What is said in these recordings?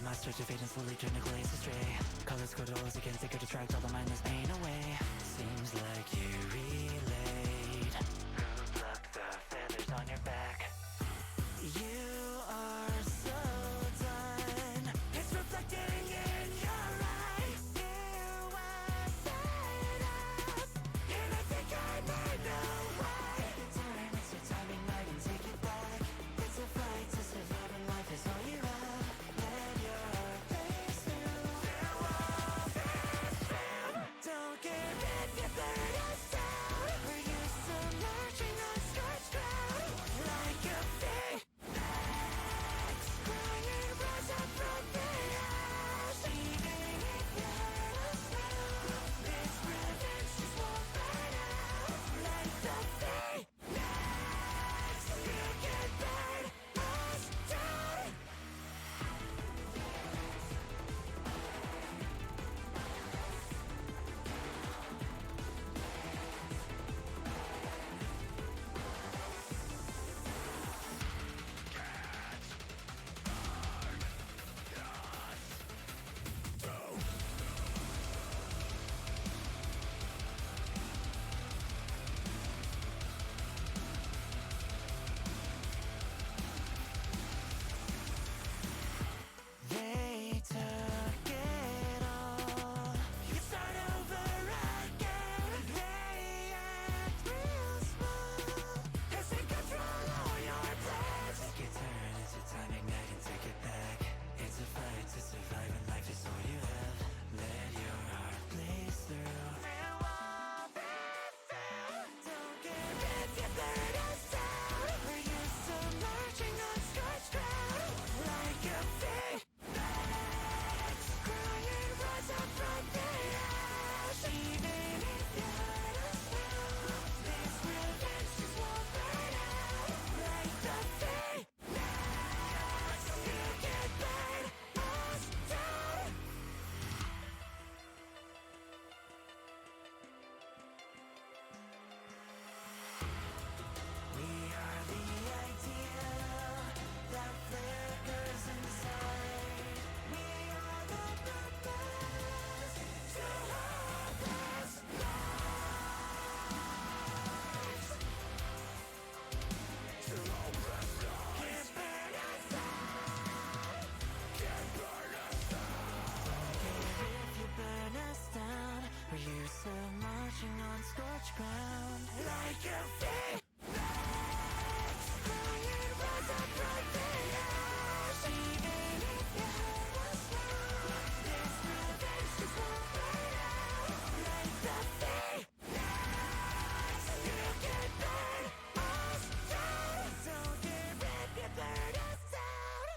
in my search of fate and slowly turn to glaze astray. Colors go to all again, they could distract all the mindless pain away. Seems like you relayed. Pluck the feathers on your back. You are so done. It's reflecting in your eyes. You are fed up, and I think I might know why. Turn, it's your timing night and take it back. It's a fight to survive and life is all you have. Let your heart pace through walls and through. Don't care if you burn us down. We're used to marching on scorched ground. Like a fake max, crying rise up from the ash. Even if you hurt us now, this revenge just won't burn out. Like the fake max, you can burn us down. They took it all. You start over again. They act real small as they control all your plans. Take a turn, it's your time, ignite and take it back. It's a fight to survive and life is all you have. Let your heart blaze through. Through all this down. Don't care if you burn us down. We're used to marching on scorched ground. Like a fake max, crying rise up from the ash. Even if you hurt us now, this revenge just won't burn out. Like the fake max, you can burn us down. We are the idea that flickers inside. We are the purpose to hopeless lives. To hopeless lives. Can't burn us out. Can't burn us out. Don't care if you burn us down. We're used to marching on scorched ground. Like a fake max, crying rise up from the ash. Even if you hurt us now, this revenge just won't burn out. Like the fake max, you can burn us down. Don't care if you burn us down.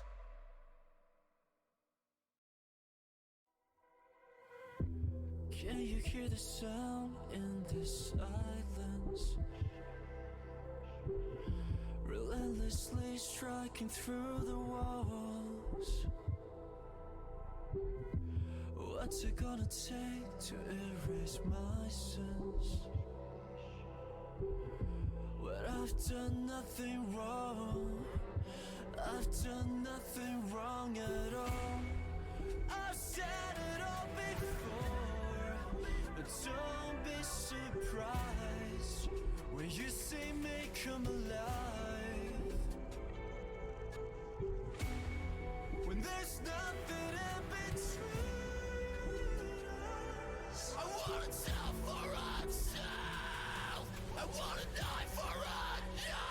Can you hear the sound in this silence? Relentlessly striking through the walls. What's it gonna take to erase my sins? When I've done nothing wrong, I've done nothing wrong at all. I've said it all before, but don't be surprised when you see me come alive. When there's nothing in between us. I wanna tell for a tell. I wanna die for a die.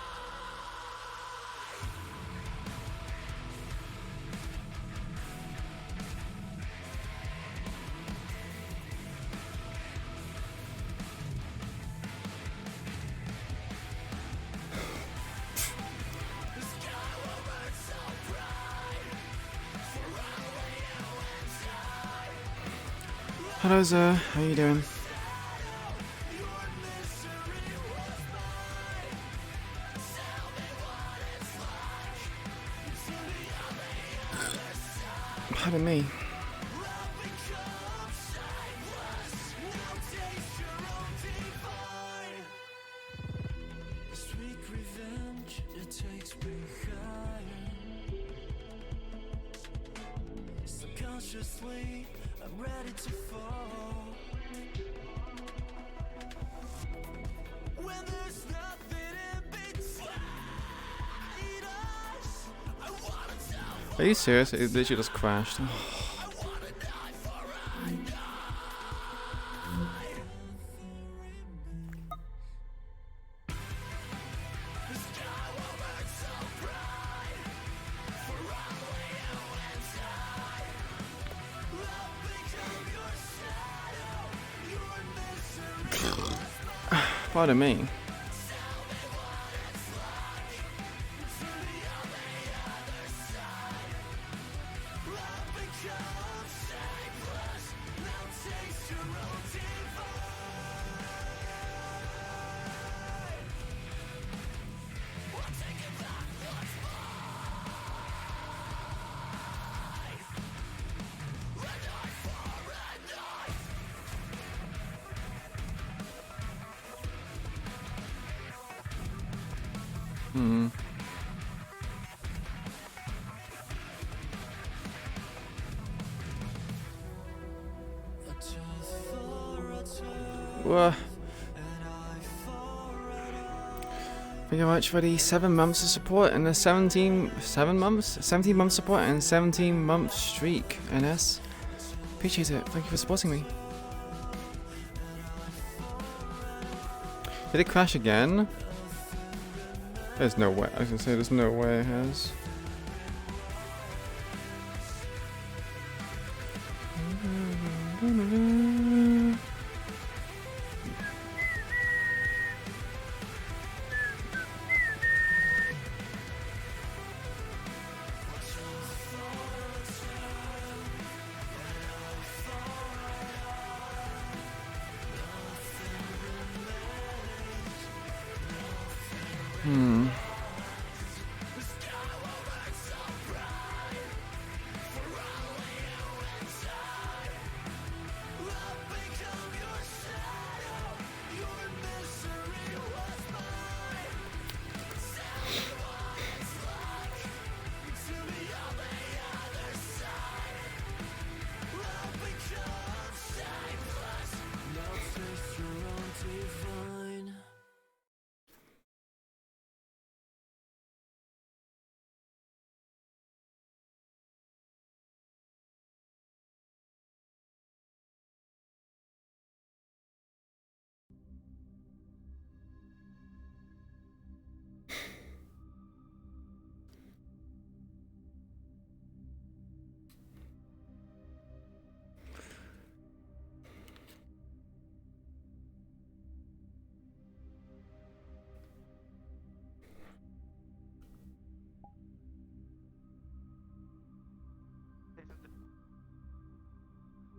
Hello Zoe, how you doing? Pardon me. Are you serious? It literally just crashed. Pardon me. Whoa. Thank you very much for the 7 months of support and the 17 month support and 17-month streak, NS. Appreciate it. Thank you for supporting me. Did it crash again? There's no way. I was gonna say there's no way it has.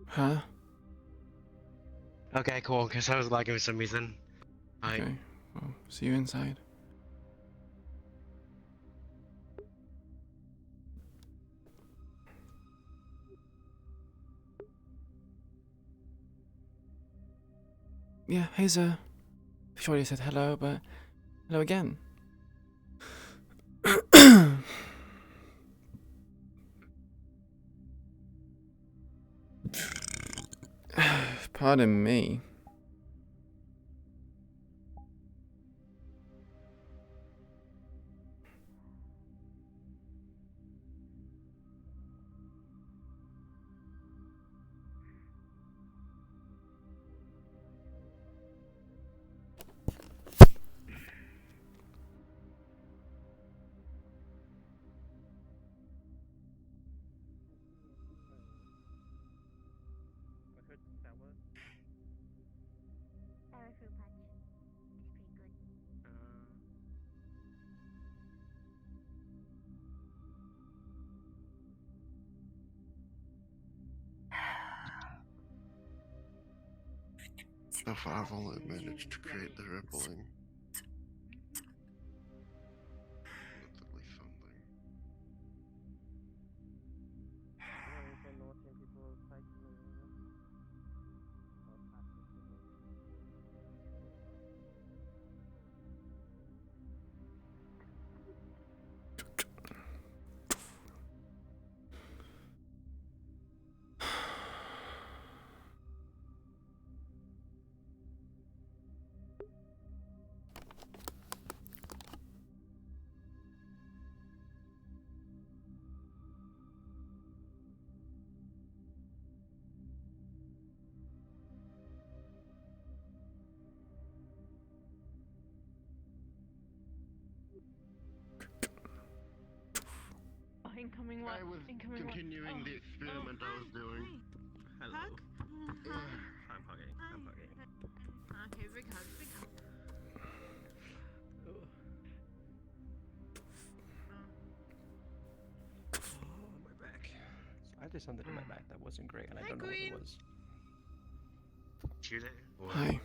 Huh? Okay, cool, because I was lagging for some reason. Okay. Well, see you inside. Yeah, Hazer. Sure you said hello, but hello again. Pardon me. So far, I've only managed to create the rippling. Relatively fun thing. Incoming what? I was Incoming what? continuing the experiment I was doing. Hello. Hug? I'm hugging. I'm hugging. Okay, big hug, big hug. Oh, my back. So I did something to my back that wasn't great, and I Hi, don't know what Queen. it was. You there? Or- Hi.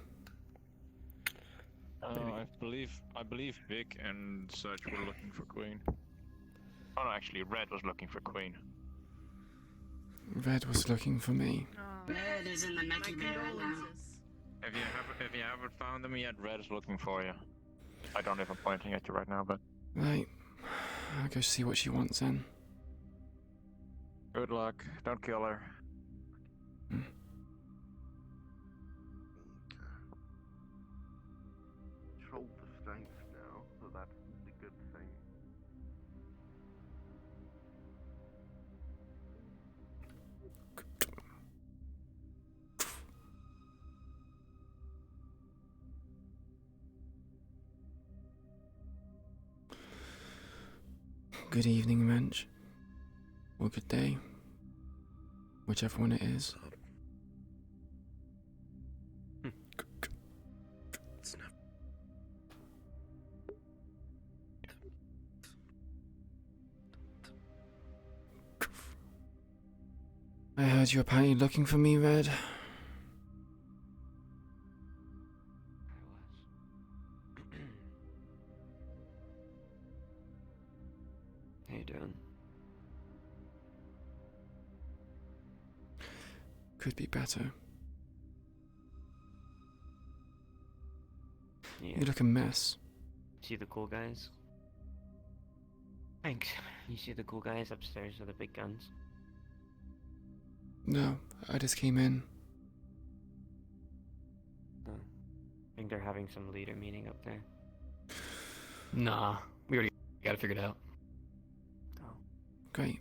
I believe Vic and Serge were looking for Queen. Oh no, actually Red was looking for Queen. Red was looking for me. Red is in the My Mickey Mouse. condolences. If you haven't found them yet, Red is looking for you. I don't know if I'm pointing at you right now, but Right. I'll go see what she wants then. good luck. Don't kill her. Okay. Control the strength now, so that's the good thing. Good evening, Mensch. Or good day. Whichever one it is. I heard you apparently looking for me, Red. I was. How you doing? Could be better. Yeah. You look a mess. See the cool guys? Thanks. You see the cool guys upstairs with the big guns? No, I just came in. Oh. Think they're having some leader meeting up there. Nah, we already got it figured out. Oh. Great.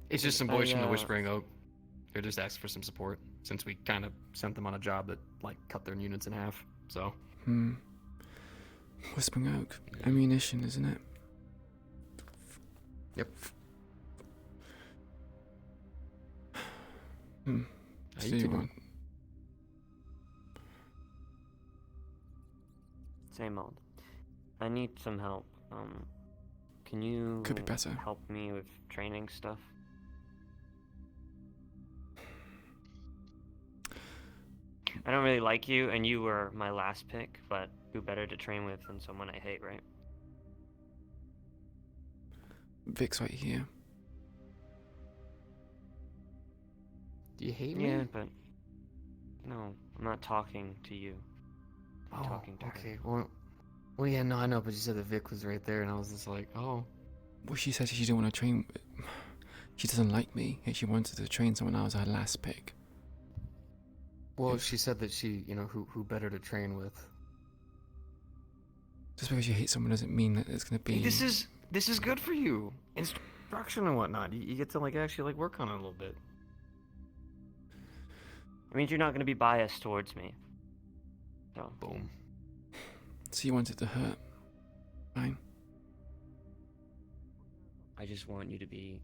It's just some boys from the I, Whispering Oak. They're just asking for some support since we kind of sent them on a job that like cut their units in half. So Whispering Oak. Ammunition, isn't it? yep. How How do you you doing? want? Same old. I need some help. Can you Could be better. help me with training stuff? I don't really like you, and you were my last pick, but who better to train with than someone I hate, right? Vic's right here. Do you hate me? Yeah, but no, I'm not talking to you. I'm talking to her. okay. Well, yeah, no, I know, but you said that Vic was right there, and I was just like, oh. Well, she said she didn't want to train. She doesn't like me, and she wanted to train someone else, her last pick. Well, she said that she, who better to train with. Just because you hate someone doesn't mean that it's gonna be. Hey, this is good for you. Instruction and whatnot. You get to actually work on it a little bit. It means you're not going to be biased towards me. So, Boom. So you wanted to hurt. Fine. I just want you to be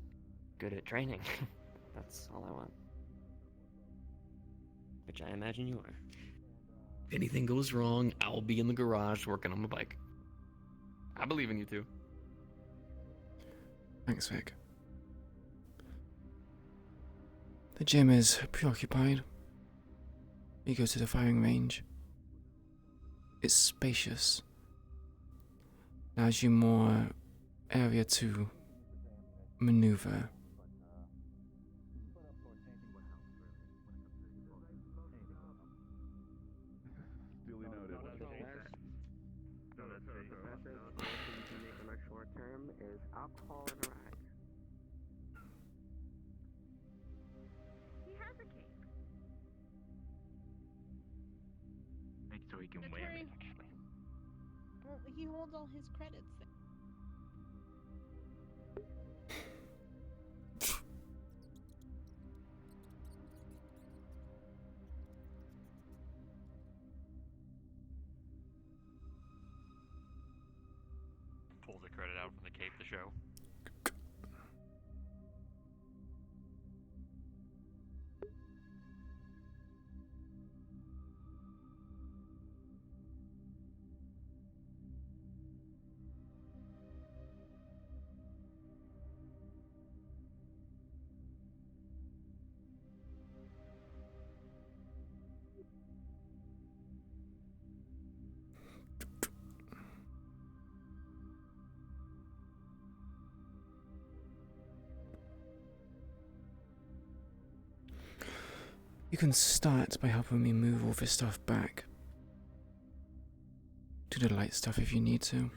good at training. That's all I want. Which I imagine you are. If anything goes wrong, I'll be in the garage working on my bike. I believe in you too. Thanks, Vic. The gym is preoccupied. You go to the firing range. It's spacious. Allows you more area to maneuver. Is alcohol and ride. He has a cape. So he can It's wear very- it, actually. Well, he holds all his credits there. Pulls the credit out from the cape to show. You can start by helping me move all this stuff back. Do the light stuff if you need to.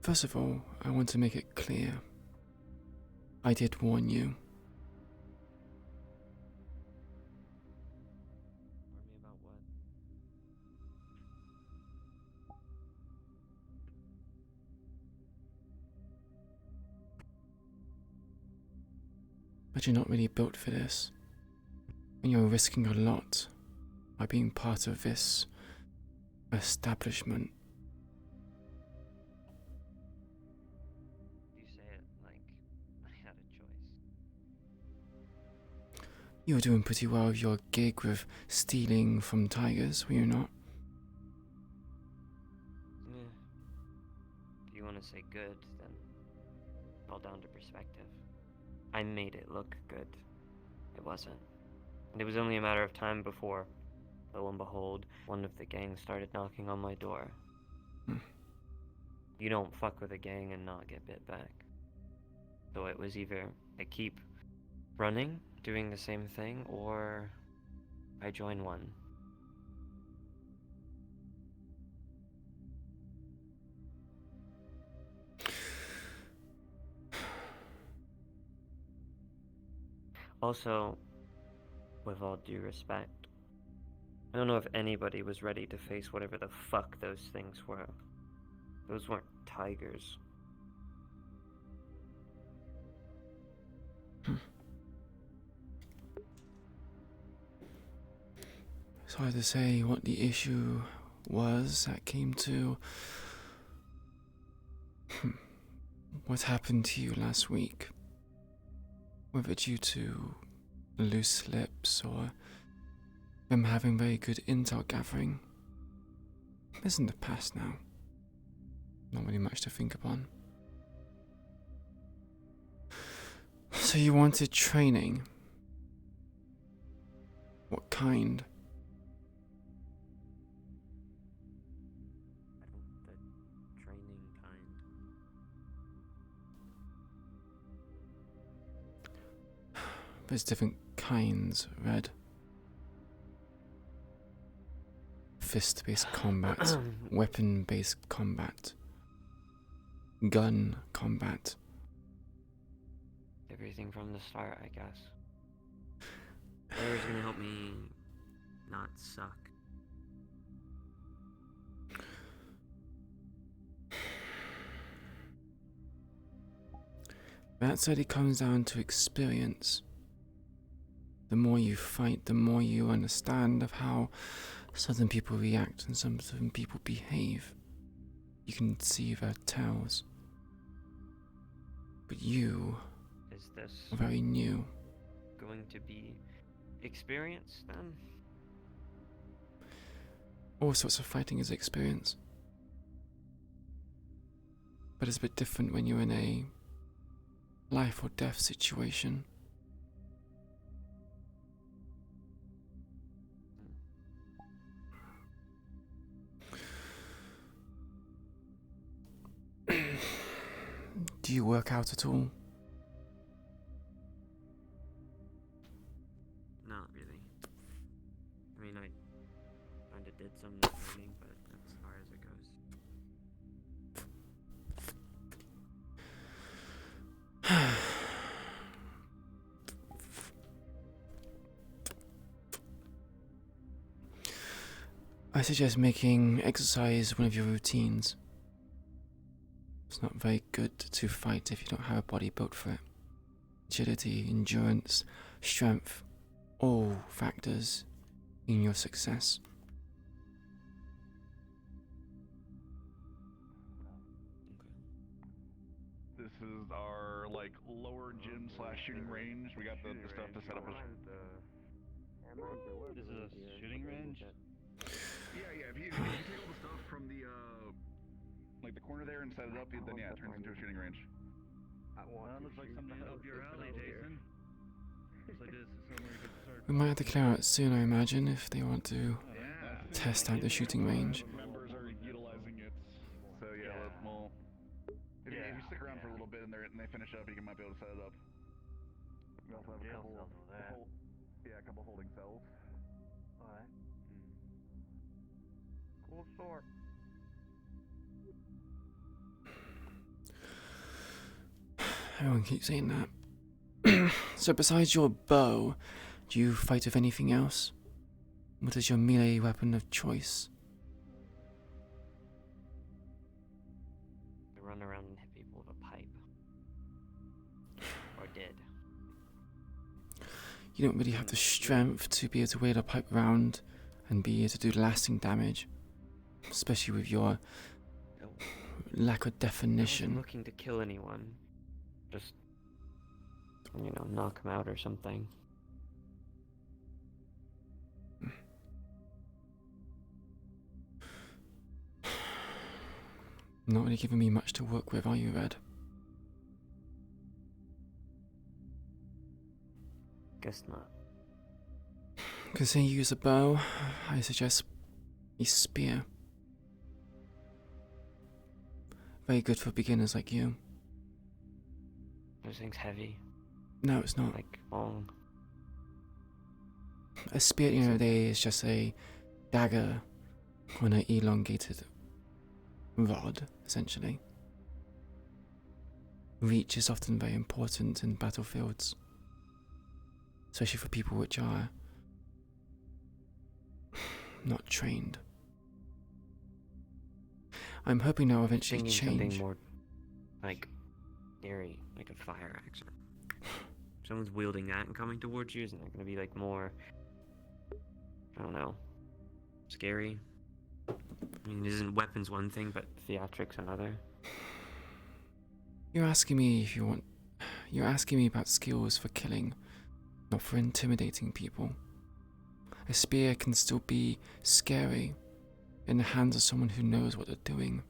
First of all, I want to make it clear. I did warn you. Warn me about what? But you're not really built for this. And you're risking a lot by being part of this establishment. You say it like I had a choice. You were doing pretty well with your gig with stealing from tigers, were you not? Yeah. If you want to say good, then all down to perspective. I made it look good. It wasn't. And it was only a matter of time before, lo and behold, one of the gang started knocking on my door. You don't fuck with a gang and not get bit back. So it was either I keep running, doing the same thing, or I join one. Also, with all due respect, I don't know if anybody was ready to face whatever the fuck those things were. Those weren't tigers. It's hard to say what the issue was that came to what happened to you last week. Whether due to loose lips or them having very good intel gathering. It's in the past now. Not really much to think upon. So you wanted training? What kind? The training kind. There's different kinds, Red. Fist-based combat, weapon-based combat, gun combat. Everything from the start, I guess. Whatever's gonna help me not suck. That said, it comes down to experience. The more you fight, the more you understand of how certain people react and certain people behave. You can see their tells. But you Is this are very new. going to be experience then? All sorts of fighting is experience. But it's a bit different when you're in a life or death situation. Do you work out at all? Not really. I mean, I kinda did some learning, but that's as far as it goes. I suggest making exercise one of your routines. It's not very good to fight if you don't have a body built for it. Agility, endurance, strength, all factors in your success. This is our like lower gym slash shooting range. We got the stuff to set up. This is a shooting range? Yeah. If you take all the stuff from the like the corner there and set it up, then yeah, it turns into a shooting range. Well, that looks like something up your alley, Jason. Looks like this is somewhere you could start. We might have to clear out soon, I imagine, if they want to test out the shooting range. Members are utilizing it, so yeah. Well, if you stick around for a little bit and they finish up, you might be able to set it up. We also have a couple holding cells. Alright. Cool sort. Everyone keeps saying that. So besides your bow, do you fight with anything else? What is your melee weapon of choice? I run around and hit people with a pipe. Or did. You don't really have the strength to be able to wheel a pipe around and be able to do lasting damage. Especially with your lack of I definition. wasn't looking to kill anyone. Just, knock them out or something. Not really giving me much to work with, are you, Red? Guess not. Because you use a bow, I suggest a spear. Very good for beginners like you. Those things heavy. No, it's not. Like, long. A spear at the end of the day is just a dagger on an elongated rod, essentially. Reach is often very important in battlefields, especially for people which are not trained. I'm hoping that will eventually Thinking change. something more, like, scary, like a fire axe. If someone's wielding that and coming towards you, isn't that going to be, like, more, I don't know, scary? I mean, isn't weapons one thing, but theatrics another? You're asking me if you want. You're asking me about skills for killing, not for intimidating people. A spear can still be scary in the hands of someone who knows what they're doing.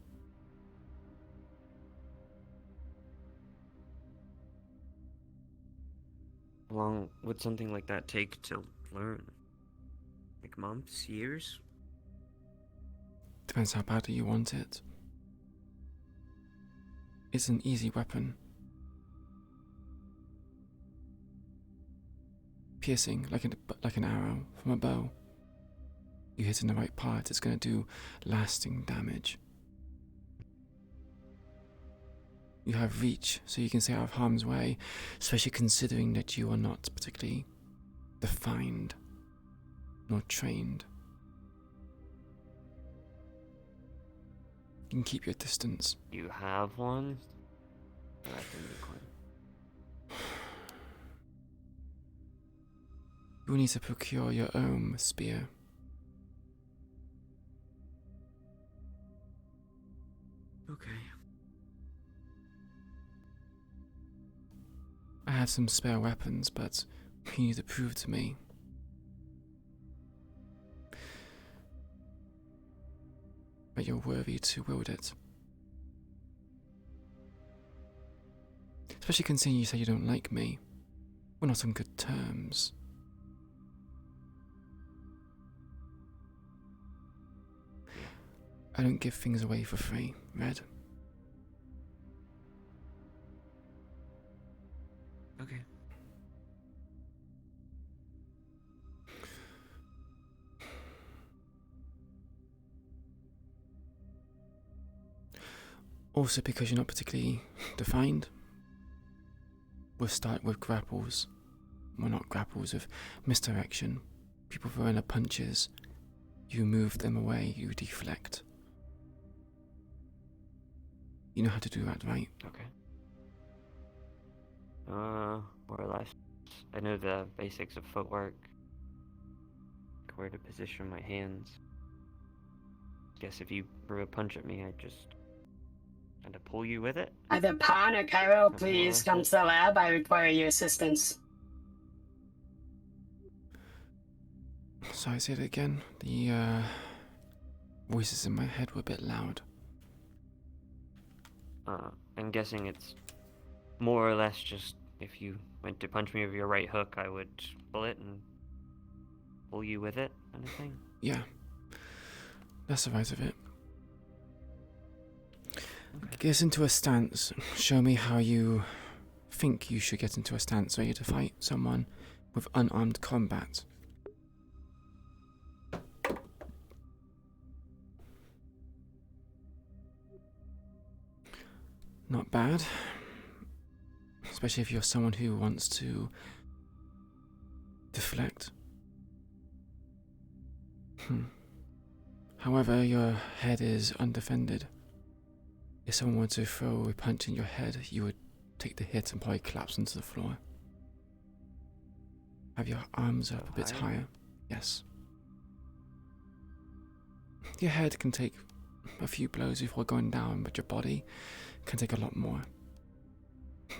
How long would something like that take to learn? Like months, years? Depends how badly you want it. It's an easy weapon. Piercing, like an arrow from a bow. You hit in the right part, it's going to do lasting damage. You have reach, so you can stay out of harm's way, especially considering that you are not particularly defined nor trained. You can keep your distance. You have one? I can make one. You will need to procure your own spear. Okay. I have some spare weapons, but you need to prove to me that you're worthy to wield it. Especially considering you say you don't like me. We're not on good terms. I don't give things away for free, Red. Okay. Also because you're not particularly defined. We'll start with grapples. Well, not grapples, with misdirection. People throwing up punches. You move them away, you deflect. You know how to do that, right? Okay. More or less. I know the basics of footwork. Where to position my hands. Guess if you threw a punch at me, I'd just kind of pull you with it. Either Pan or Cairo, That's please more or come less to the lab. I require your assistance. Sorry, say it again. The voices in my head were a bit loud. I'm guessing it's more or less just if you went to punch me with your right hook, I would pull it and pull you with it, kind of thing. Yeah. That's the right of it. Okay. Get into a stance. Show me how you think you should get into a stance ready to fight someone with unarmed combat. Not bad. Especially if you're someone who wants to deflect. However, your head is undefended. If someone were to throw a punch in your head, you would take the hit and probably collapse into the floor. Have your arms up a bit higher. Yes. Your head can take a few blows before going down, but your body can take a lot more.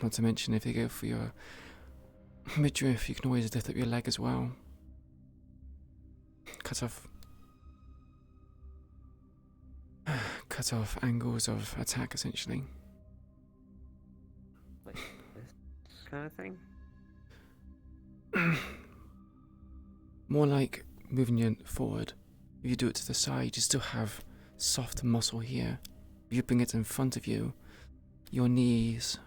Not to mention, if they go for your midriff, you can always lift up your leg as well. Cut off angles of attack, essentially. Like this kind of thing? More like moving you forward. If you do it to the side, you still have soft muscle here. If you bring it in front of you, your knees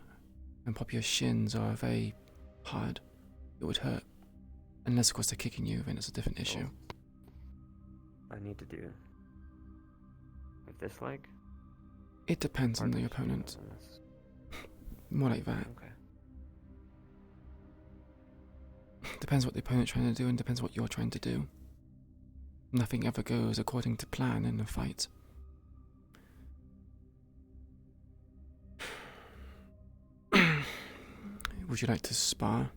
and probably your shins are very hard. It would hurt. Unless, of course, they're kicking you, then it's a different issue. I need to do with this leg? It depends on the opponent. More like that. Okay. Depends what the opponent's trying to do and depends what you're trying to do. Nothing ever goes according to plan in a fight. Would you like to spar?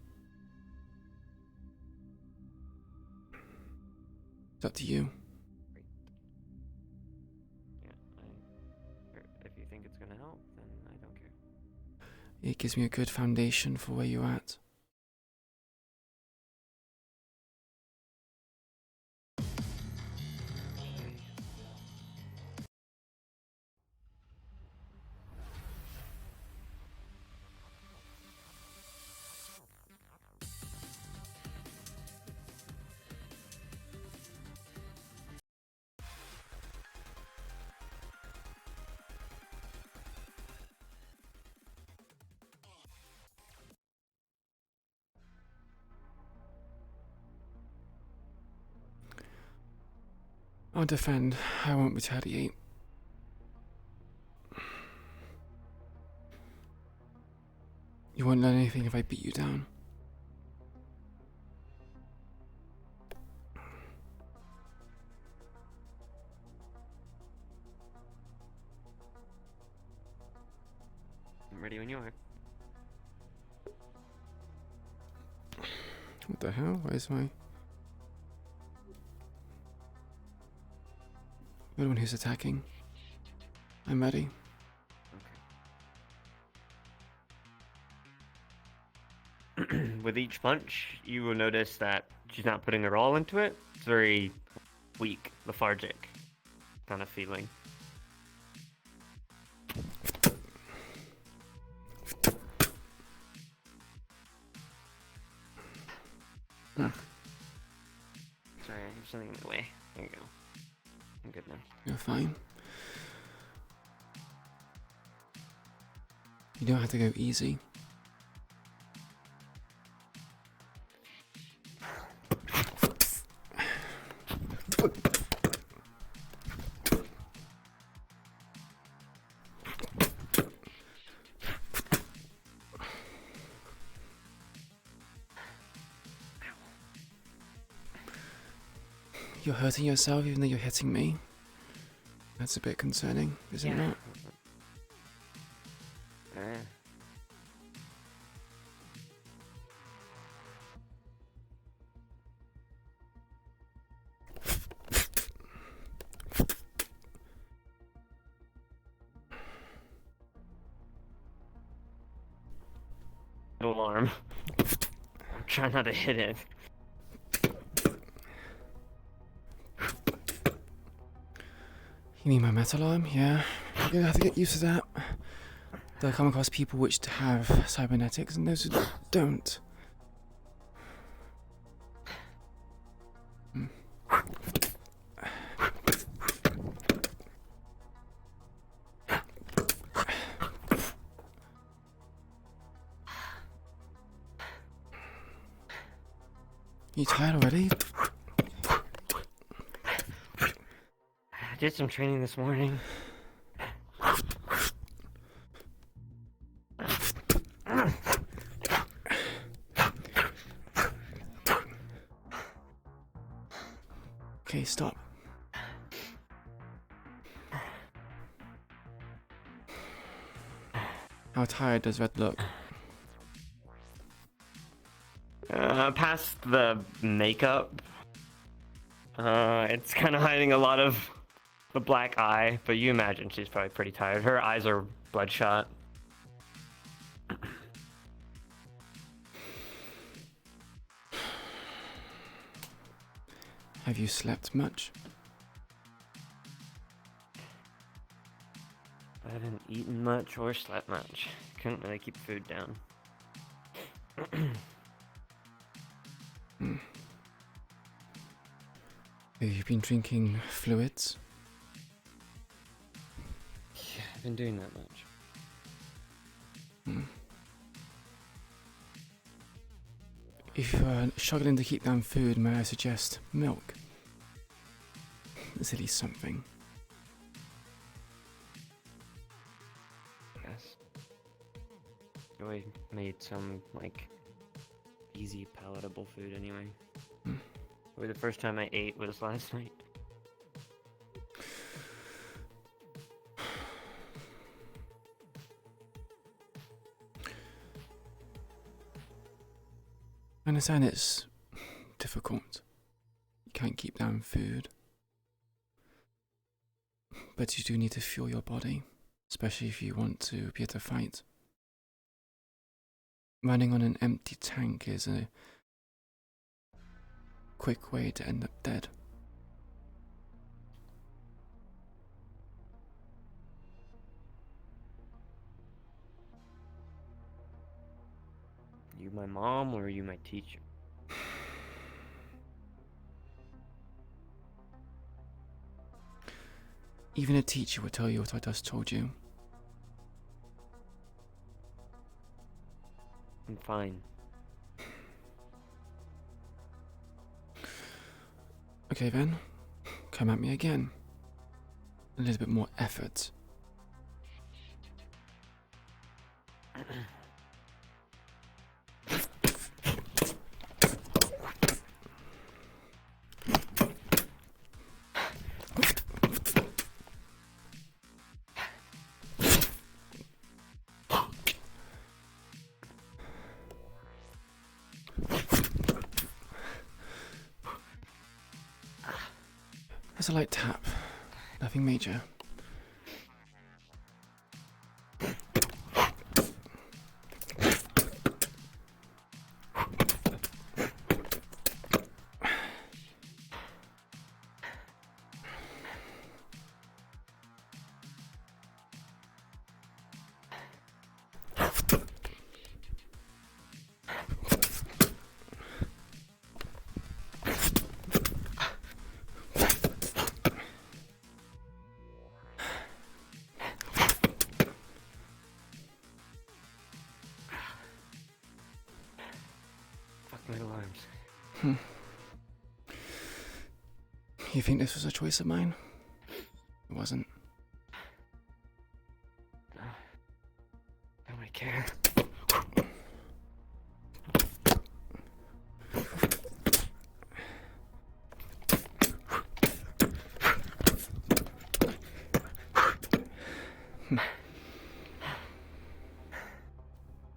It's up to you. Great. Yeah, if you think it's gonna help, then I don't care. It gives me a good foundation for where you're at. I'll defend. I won't retaliate. You won't learn anything if I beat you down. I'm ready when you are. What the hell? Where's my... You're the one who's attacking. I'm ready. Okay. With each punch, you will notice that she's not putting her all into it. It's very weak, lethargic kind of feeling. Sorry, I have something in the way. There you go. I'm good now. You're fine. You don't have to go easy. You're hurting yourself even though you're hitting me. That's a bit concerning, is it not? Alarm. I'm trying not to hit it. You mean my metal arm? Yeah. You're gonna have to get used to that. Though I come across people which have cybernetics and those who don't. You tired already? I did some training this morning. Okay, stop. How tired does Red look? Past the makeup, it's kind of hiding a lot of the black eye, but you imagine she's probably pretty tired. Her eyes are bloodshot. Have you slept much? I haven't eaten much or slept much. Couldn't really keep food down. Have you been drinking fluids? Yeah, I've been doing that much. If you're struggling to keep down food, may I suggest milk? It's at least something. Yes. Joy made some, like, easy, palatable food anyway. Or the first time I ate was last night. I understand it's difficult. You can't keep down food. But you do need to fuel your body, especially if you want to be able to fight. Running on an empty tank is a quick way to end up dead. You my mom or are you my teacher? Even a teacher would tell you what I just told you. I'm fine. Okay then, come at me again. A little bit more effort. There's a light tap. Nothing major. My alarms. You think this was a choice of mine? It wasn't. Don't I care?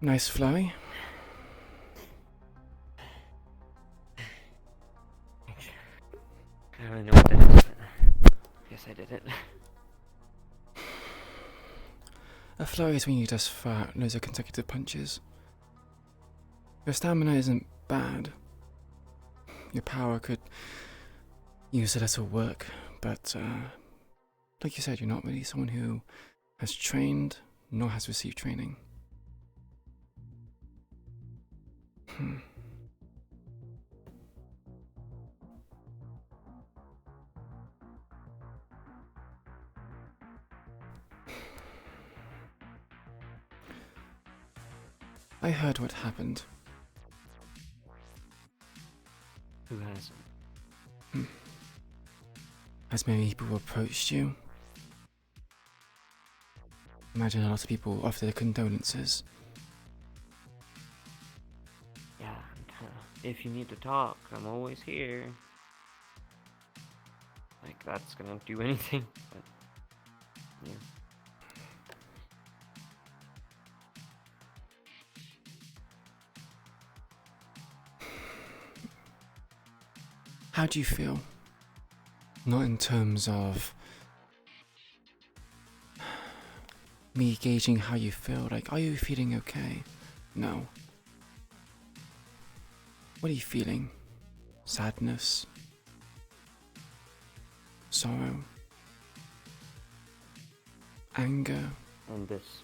Nice flurry. I don't really know what that is, but guess I did it. A flurry is when you just fire out loads of consecutive punches. Your stamina isn't bad. Your power could use a little work, but like you said, you're not really someone who has trained nor has received training. I heard what happened. Who hasn't? Has many people approached you? Imagine a lot of people offer their condolences. Yeah, if you need to talk, I'm always here. Like, that's gonna do anything, but yeah. How do you feel? Not in terms of me gauging how you feel, like, are you feeling okay? No. What are you feeling? Sadness? Sorrow? Anger? And this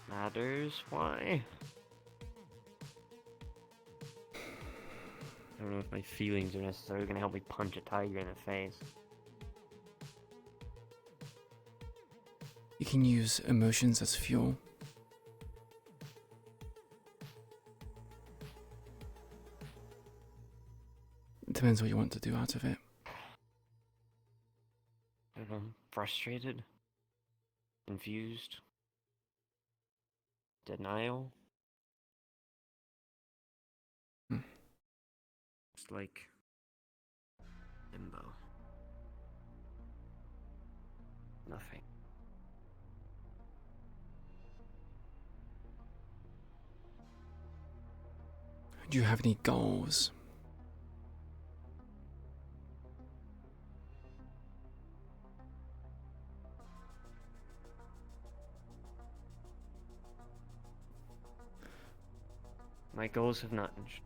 matters? Why? I don't know if my feelings are necessarily gonna help me punch a tiger in the face. You can use emotions as fuel. It depends what you want to do out of it. If I'm frustrated, confused, denial. It's like limbo. Nothing. Do you have any goals? My goals have not changed.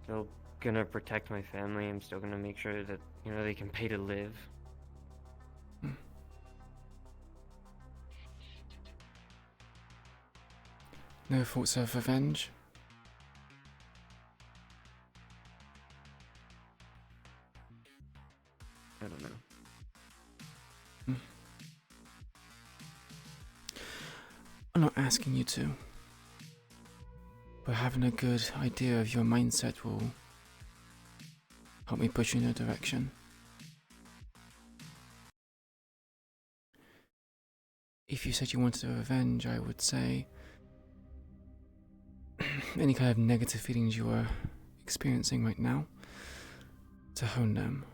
Still gonna protect my family. I'm still gonna make sure that, they can pay to live. No thoughts of revenge? I don't know. I'm not asking you to. But having a good idea of your mindset will help me push you in a direction. If you said you wanted a revenge, I would say any kind of negative feelings you are experiencing right now, to hone them.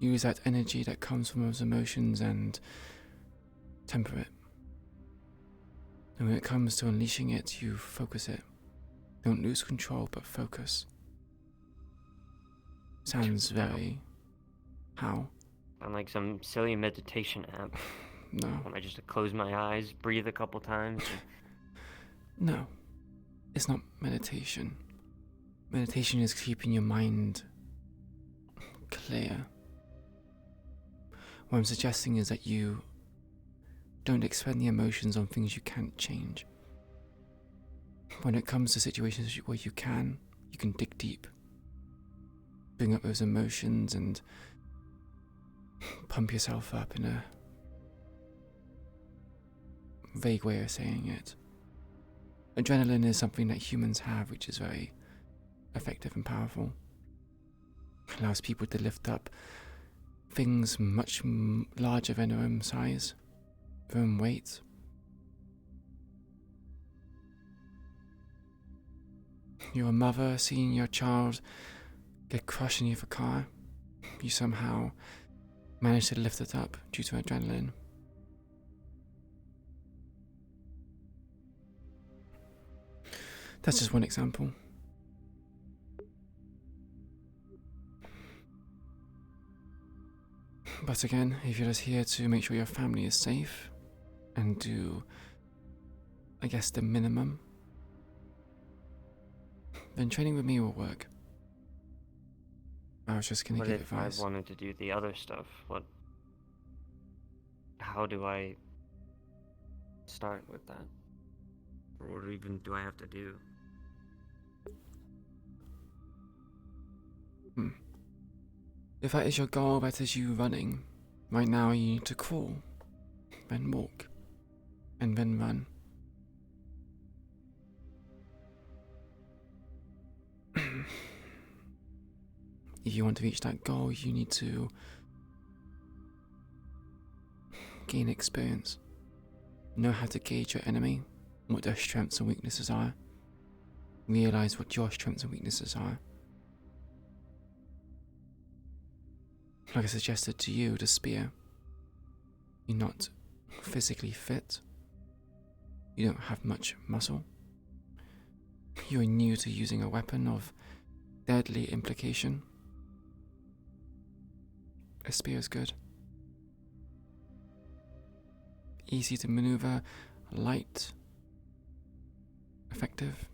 Use that energy that comes from those emotions and temper it. And when it comes to unleashing it, you focus it. Don't lose control, but focus. Sounds very... How? On like some silly meditation app. No. Want I just to close my eyes, breathe a couple times? No. It's not meditation. Meditation is keeping your mind clear. What I'm suggesting is that you don't expend the emotions on things you can't change. When it comes to situations where you can dig deep. Bring up those emotions and pump yourself up in a vague way of saying it. Adrenaline is something that humans have, which is very effective and powerful. It allows people to lift up things much larger than their own size, their own weight. You're a mother seeing your child get crushed underneath a car. You somehow manage to lift it up due to adrenaline. That's just one example. But again, if you're just here to make sure your family is safe and do, I guess, the minimum, then training with me will work. I was just gonna What give if advice. I wanted to do the other stuff? How do I start with that? Or what even do I have to do? If that is your goal, that is you running. Right now you need to crawl, then walk, and then run. If you want to reach that goal, you need to gain experience. Know how to gauge your enemy, what their strengths and weaknesses are. Realize what your strengths and weaknesses are. Like I suggested to you, the spear. You're not physically fit. You don't have much muscle. You're new to using a weapon of deadly implication. A spear is good. Easy to maneuver, light, effective.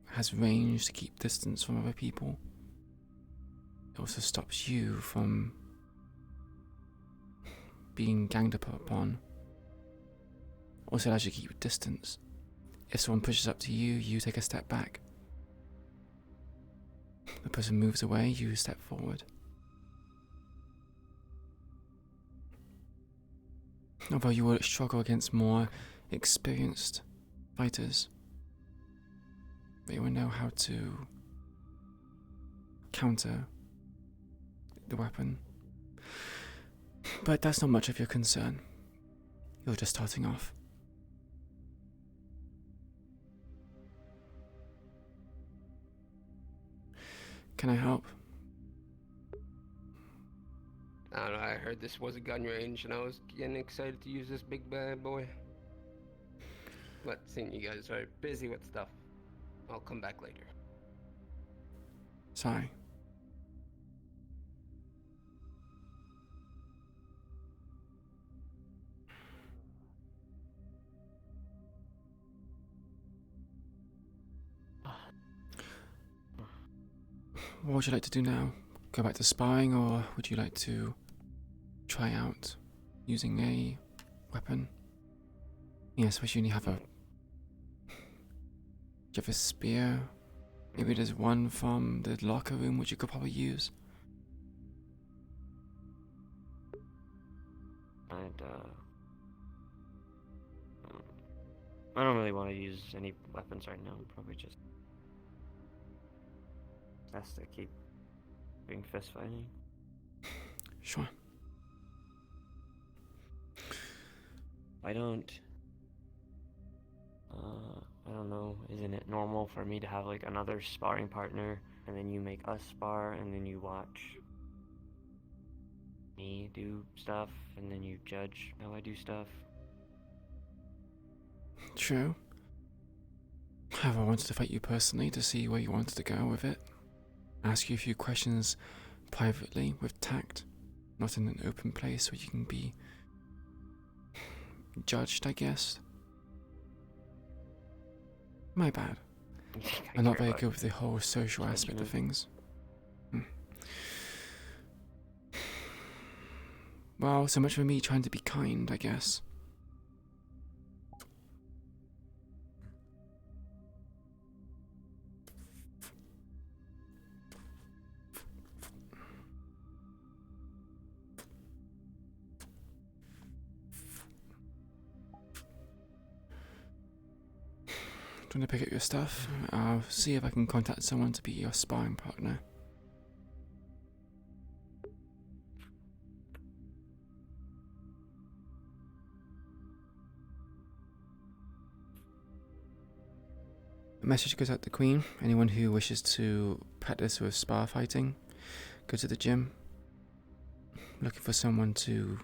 Has range to keep distance from other people. It also stops you from being ganged upon. Also allows you to keep distance. If someone pushes up to you, you take a step back. The person moves away, you step forward. Although you will struggle against more experienced fighters, but you will know how to counter the weapon. But that's not much of your concern. You're just starting off. Can I help? I don't know, I heard this was a gun range and I was getting excited to use this big bad boy. But seeing you guys are busy with stuff, I'll come back later. Sorry. What would you like to do now? Go back to sparring, or would you like to try out using a weapon? Yes, we usually have a... Do you have a spear? Maybe there's one from the locker room which you could probably use. I don't really want to use any weapons right now. Probably just best to keep doing fist fighting. Sure. I don't know, isn't it normal for me to have like another sparring partner and then you make us spar and then you watch me do stuff and then you judge how I do stuff? True. However, I wanted to fight you personally to see where you wanted to go with it. Ask you a few questions privately with tact, not in an open place where you can be judged, I guess. My bad. I'm not very good with the whole social aspect of things. Well, so much for me trying to be kind, I guess. Do you want to pick up your stuff? I'll see if I can contact someone to be your sparring partner. A message goes out to Queen. Anyone who wishes to practice with spar fighting, go to the gym. Looking for someone to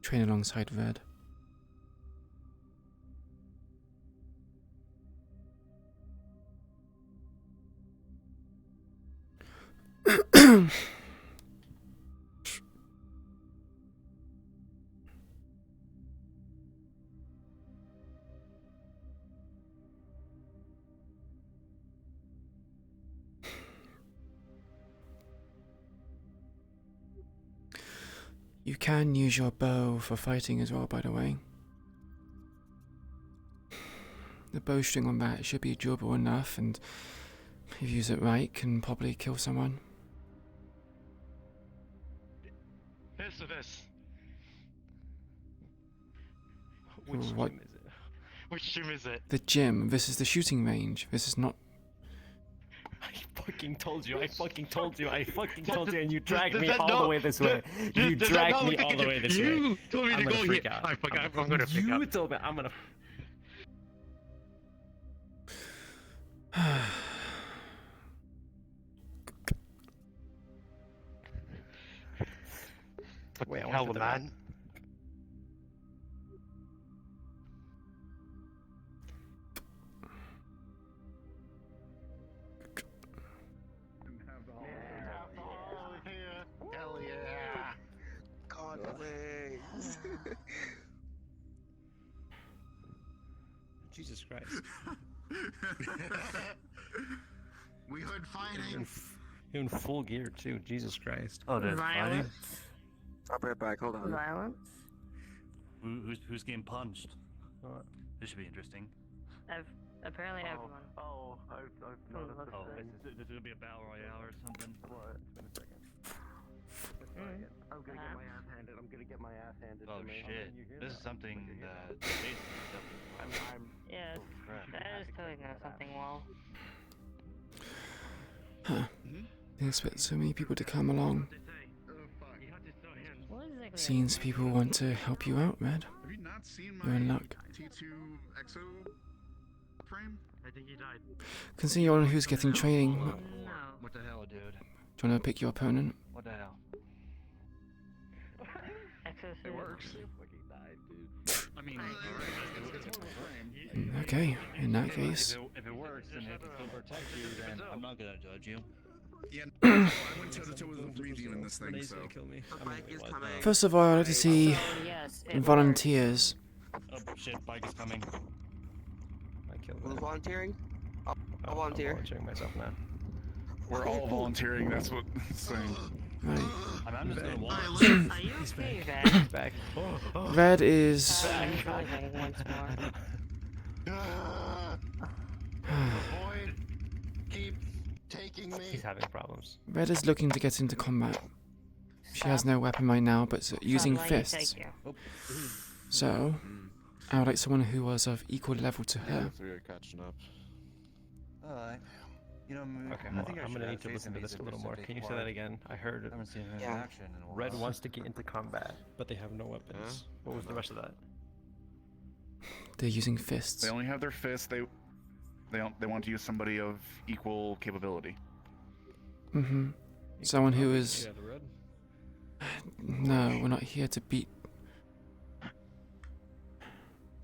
train alongside Red. You can use your bow for fighting as well, by the way. The bowstring on that should be durable enough, and if you use it right, can probably kill someone. This. What? Gym is it? Which gym is it? The gym. This is the shooting range. This is not. I fucking told you, and you dragged me all the way this way. You dragged me all the way this way. You told me I'm to gonna go freak here. out. I'm gonna freak out. You told me I'm gonna. Wait, hell, man. Hell yeah! God please. Jesus Christ. We heard fighting. You're in full gear too. Jesus Christ. Oh, there's fighting. I'll be right back. Hold on. Violence. Who's getting punched? This should be interesting. Apparently everyone. I've noticed Oh, a thing. this is gonna be a battle royale or something. What? Just a second. I'm gonna get my ass handed. I'm gonna get my ass handed Oh to me. shit! This is something that I'm Yes, that is telling us something well. Huh. They expect so many people to come along. What exactly? Seems people want to help you out, Red. Have you not seen You're in luck. T2 exo frame? I think he died. Can see you're on who's getting training. No. What the hell, dude? Do you want to pick your opponent? What the hell? It works. I mean, Okay, in that case. if it works and it can protect you, then I'm not gonna judge you. Yeah, I went toe-to-toe with Redeem in this thing, so... First of all, I'd like to see yes, it volunteers. Oh shit, bike is coming. I killed Who's him. volunteering? I'll I'm volunteer. volunteering myself now. We're all volunteering, that's what it's saying. Right. I'm just gonna walk. Are you okay, Red? Back. Red is. Once more. Void keeps taking me. He's having problems. Red is looking to get into combat. She has no weapon right now, but using Stop, let me fists. take you. So, I would like someone who was of equal level to her. So you're catching up. Alright. You know, Okay, I'm gonna need to listen to this a little more. Can you say that again? I heard I haven't seen him in Yeah. action in a while. Red wants to get into combat, but they have no weapons. What was the rest of that? They're using fists. They only have their fists, they want to use somebody of equal capability. Mm-hmm. Someone who is. Yeah, the red. No, we're not here to beat.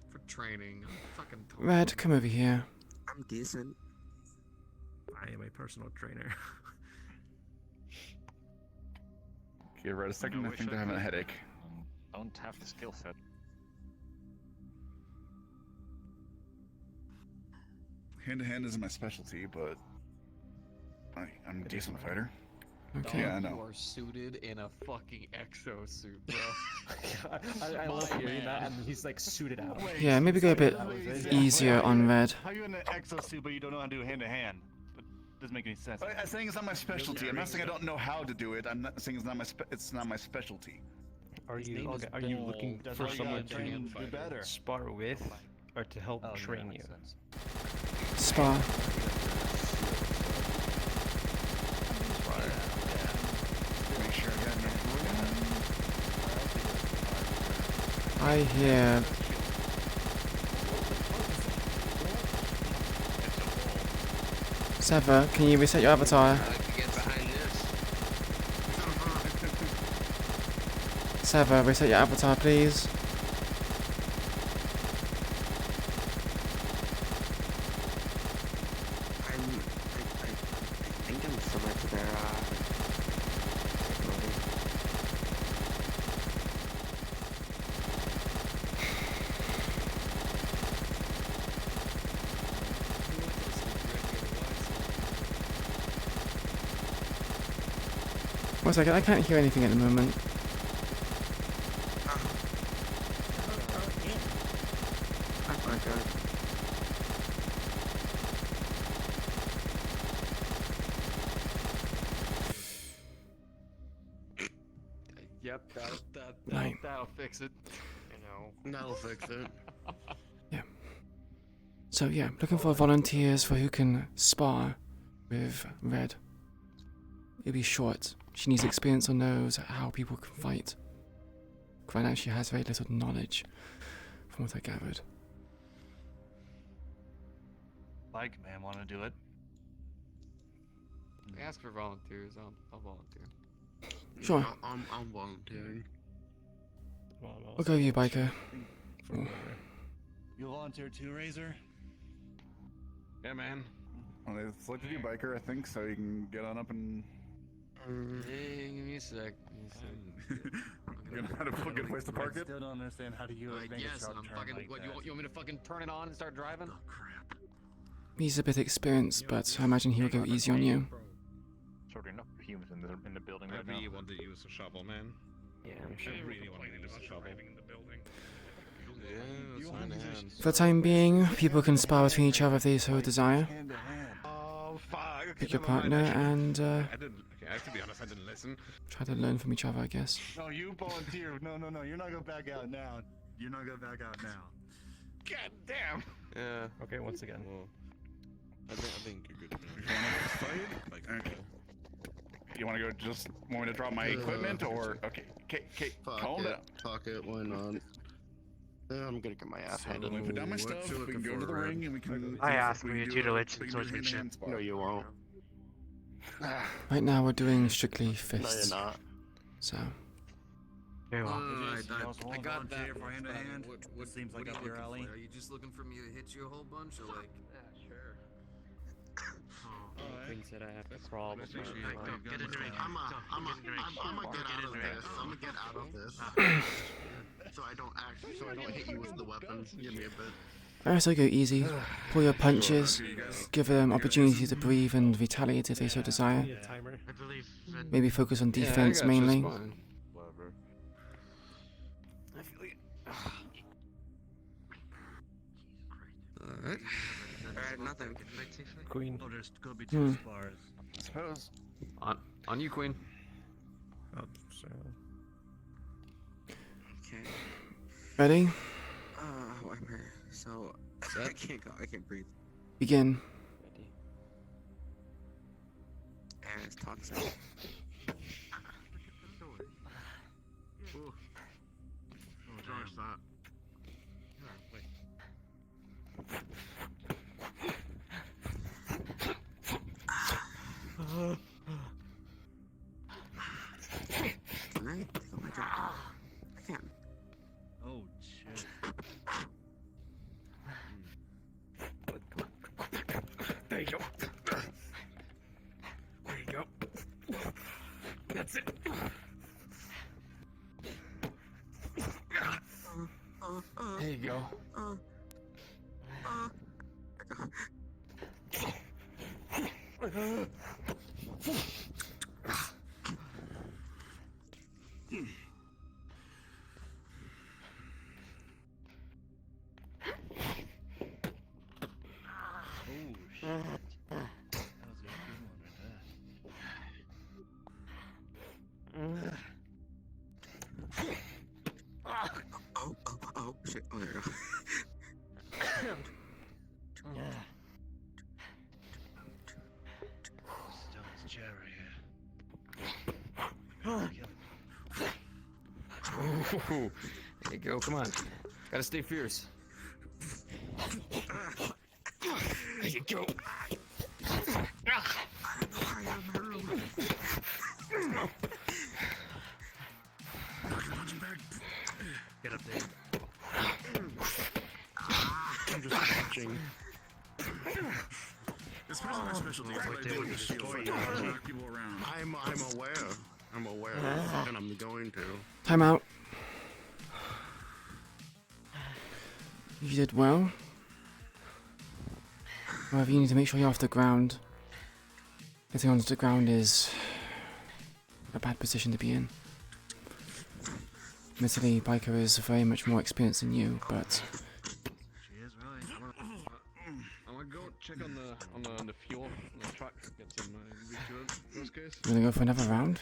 For training. Fucking. Red, come over here. I'm decent. I am a personal trainer. Okay, right a second, I think they're having a headache. Don't have the skill set. Hand-to-hand isn't my specialty, but I'm a decent fighter. Okay. Yeah, I know. You are suited in a fucking exosuit, bro. I love hearing that, and he's like suited out. Yeah, maybe go a bit easier on Red. How are you in an exosuit but you don't know how to do hand-to-hand? That doesn't make any sense. I'm saying it's not my specialty. I'm not saying I don't know how to do it. I'm not saying it's not my specialty. Are you okay? Are you looking That's for why you someone gotta train and to do better. spar with, or to help train you? Spar. Make sure I got enough room. I hear. Sever, can you reset your avatar? I like to get behind this. Sever, reset your avatar, please. I think I'm similar to their One second, I can't hear anything at the moment. Yep, Right. that'll fix it. You know. That'll fix it. So yeah, looking for volunteers for who can spar with Red. It'll be short. She needs experience or knows how people can fight. Right now she has very little knowledge, from what I gathered. Bike man, want to do it? Ask for volunteers. I'll volunteer. Sure. Yeah, I'm volunteering. We'll go with you, biker. Oh. You volunteer too, Razor? Yeah, man. Well, they selected you biker, I think, so you can get on up and. Hey, give me a sec. You're gonna have a good place to park it. Still don't understand how do you make a Yes, sharp I'm turn fucking. like What, that. you want me to fucking turn it on and start driving? Oh crap. He's a bit experienced, but I imagine he'll go easy on you. Sorry, enough humans in the building I right now. really want to use a shovel, man. Yeah, I'm sure. I really want to use a shovel. Yeah, it's fine hands. For the time being, people can spar between each other if they so desire. Hand to hand. Oh fuck. Okay, Pick your never mind. partner and I didn't. Okay, I have to be honest. I didn't listen. try to learn from each other, I guess. No, you volunteer. No, you're not gonna back out now. You're not gonna back out now. God damn. Yeah. Okay, once again. Well, I think you're good. You wanna fight? Like, okay. You wanna go? Just want me to drop my equipment, or okay? Calm down. Fuck it. Why not? I'm gonna get my ass Let handed. me put down my stuff. We can go to the ring and we can. I asked we for can your do a- tutelage we can so do a we can hand-to-hand shit. spar. No, you won't. Right now we're doing strictly No, you're fists. not. So, I I got that. For hand to hand. What seems like up your alley? Are you just looking for me to hit you a whole bunch, or like? Yeah, sure. Oh. Queen said I have to crawl before I fly. Get in the ring. I'm gonna get out of this. I'm gonna get out of this. So I don't hit you with the weapon. Give me a bit. alright, so go easy. Pull your punches. Give them opportunity to breathe and retaliate if they so desire. Timer. I believe. Maybe focus on Yeah, I defense got you, it's mainly. fine. Whatever. I feel like. Alright. Alright, nothing. Queen. Oh, there's gonna be two spars. I suppose. On you, Queen. Oh, so. Okay. Ready? I'm here. So I can't go. I can't breathe. Begin. Ready. Air is toxic. Ooh. Oh, George, that. Can I take off my jacket? I can't. Oh shit. There you go. There you go. That's it. There you go. Oh, shit. Oh, there you go. Stone's chair Ooh, there you go. Come on. Gotta stay fierce. There you go. Get up there. I'm just watching. This is my specialty. That's what I do with the shield. So I can knock people around. I'm aware. I'm aware. And I'm going to. Time out. You did well. However, you need to make sure you're off the ground. Getting onto the ground is a bad position to be in. Admittedly, Biker is very much more experienced than you, but She is really. I'm gonna go check on the fuel on the truck. Get some refuel. Worst case. you wanna go for another round?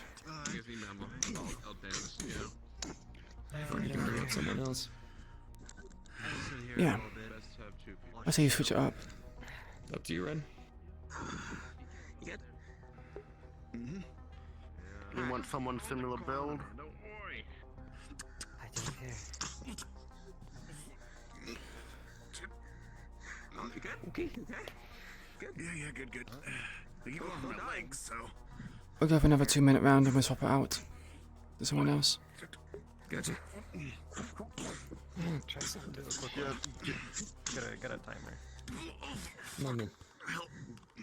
Gives me memo. I'll dance. Yeah. Or you can bring up someone else. Yeah. Best to have two people. I say you switch it up. Up to you, Red. You want someone similar build? Don't worry. I don't care. You good? Okay. Good. Yeah, good. You go on my legs, so. We'll go for another 2-minute round and we'll swap it out to someone else. Gotcha. Try something to do a quick one. Get a timer. Come on, then.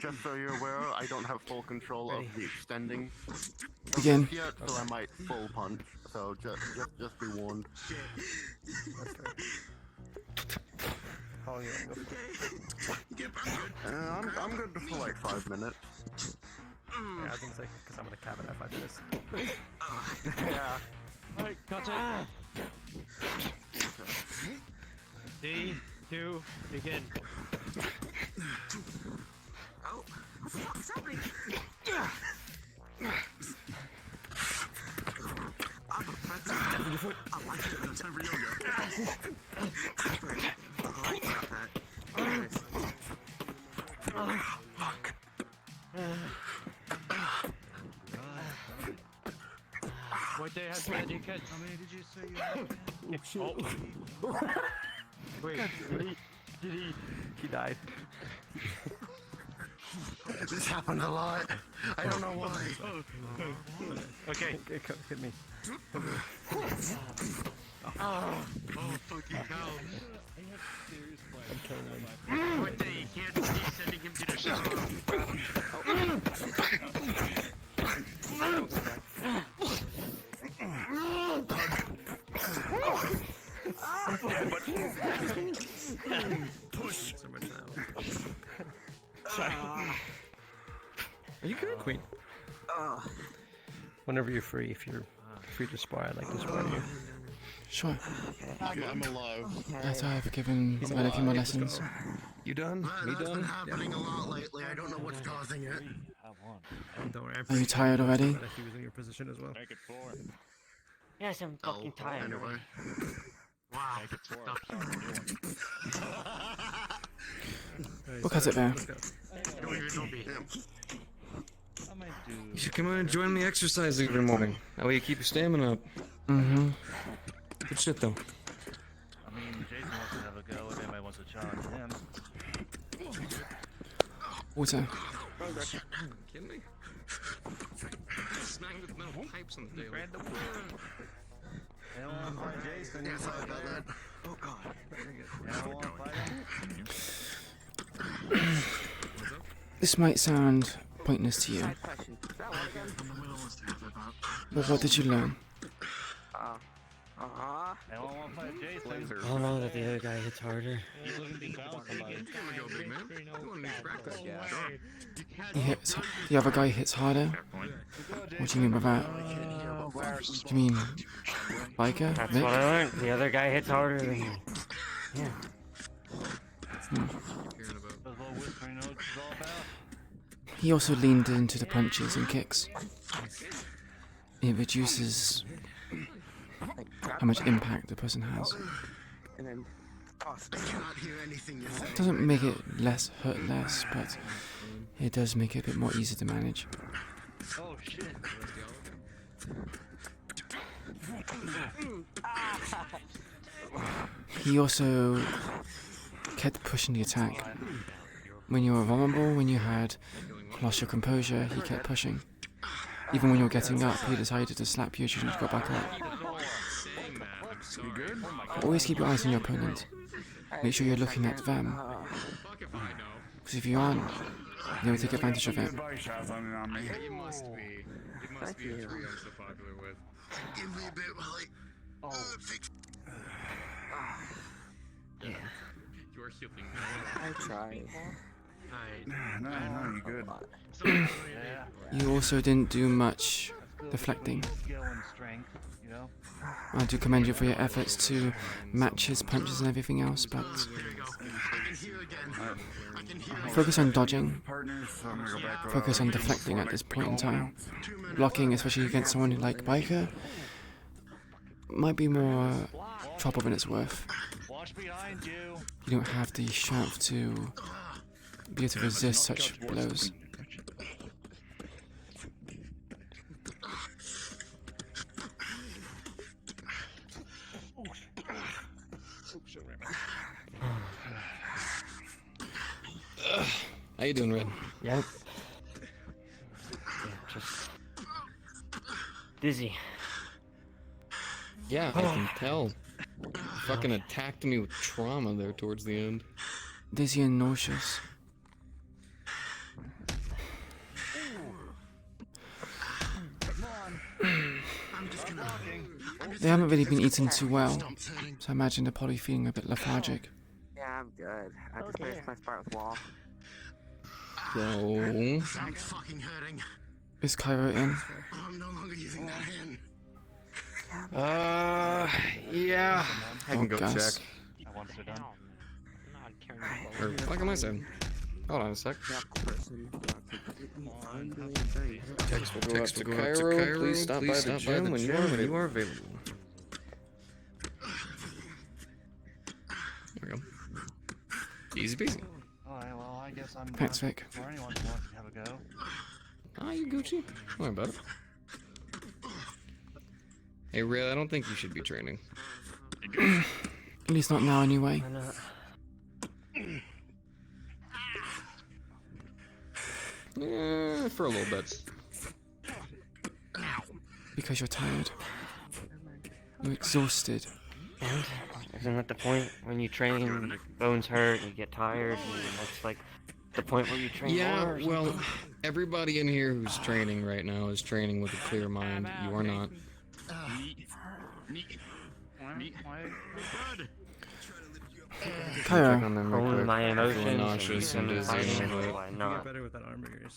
Just so you're aware, I don't have full control of the extending Begin. yet, so I might full punch. So just be warned. How you wanna go for? I'm good for like 5 minutes. Yeah, I was gonna say, because I'm gonna cap it at 5 minutes. Yeah. Alright, cut it. 3, 2, begin. Oh, what's happening? Tap your foot. I like it. No time for yoga. I like that. Fuck. What day has magic hit? How many did you say you had? Wait, did he? He died. This happened a lot. I don't know why. Okay. Hit me. Oh, fucking hell. I'm killing him. What day you can't see sending him to the shower. Push. So much now. Are you good, Queen? Whenever you're free, if you're free to spar, I'd like to spar you. Sure. I'm alive. As I have given Red a few more lessons. You done? Me That's been done? happening a lot lately. I don't know what's causing it. Don't worry, Are you tired already? If he was in your position as well. Make it 4. Yes, I'm fucking tired. Anyway. Wow. Make it 4. We'll cut it there. Don't even know me. You should come out and join me exercising every morning. That way you keep your stamina up. Mm-hmm. Good shit, though. I mean, Jason wants to have a go, and anybody wants to challenge him. Water. Kidding me? Smacking with metal pipes on the daily. Anyone want to fight Jason? Yeah, sorry about that. Oh god. Anyone want to fight him? This might sound pointless to you, but what did you learn? Anyone want to fight Jason? I don't know that the other guy hits harder. He's looking to challenge somebody. Go, big man. You want to practice? He hits, the other guy hits harder? What do you mean by that? Do you mean Biker? That's Vic? what I learned. The other guy hits harder than me. Yeah. That's what whispering notes is all about. He also leaned into the punches and kicks. It reduces how much impact the person has. And then, I cannot hear anything you're saying. It doesn't make it hurt less, but it does make it a bit more easy to manage. Oh shit. He also kept pushing the attack. When you were vulnerable, when you had lost your composure, he kept pushing. Even when you were getting up, he decided to slap you as soon as you got back up. You good? Always keep your eyes on your opponent. Make sure you're looking at them. Because if you aren't, they will take advantage of it. You must be. You must be a 3 I'm so popular with. Give me a bit while I fix. Yeah. You are healing me. I tried. No, you good. You also didn't do much deflecting. Skill and strength, you know? I do commend you for your efforts to match his punches and everything else, but focus on dodging. Focus on deflecting at this point in time. Blocking, especially against someone like Biker, might be more trouble than it's worth. You don't have the strength to be able to resist such blows. How you doing, Red? Yep. Yeah, just dizzy. Yeah, I can tell. Fucking attacked me with trauma there towards the end. Dizzy and nauseous. They haven't really been eating too well, so I imagine they're probably feeling a bit lethargic. Yeah, I'm good. I just finished my spar with Wall. So... I'm fucking hurting. Is Cairo in? I'm no longer using that hand. Yeah. I can go gas. check. Or, what am I saying? Hold on a sec. Text to Cairo, please stop by the gym when you are available. There we go. Easy peasy. Alright, well, I guess I'm Thanks, Vic. for anyone who wants to have a go. Ah, you Gucci. Don't worry about it. Hey, Ray, I don't think you should be training. At least not now, anyway. Yeah, for a little bit. Because you're tired. You're exhausted. And isn't that the point when you train, your bones hurt, you get tired, and that's like the point where you train more? Or Well, something? everybody in here who's training right now is training with a clear mind. You are not. Cairo. Only my emotions and nauseous and them dizzy fighting, and all that. why not? Better with that arm of yours.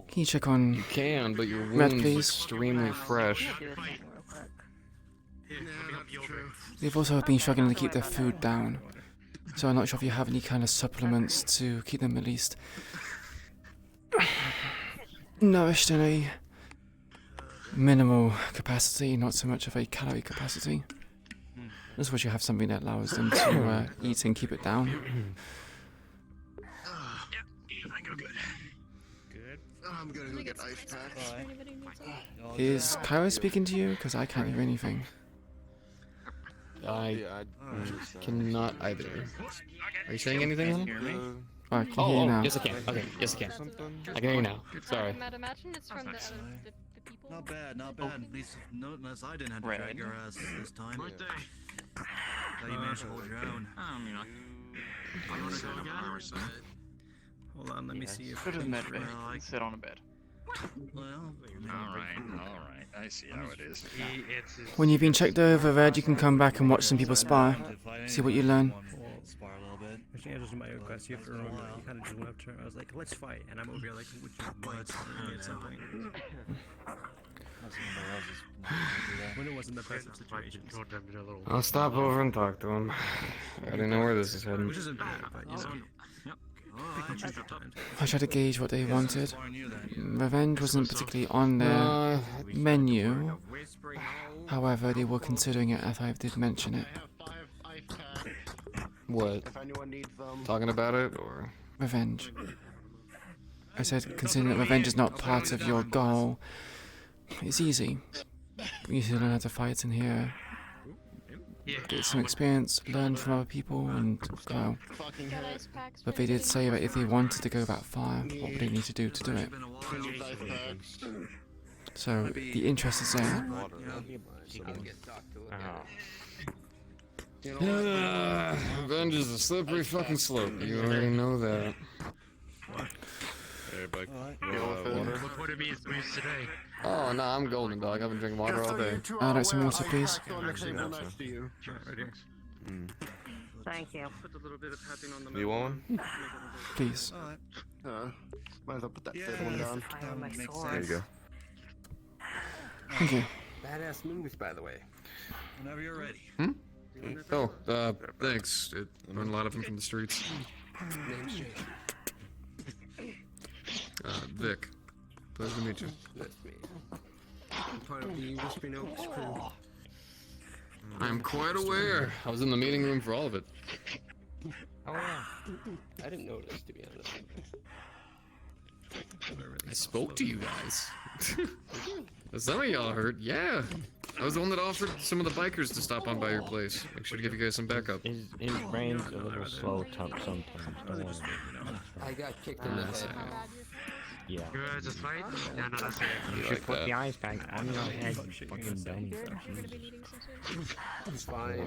Can you check on You can, but your Red, wound's please? extremely fresh. They've also been struggling to keep their food down, so I'm not sure if you have any kind of supplements to keep them at least nourished in a minimal capacity, not so much of a calorie capacity. I just wish you have something that allows them to eat and keep it down. I'm gonna go get ice packs. Is Cairo speaking to you? Because I can't hear anything. I cannot either. Are you saying anything? Oh, I can hear you now. Yes I can. Okay, yes I can. I can hear you now. Sorry. Imagine it's from the people. Not bad, not bad. At least unless I didn't have to drag your ass this time. Right there. How you managed to hold your own. I mean, I want to go again. Hold on, let me see if Go to the med bay. Well, I- Sit on a bed. Well, I mean, Alright. I see how it is. When you've been checked over, Red, you can come back and watch some people spar. See what you learn. We'll spar a little bit. Actually, I just my request. You have to remember, you kind of just went up to her. I was like, let's fight. And I'm over here like, would you fight at some point? When it wasn't the best of situations. I'll stop over and talk to him. I already know where this is heading. Which isn't bad, but you know. Pick and choose your times. I tried to gauge what they wanted. Revenge wasn't particularly on their menu. However, they were considering it as I did mention it. What? If anyone needs them. Talking about it, or? Revenge. I said, considering that revenge is not part of your goal, it's easy. You should learn how to fight in here. Get some experience, learn from other people, and grow. But they did say that if they wanted to go that far, what would they need to do to do it? So, the interest is there. Revenge is a slippery fucking slope. You already know that. Hey, bud. What have you used today? Oh, no, I'm golden, dog. I've been drinking water all day. I'd like some water, please. Thank you. Put a little bit of tapping on the You want one? Please. Might as well put that third one down. Fire my There sword. you go. Thank you. Badass moves, by the way. Whenever you're ready. Hmm? Oh, thanks. I learned a lot of them from the streets. Name's Jake. Vic. Pleasure to meet you. Nice to meet you. I'm part of the Whispering Oaks crew. I'm quite aware. I was in the meeting room for all of it. Oh yeah. I didn't notice, to be honest. I spoke to you guys. Some of y'all heard. Yeah. I was the one that offered some of the bikers to stop on by your place. Make sure to give you guys some backup. His brain's a little slow sometimes. Don't worry. I got kicked in the head. Yeah. You guys just fight? Yeah, no, that's it. You should put the ice pack on your head, you fucking dumb. It's fine.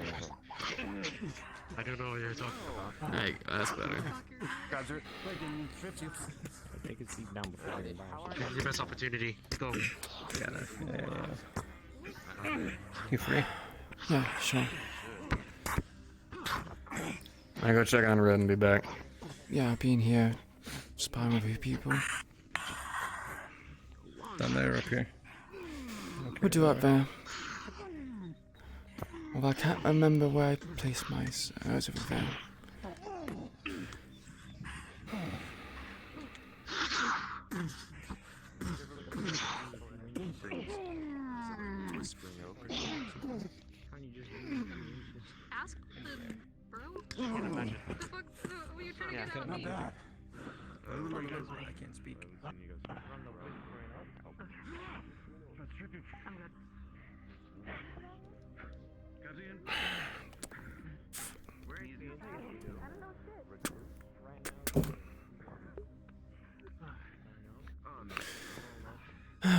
I don't know what you're talking about. Hey, that's better. Roger. Take a seat down before I embarrass This is your best opportunity. Go. You free? Yeah, sure. I go check on Red and be back. Yeah, being here, spying with you people. Down there, up here. We'll do up there. Well, I can't remember where I placed my... Oh, it's over there. Ask the bro? What the fuck? What are you trying to get out of me? I can't speak. I'm good.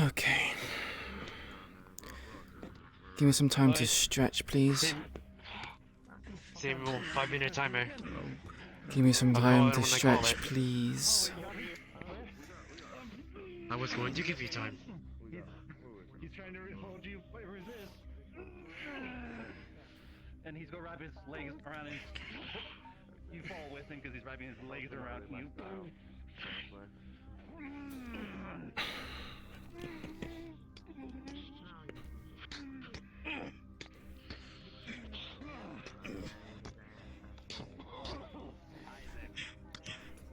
Okay. Give me some time to stretch, please. Same 5-minute timer. Give me some I'll time call it to when I call stretch, it. please. I was going to give you time. He's trying to hold you, but resist. And he's gonna wrap his legs around his. You fall with him because he's wrapping his legs around you.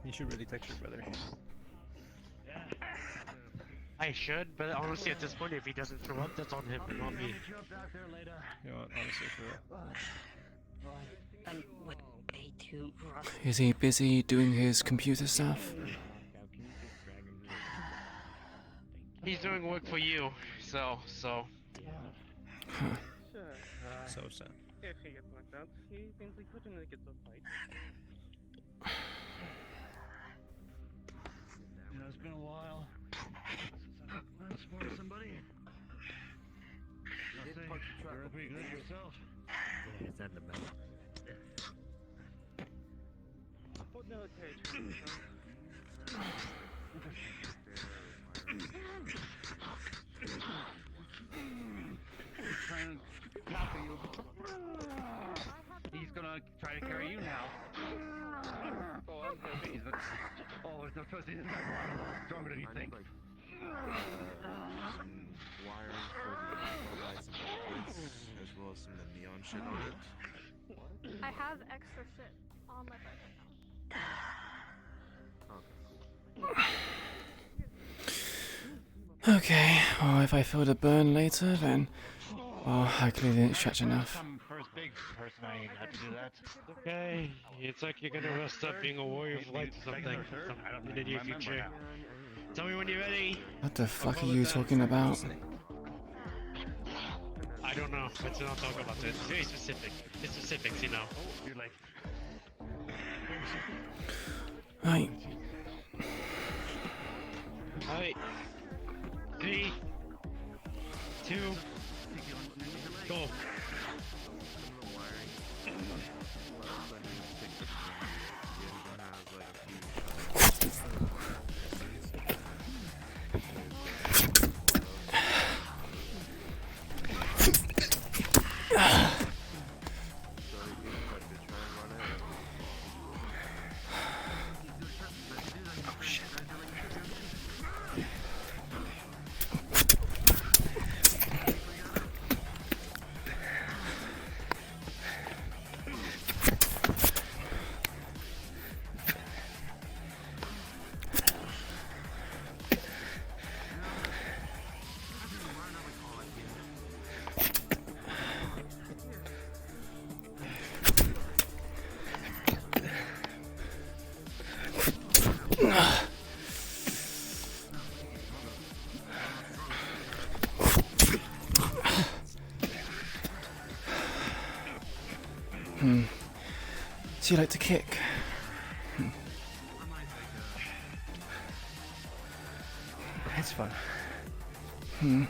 You should really text your brother. I should, but honestly at this point, if he doesn't throw up, that's on him, not me. You know what, honestly, for real. I'm way too rough. Is he busy doing his computer stuff? He's doing work for you, so. Huh. So sad. If he gets knocked out, he thinks he couldn't get the fight. You know, it's been a while since I've supported somebody. I'll say, you're pretty good yourself. Yeah, it's not the best. Put no cage. He's trying to tackle you. He's gonna try to carry you now. Oh, I'm happy. Oh, there's no trust in this guy. Stronger than you think. Wiring for the lights and liquids, as well as some of the neon shit on it. I have extra shit on my bed right now. Okay, well, if I feel the burn later, then... Well, I clearly didn't stretch enough. First big person, I ain't had to do that. Okay, it's like you're gonna rest up being a warrior of light or something in the near future. Tell me when you're ready. What the fuck are you talking about? I don't know. Let's not talk about it. It's very specific. It's specifics, you know. You're like, Right. Alright. 3, 2, go. do you like to kick? It's fun. Hmm.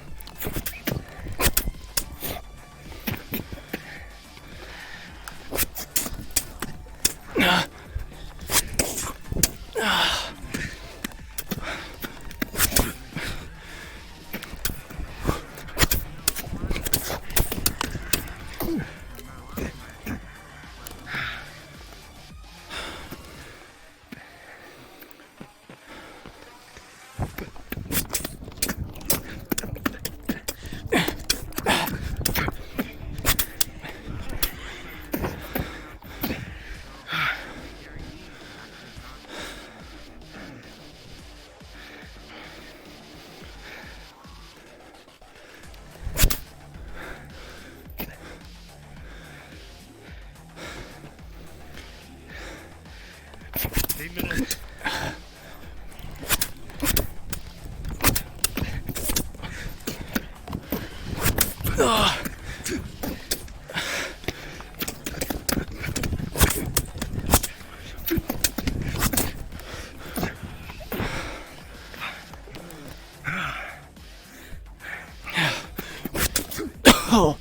Oh.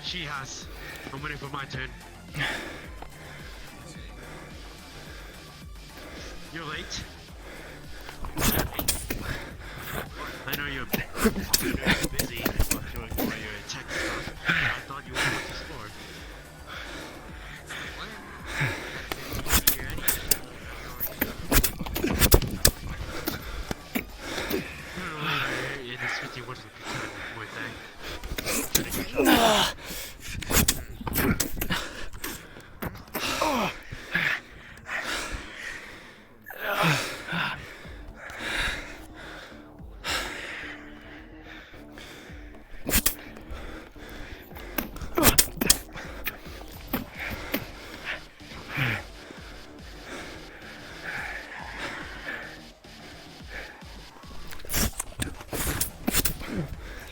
She has. I'm waiting for my turn. You're late. I know you're busy doing all your tech stuff. I thought you wanted to explore. It is 51 more thing.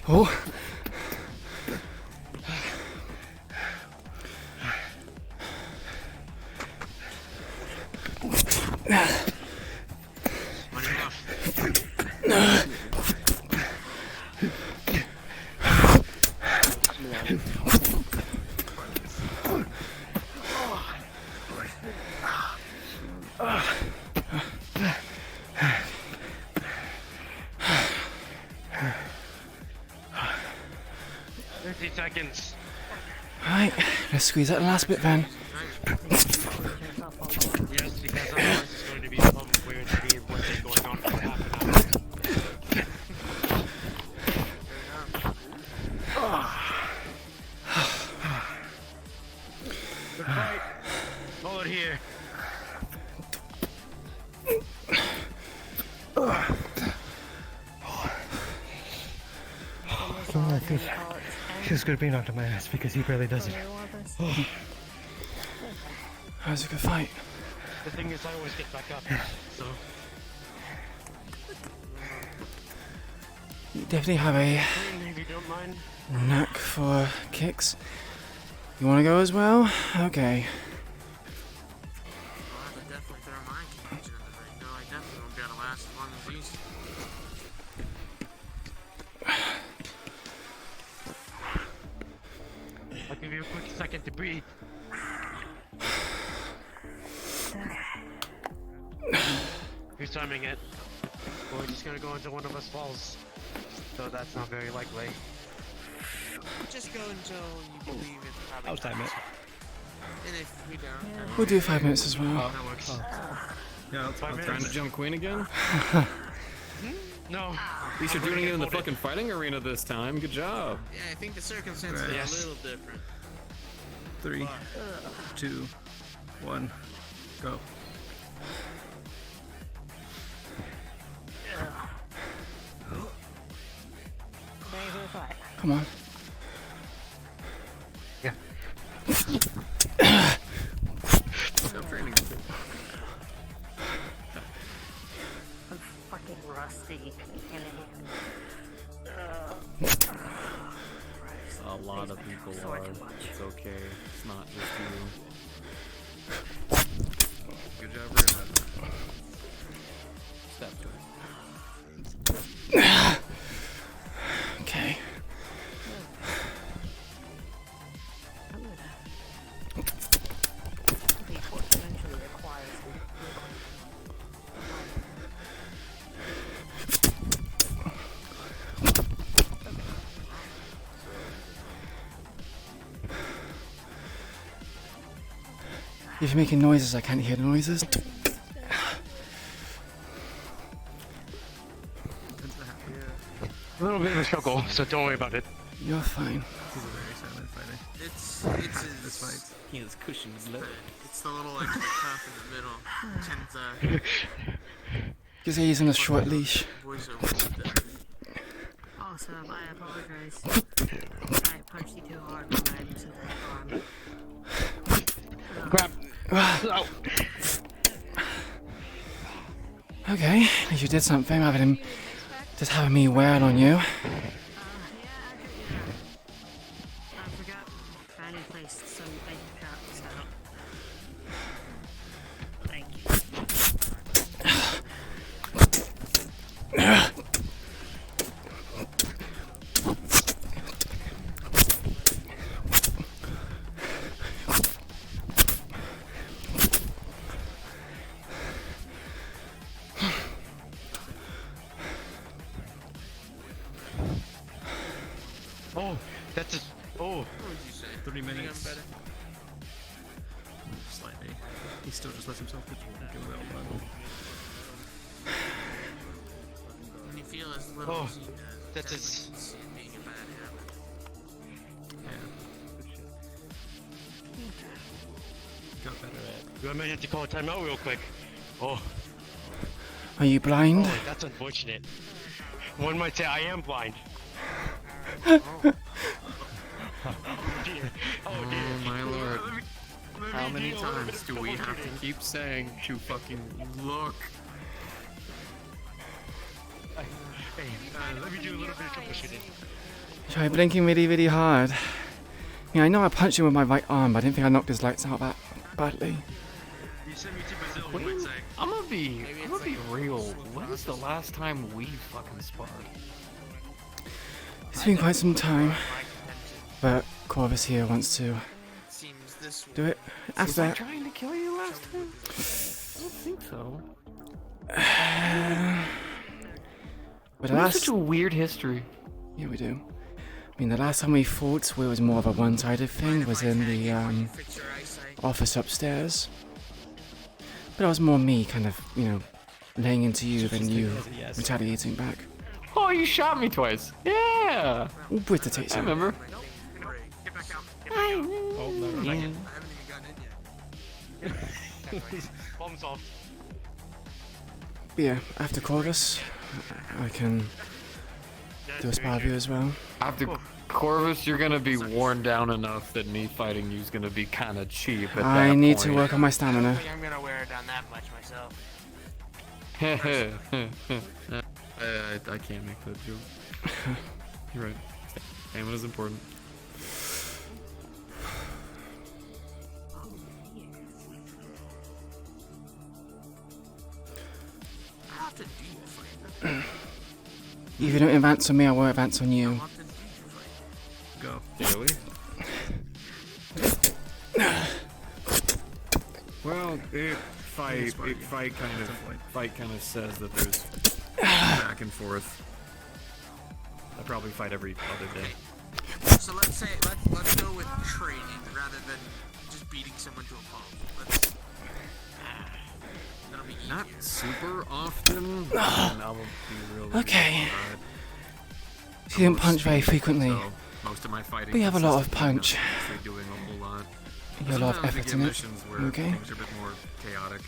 Oh. Seconds. Right, let's squeeze that last bit then. Yes, because otherwise it's going to be a problem where it's being one thing going on for half an hour. Good fight. Hold it here. Feels good being onto my ass because he barely does it. That was a good fight. The thing is, I always get back up, so. You definitely have a If you don't mind. knack for kicks. You want to go as well? Okay. I'll give you a quick second to breathe. Who's timing it? We're just gonna go until one of us falls. So that's not very likely. Just go until you believe it's probably. I'll time it. And if we don't, We'll do 5 minutes as well. That works. Yeah, I'm trying to jump queen again. No. At least you're doing it in the fucking fighting arena this time. Good job. yeah, I think the circumstances are a little different. 3, 2, 1, go. Come on. Yeah. Stop training. I'm fucking rusty in A lot of people are. It's okay. It's not just you. Good job, Rick. Step to Okay. If you're making noises, I can't hear the noises. A little bit of a struggle, so don't worry about it. You're fine. He's a very silent fighter. It's This fight. He has cushion blood. It's the little extra tough in the middle. Tends Because he's on a short leash. voiceover with that. Awesome, I apologize. I punched you too hard when I missed that arm. Crap. Okay, at least you did something rather than just having me wear on you. I forgot finally placed some bank accounts out. Thank Oh, that's a. Oh. What would you say? 3 minutes. Better? Slightly. He still just lets himself get well done. When you feel as little Oh, as he does, that's definitely his. can see it being a bad habit. Got better at. I might have to call a timeout real quick. Oh. Are you blind? Oh, that's unfortunate. One might say I am blind. Oh my lord. How many times do we have to keep saying to fucking look? Hey, let me do a little bit of troubleshooting. Try blinking really, really hard. Yeah, I know I punched him with my right arm, but I didn't think I knocked his lights out that badly. You sent me to Brazil, one might say. I'm gonna be real. When was the last time we fucking sparred? It's been quite some time, but Corvus here wants to do it after Was I that. trying to kill you last time? I don't think so. But We have such a weird history. Yeah, we do. I mean, the last time we fought, where it was more of a one-sided thing, was in the office upstairs. But it was more me kind of, laying into you than you retaliating back. Oh, you shot me twice. Yeah. With the taser. I remember. Oh, never mind. Problem solved. But yeah, after Corvus, I can do a spar view as well. After Corvus, you're gonna be worn down enough that me fighting you is gonna be kind of cheap at that I need to point. work on my stamina. I think I'm gonna wear it down that much myself. I can't make that joke. You're right. Stamina's important. How often do you fight? If you don't advance on me, I won't advance on you. How often do you fight? Go. Really? Well, fight kind of says that there's back and forth. I probably fight every other day. So let's say let's go with training rather than just beating someone to a pulp. That'll be easier. Not super often. I'll be real. Okay. She didn't punch very frequently. So most of my fighting. We have a lot of consists me not punch. actually doing a whole lot. You got a lot of Sometimes we effort get in it. missions where Okay. things are a bit more chaotic.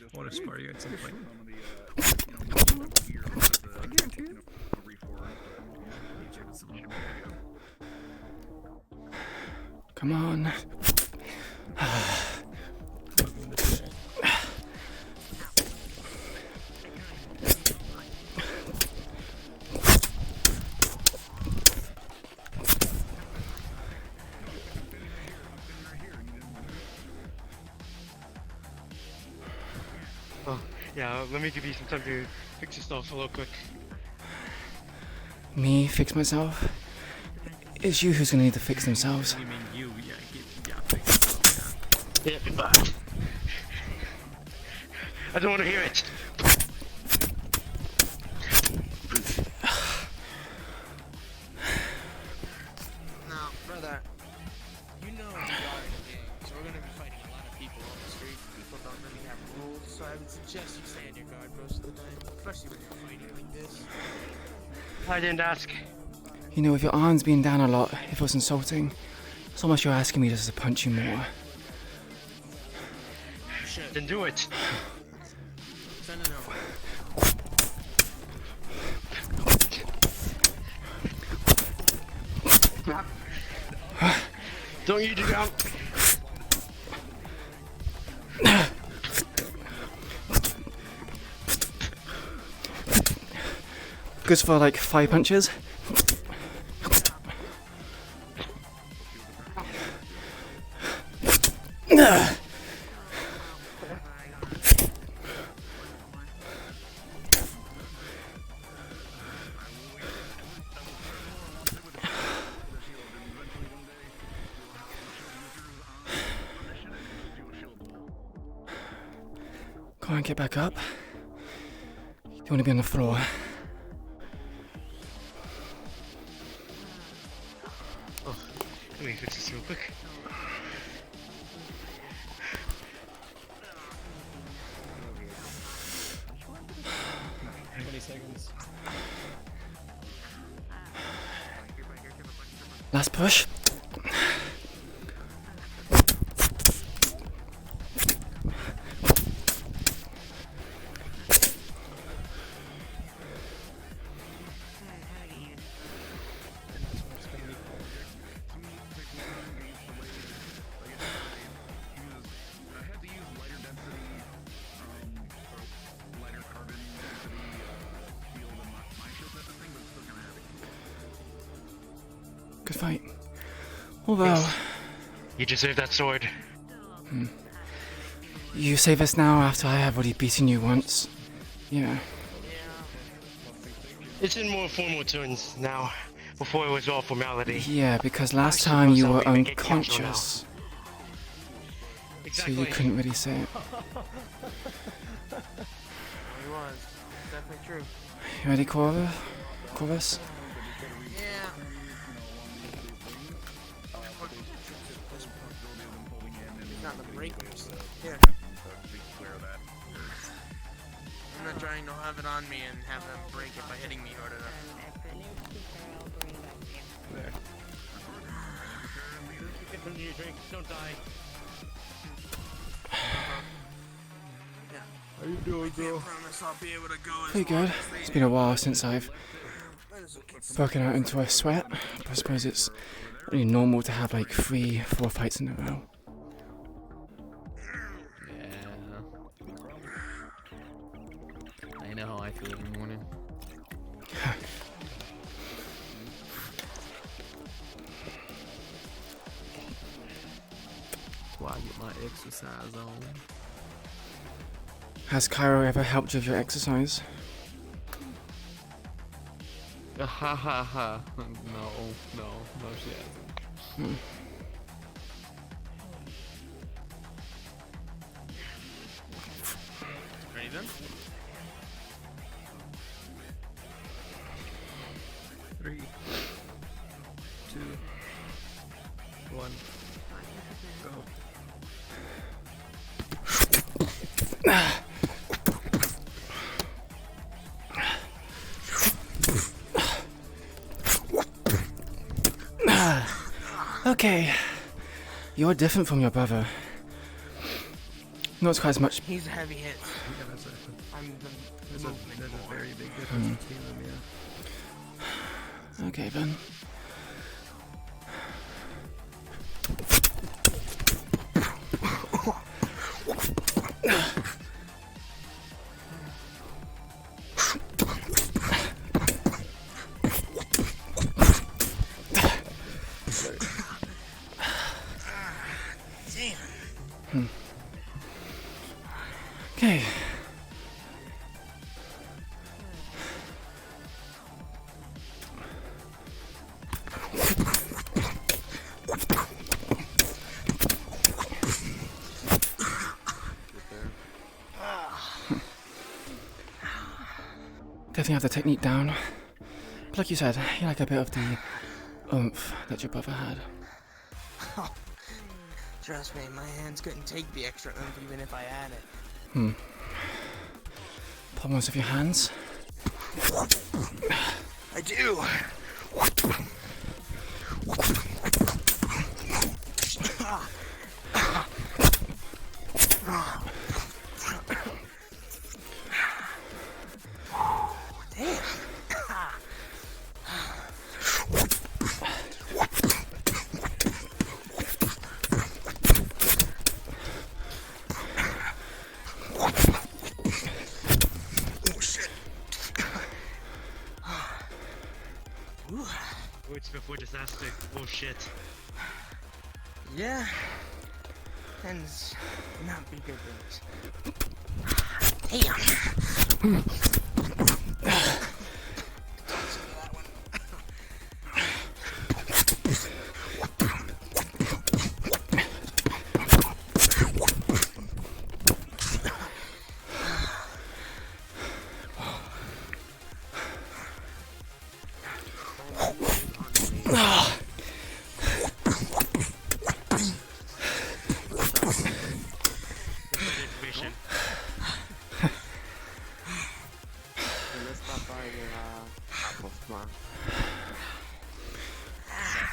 I want to spar you at some point. I guarantee it. Come on. Oh, yeah, let me give you some time to fix yourself real quick. Me fix myself? It's you who's gonna need to fix themselves. You mean you? Yeah, Yeah, I don't want to hear it. Now, brother, you know we are in a gang, so we're gonna be fighting a lot of people on the street. People don't really have rules, so I would suggest you stay on your guard most of the time, especially when you're fighting like this. I didn't ask. You know, with your arms being down a lot, if it was insulting, it's almost you're asking me just to punch you more. Then do it. Send it over. Don't you do that. Goes for like 5 punches. Come on, get back up. You want to be on the floor. Oh, let me fix this real quick. Seconds. Last push. Good fight. Although... You deserve that sword. You say this now after I have already beaten you once. Yeah. It's in more formal terms now. Before it was all formality. Yeah, because last time you were unconscious. So you couldn't really say it. He was. Definitely true. You ready, Corvus? Yeah. He's not the breakers. Here. I'm not trying to have it on me and have them break it by hitting me hard enough. There. Get some of your drink. Don't die. How you doing, bro? I promise I'll be able to go as Pretty good. It's been a while since I've broken out into a sweat. But I suppose it's really normal to have like 3-4 fights in a row. Yeah. I know how I feel every morning. Why I get my exercise on? Has Cairo ever helped you with your exercise? Ha ha ha. No, she hasn't. Ready then? 3, 2, 1, go. Okay. You're different from your brother. Not quite as much. He's a heavy hit. Yeah, I'm there's the a very big difference between them, yeah. Okay, then. Okay. Definitely have the technique down. But like you said, you like a bit of the oomph that your brother had. Trust me, my hands couldn't take the extra oomph even if I had it. Problems with your hands? I do. Words before disaster. Oh shit. Yeah. Tends to not be good things. Damn.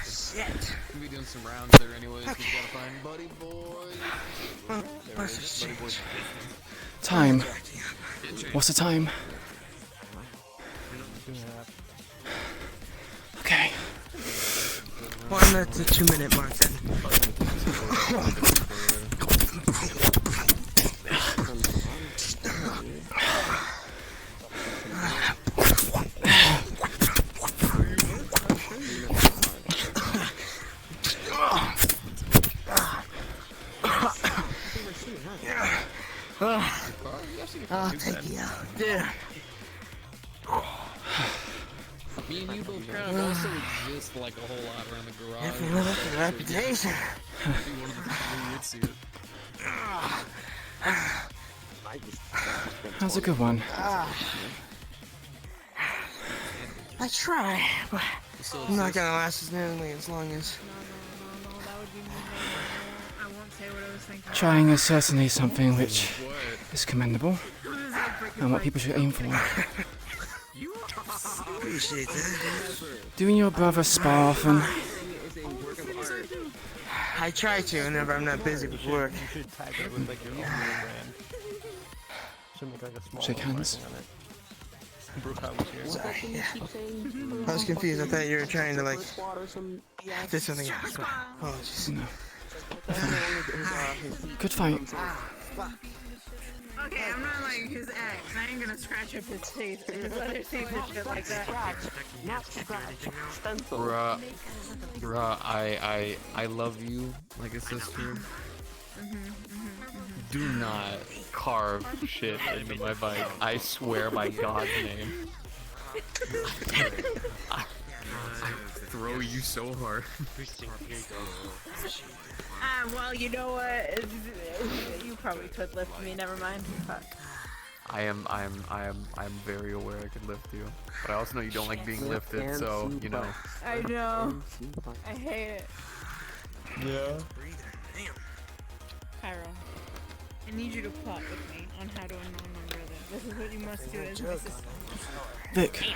Shit. We'll be doing some rounds there anyways. Okay. We've got to find Buddy Boy. There it is. Buddy Boy. Time. What's the time? Okay. Well, I'm at the 2-minute mark then. Oh, thank you. Dude. Me and you both kind of also exist like a whole lot around the garage. If you live up to the reputation. Be one of the people you'd see it. That was a good one. I try, but I'm not gonna last as nearly as long as. I won't say what I was thinking. Trying is certainly something which is commendable and what people should aim for. Appreciate that. Doing your brother spar often. I try to whenever I'm not busy with work. You should tag it with like your own brand. Should make like a small Shake hands. on it. Bruce was here. Sorry, yeah. I was confused. I thought you were trying to like do something else. Apologies. No. Good fight. Okay, I'm not like his ex. I ain't gonna scratch up his teeth and his other teeth and shit like that. Bruh, I love you like a sister. Do not carve shit into my bike. I swear by God's name. I throw you so hard. Well, you know what? You probably could lift me. Never mind. Fuck. I am very aware I could lift you, but I also know you don't like being lifted, so you know. I know. I hate it. Yeah. Cairo, I need you to plot with me on how to annoy my brother. This is what you must do as my sister. Vic.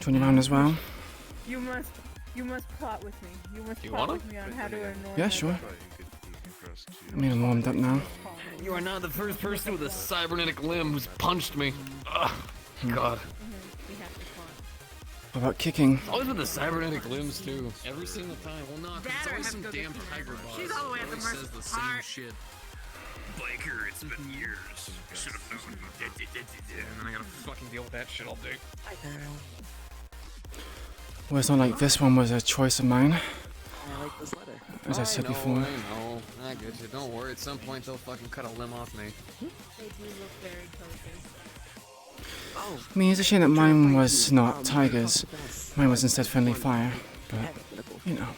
20 round as well. You must plot with me. You must You plot wanna? with me on how to annoy Yeah, my sure. brother. I mean, I'm warmed up now. You are not the first person with a cybernetic limb who's punched me. Ugh, God. We have to plot. What about kicking? It's always with the cybernetic limbs too. Every single time. Well, no, 'cause it's always some damn tiger boss. She's all the way at the always says mercy the same part. shit. Biker, it's been years. Should have known. And then I gotta fucking deal with that shit all day. Well, it's not like this one was a choice of mine. I like this letter. As I said before. I know. I get you. Don't worry. At some point, they'll fucking cut a limb off me. They do look very kosher. Oh. I mean, it's a shame that mine was not tigers. Mine was instead friendly fire. But, you know.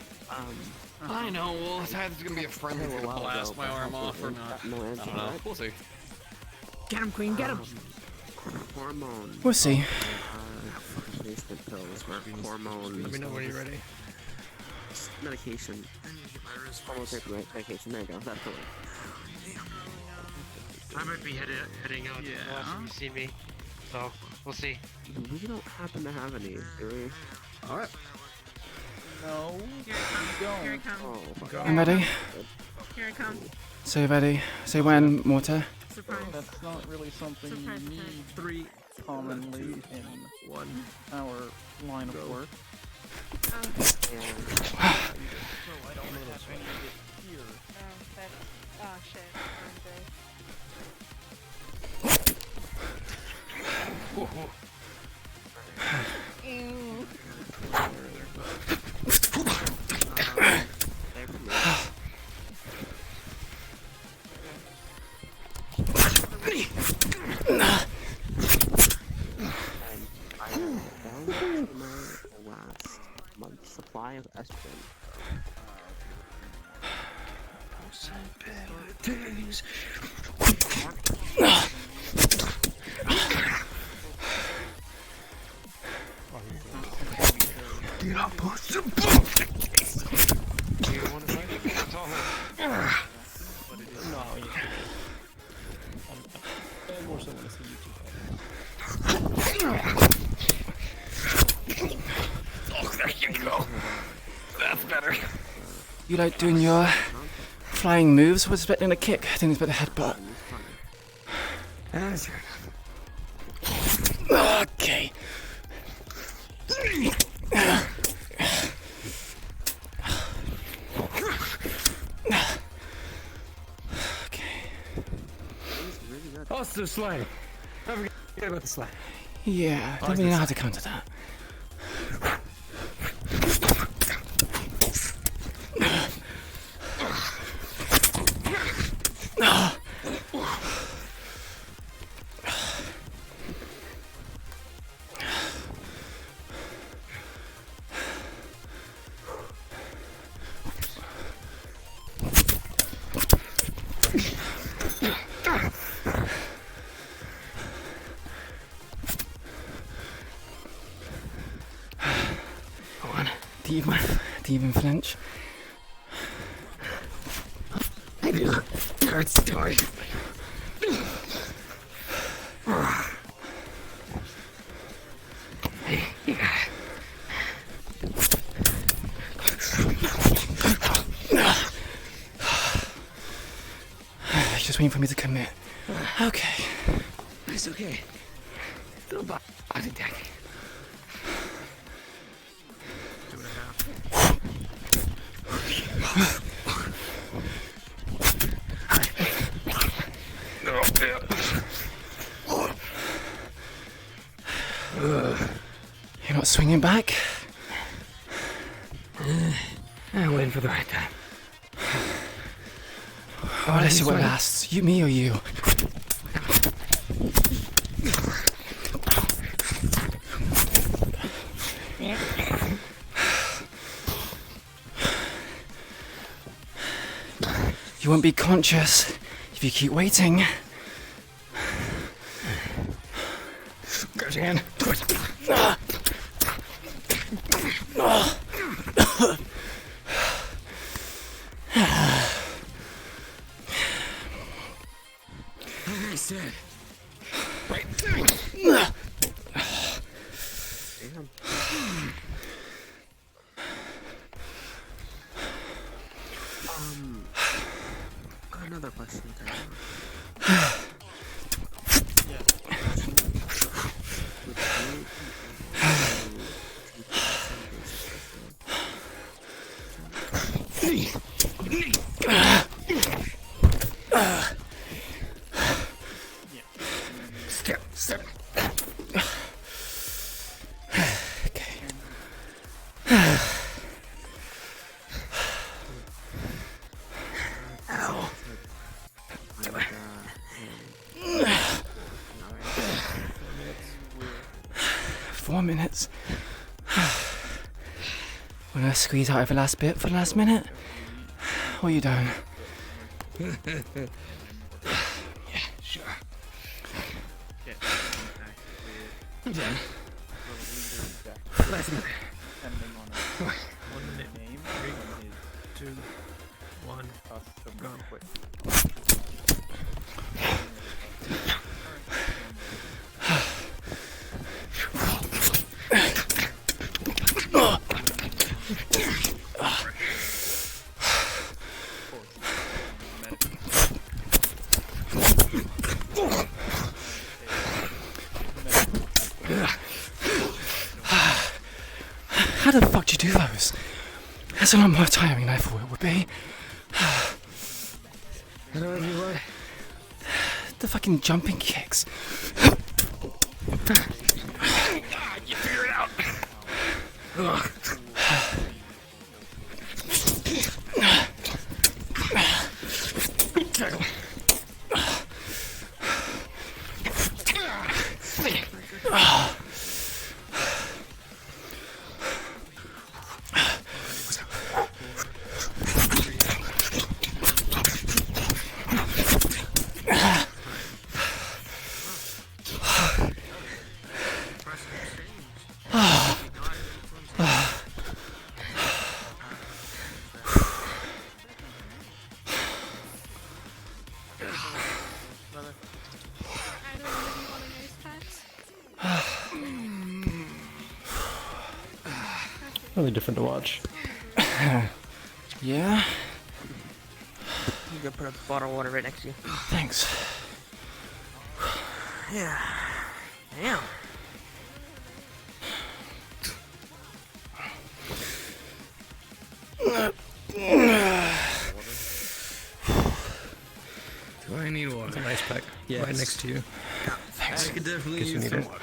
I know. Well, it's either gonna be a friend that's gonna blast my arm off or not. I don't know. We'll see. Get him, Queen, get him! Hormone. We'll see. Replacement pills for hormones. Let me know when you're ready. Medication. Hormone therapy medication. There you go. That's the one. I might be heading out after you see me, so we'll see. We don't happen to have any, do we? Alright. No. Here it comes. Oh, I'm ready. Here it comes. Say ready. Say when, Mortar. Surprise. That's not really something Surprise you attack. need commonly in our line of work. Oh. So I don't have any of it here. Oh shit. Ew. Last month's supply of estrogen. Get up, push the You want to fight? That's all. No, I more so want to see you two. Oh, there you go. That's better. You like doing your flying moves? Was expecting a kick. I think it's about the headbutt. Okay. Oh, it's the slide. I forget about the slide. Yeah, I don't really know how to counter that. Do you even flinch? I do. Hurts story. Just waiting for me to commit. Okay. It's okay. Still body attack. You're not swinging back? I'm waiting for the right time. Oh, let's see what lasts. You, me, or you? You won't be conscious if you keep waiting. Grab your hand. I said. Right. Another question. Step. Okay. Ow. 4 minutes. Wanna squeeze out every last bit for the last minute? What are you doing? Yeah, sure. Yeah. Last minute. 1 minute name. 3, 2, 1. Gone. Quick. How the fuck do you do those? That's a lot more tiring than I thought it would be. The fucking jumping kicks. You figure it out. Really different to watch. Yeah? You can put a bottle of water right next to you. Thanks. Yeah. Damn. Do I need water? It's a nice pack. Yeah, right next to you. Yeah. Thanks. I could definitely Guess you use need some it. water.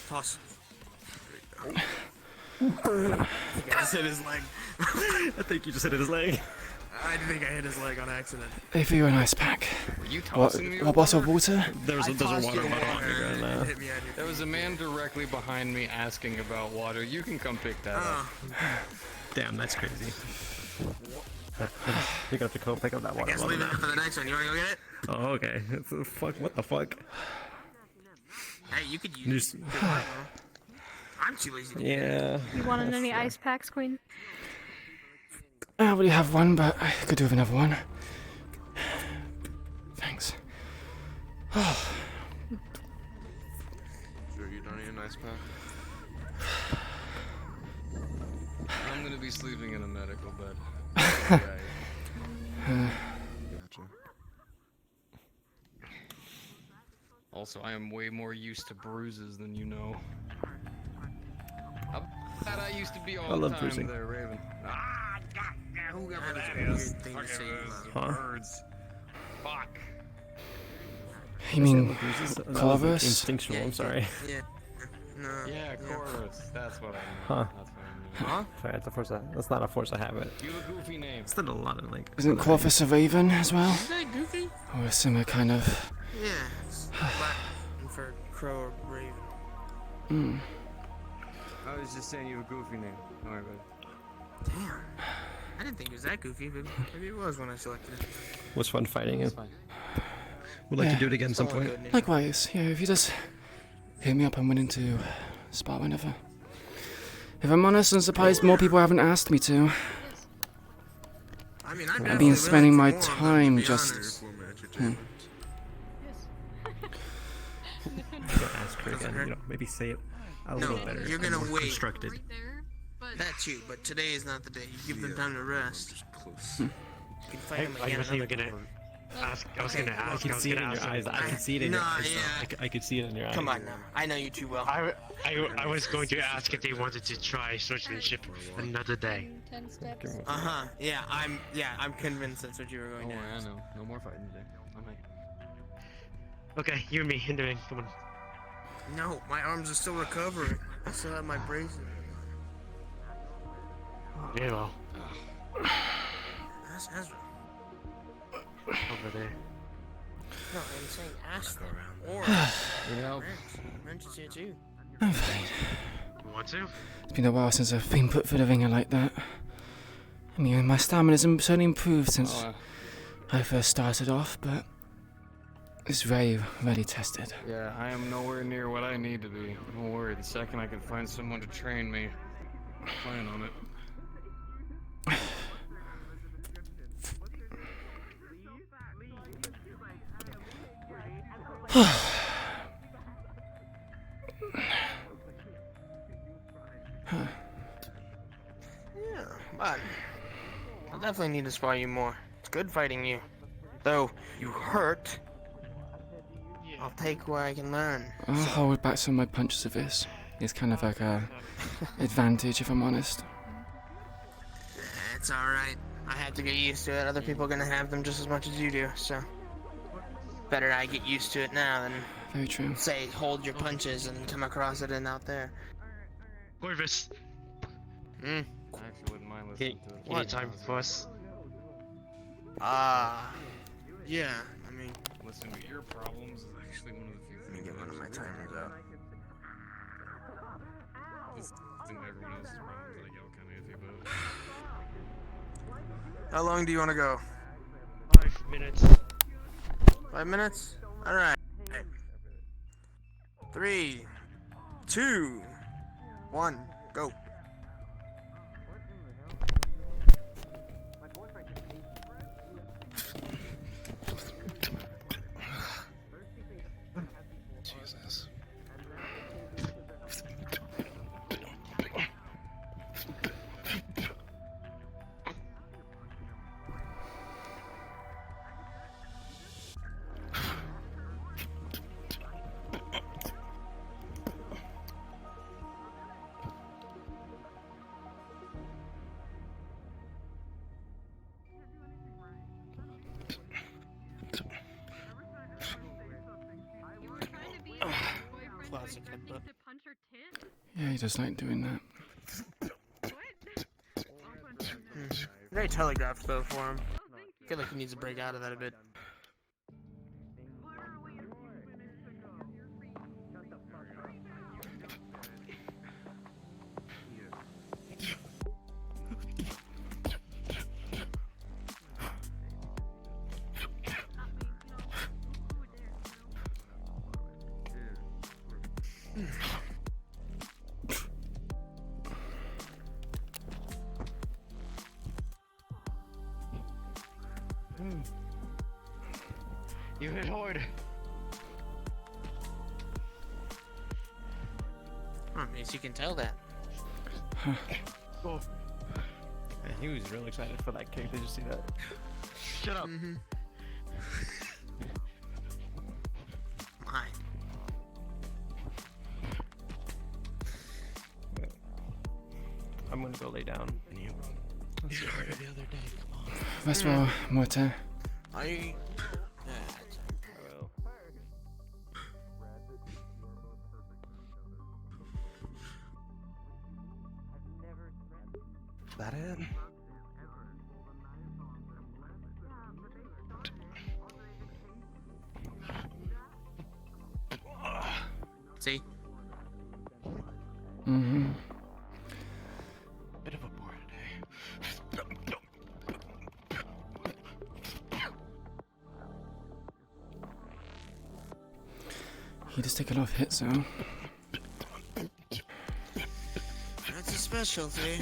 Toss. I just hit his leg. I think you just hit his leg. I think I hit his leg on accident. If you were a nice pack. Were you What, tossing me a bottle of water? There's a water bottle on me right now. Hit me on your There was a man directly behind me asking about water. You can come pick that up. Damn, that's crazy. You're gonna have to go pick up that water I guess bottle leave it now. for the next one. You wanna go get it? Oh, okay. It's a fuck. What the fuck? Hey, you could use it. I'm too lazy to get it. Yeah. You want any ice packs, Queen? I already have one, but I could do with another one. Thanks. Sure you don't need an ice pack? I'm gonna be sleeping in a medical bed. Gotcha. Also, I am way more used to bruises than you know. How bad I used to be all I love the time bruising. there, Raven. Whoever does a weird thing to say you love. Huh? Birds. Fuck. You mean That was Corvus? instinctual, I'm sorry. Yeah. No. Yeah, Corvus. That's what I mean. Huh. That's what I mean. Huh? Sorry, that's not a force of habit. You have a goofy name. It's not a lot of like. Isn't Corvus a raven as well? Is that goofy? Or a similar kind of... Yeah. It's Latin for crow or raven. Hmm. I was just saying you have a goofy name. Don't worry about it. Damn. I didn't think it was that goofy, but maybe it was when I selected it. Was fun fighting him. fine. Would like Yeah. to do it again at some It's all point. good, Nick. Likewise, yeah, if you just hit me up, I'm willing to spar whenever. If I'm honest, I'm surprised more people haven't asked me to. I mean, I've I've been spending my time just... Hmm. You don't ask her again. You know, maybe say it a little better. You're gonna more wait. Constructed. That too, but today is not the day. You give them time to rest. You can fight them I again was even another gonna day. I was gonna ask. I could see it in your eyes. I could see it in your eyes. I could see it in your eyes. Come on now. I know you too well. I was going to ask if they wanted to try swordsmanship another day. 10 steps. Yeah, I'm convinced that's what you were going to ask. I know. No more fighting today. I'm like, Okay, you and me in the ring. Come on. No, my arms are still recovering. I still have my braces. Yeah, well. Ask Ezra. Over there. No, I'm saying ask them. Or you know, Wrench is here too. I'm fine. You want to? It's been a while since I've been put through the ringer like that. I mean, my stamina's certainly improved since I first started off, but it's very, very tested. Yeah, I am nowhere near what I need to be. Don't worry, the second I can find someone to train me, I plan on it. Yeah, but I'll definitely need to spar you more. It's good fighting you. Though you hurt, I'll take where I can learn. I'll hold back some of my punches of this. It's kind of like a advantage, if I'm honest. It's alright. I have to get used to it. Other people are gonna have them just as much as you do, so better I get used to it now than Very true. say hold your punches and come across it and out there. Corvus. I actually wouldn't mind listening to it. Any time for us? Yeah, I mean... Listening to your problems is actually one of the few things... Let me get one of my timers out. This thing that everyone else's problems I get all kind of iffy about. How long do you want to go? 5 minutes. 5 minutes? Alright. 3, 2, 1, go. Jesus. Classic headbutt. Yeah, he does like doing that. Very telegraphed though for him. I feel like he needs to break out of that a bit. You hit hard. Means you can tell that. Oh. Man, he was really excited for that kick. Did you see that? Shut up. Mine. I'm gonna go lay down. You heard it the other day. Come on. Rest well, Morta. I That it? See? Mm-hmm. Bit of a bore today. He just take a lot of hits, though. That's a specialty.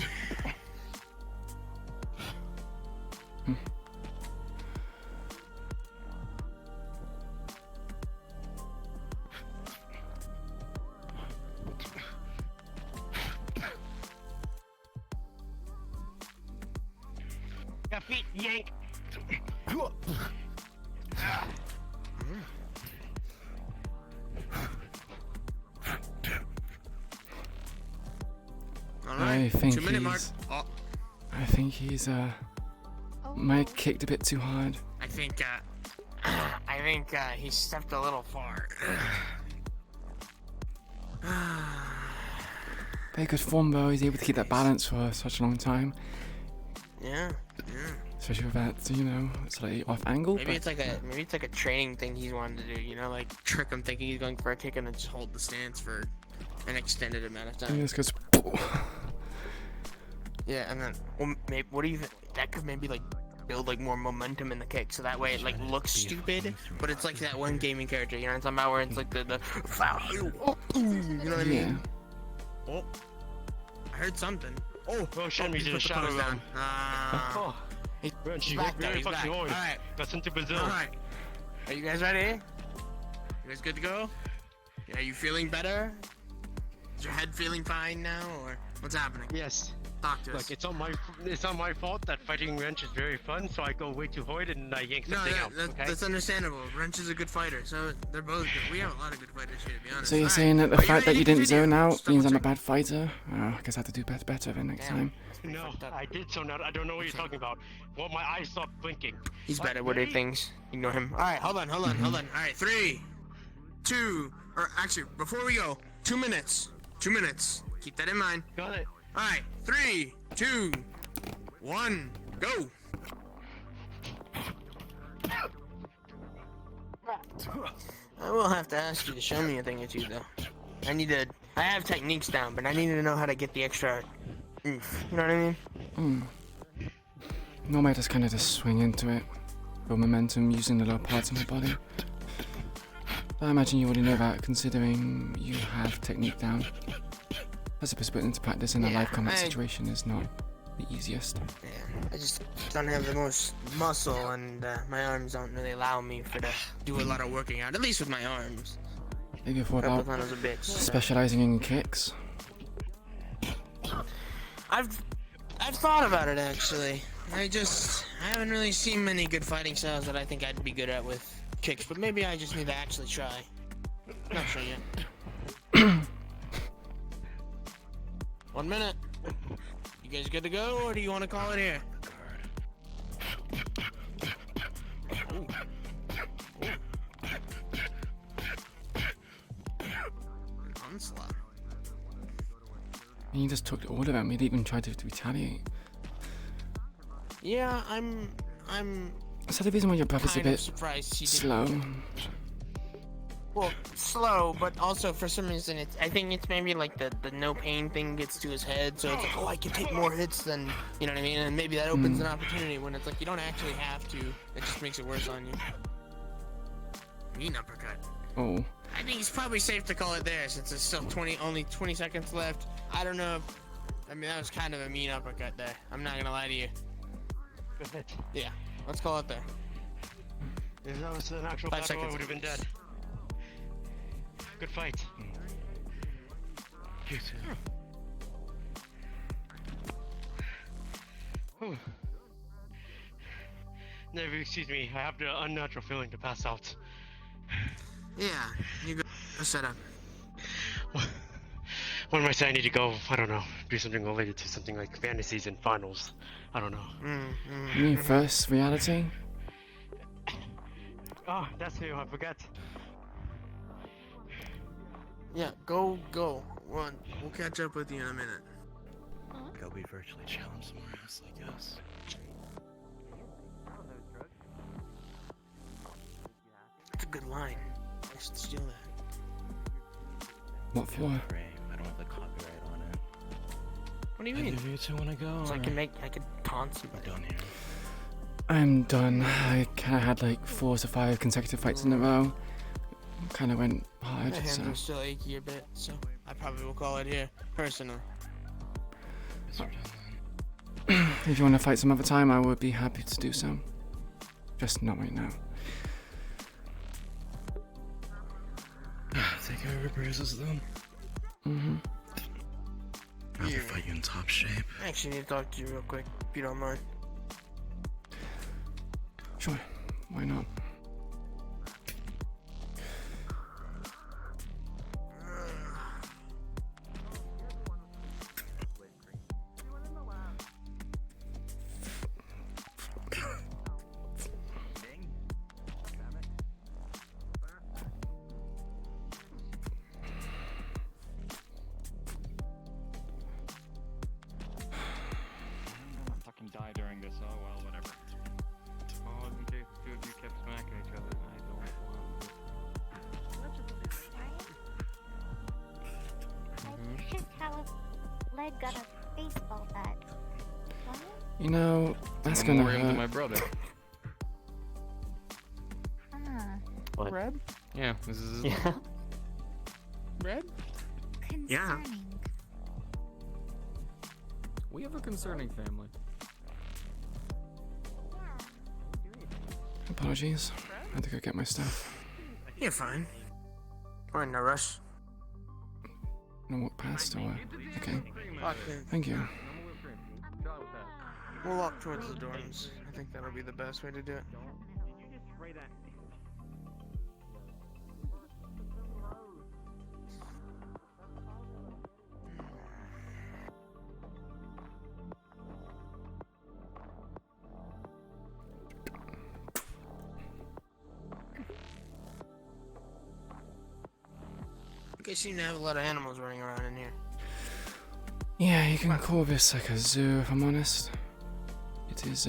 Got feet, yank. I think 2 minute mark. he's. Oh, I think he's might have kicked a bit too hard. I think he stepped a little far. Very good form though. He's able to keep that balance for such a long time. Yeah. Especially with that, you know, slightly off angle. Maybe it's like a training thing he's wanted to do. You know, like trick him thinking he's going for a kick and then just hold the stance for an extended amount of time. Just goes. Yeah, and then maybe what do you think? That could maybe like build like more momentum in the kick, so that way it like looks stupid, but it's like that one gaming character. You know what I'm talking about? Where it's like the foul. You know what I mean? Oh, I heard something. Oh, show me he to put the the shadow pose down. Wrench, He's you back look there. very He's back. fucking All old. right. That's into Brazil. All right. Are you guys ready? You guys good to go? Are you feeling better? Is your head feeling fine now, or what's happening? Yes. Talk to us. Look, it's not my fault that fighting Wrench is very fun, so I go way too hard and I yank something out. Okay? That's understandable. Wrench is a good fighter, so they're both good. We have a lot of good fighters here, to be honest. So you're saying that the fact that you didn't zone out means I'm a bad fighter? Oh, I guess I have to do better then next time. No, I did zone out. I don't know what you're talking about. Well, my eyes stopped blinking. He's better with other things. Ignore him. All right, hold on. All right, 3, 2, or actually, before we go, 2 minutes. 2 minutes. Keep that in mind. Got it. All right, 3, 2, 1, go. I will have to ask you to show me a thing or two, though. I have techniques down, but I need to know how to get the extra oomph. You know what I mean? Normally I just kind of swing into it. Build momentum using the lower parts of my body. But I imagine you already know that, considering you have technique down. I suppose put into practice in a live combat situation is not the easiest. Yeah, I just don't have the most muscle, and my arms don't really allow me to do a lot of working out, at least with my arms. Maybe if what about Replicon is a bitch, so. specializing in kicks? I've thought about it, actually. I haven't really seen many good fighting styles that I think I'd be good at with kicks, but maybe I just need to actually try. Not sure yet. 1 minute. You guys good to go, or do you want to call it here? Ooh. Onslaught. And you just took the order at me, didn't even try to retaliate. Yeah, I'm. Is that the reason why your brother's a kind of bit surprised he slow? Well, slow, but also for some reason I think it's maybe like the no pain thing gets to his head, so it's like, oh, I can take more hits than, you know what I mean? And maybe that opens an opportunity when it's like you don't actually have to. It just makes it worse on you. Mean uppercut. Oh. I think it's probably safe to call it there since it's still only 20 seconds left. I don't know. I mean, that was kind of a mean uppercut there. I'm not gonna lie to you. Good hit. Yeah, let's call it there. If that was an actual 5 battle, seconds. I would have been dead. Good fight. You too. Never, excuse me, I have the unnatural feeling to pass out. Yeah, you go set up. When am I saying I need to go? I don't know. Do something related to something like fantasies and finals. I don't know. You mean first reality? Oh, that's new. I forgot. Yeah, go. We'll catch up with you in a minute. Go be virtually challenged somewhere else, I guess. That's a good line. I should steal that. What for? I don't have the copyright on it. What do you mean? You two wanna go? So I could taunt somebody. Done here. I'm done. I kind of had like 4 to 5 consecutive fights in a row. Kind of went hard. My hands So. are still achy a bit, so I probably will call it here. Personal. If you want to fight some other time, I would be happy to do so. Just not right now. Take care of your bruises then. Mm-hmm. I'll fight you in top shape. I actually need to talk to you real quick, if you don't mind. Sure. Why not? focus. Oh well, whatever. Oh, in case two of you kept smacking each other, I don't want. You should have a leg on a baseball bat. What? You know, that's I'm gonna more into hurt. my brother. What? Red? Yeah, this is. Yeah. Red? Yeah. We have a concerning family. Apologies. I had to go get my stuff. You're fine. We're in no rush. Wanna walk past or? Okay. Okay. Thank you. We'll walk towards the dorms. I think that'll be the best way to do it. You guys seem to have a lot of animals running around in here. Yeah, you can call this like a zoo if I'm honest. It is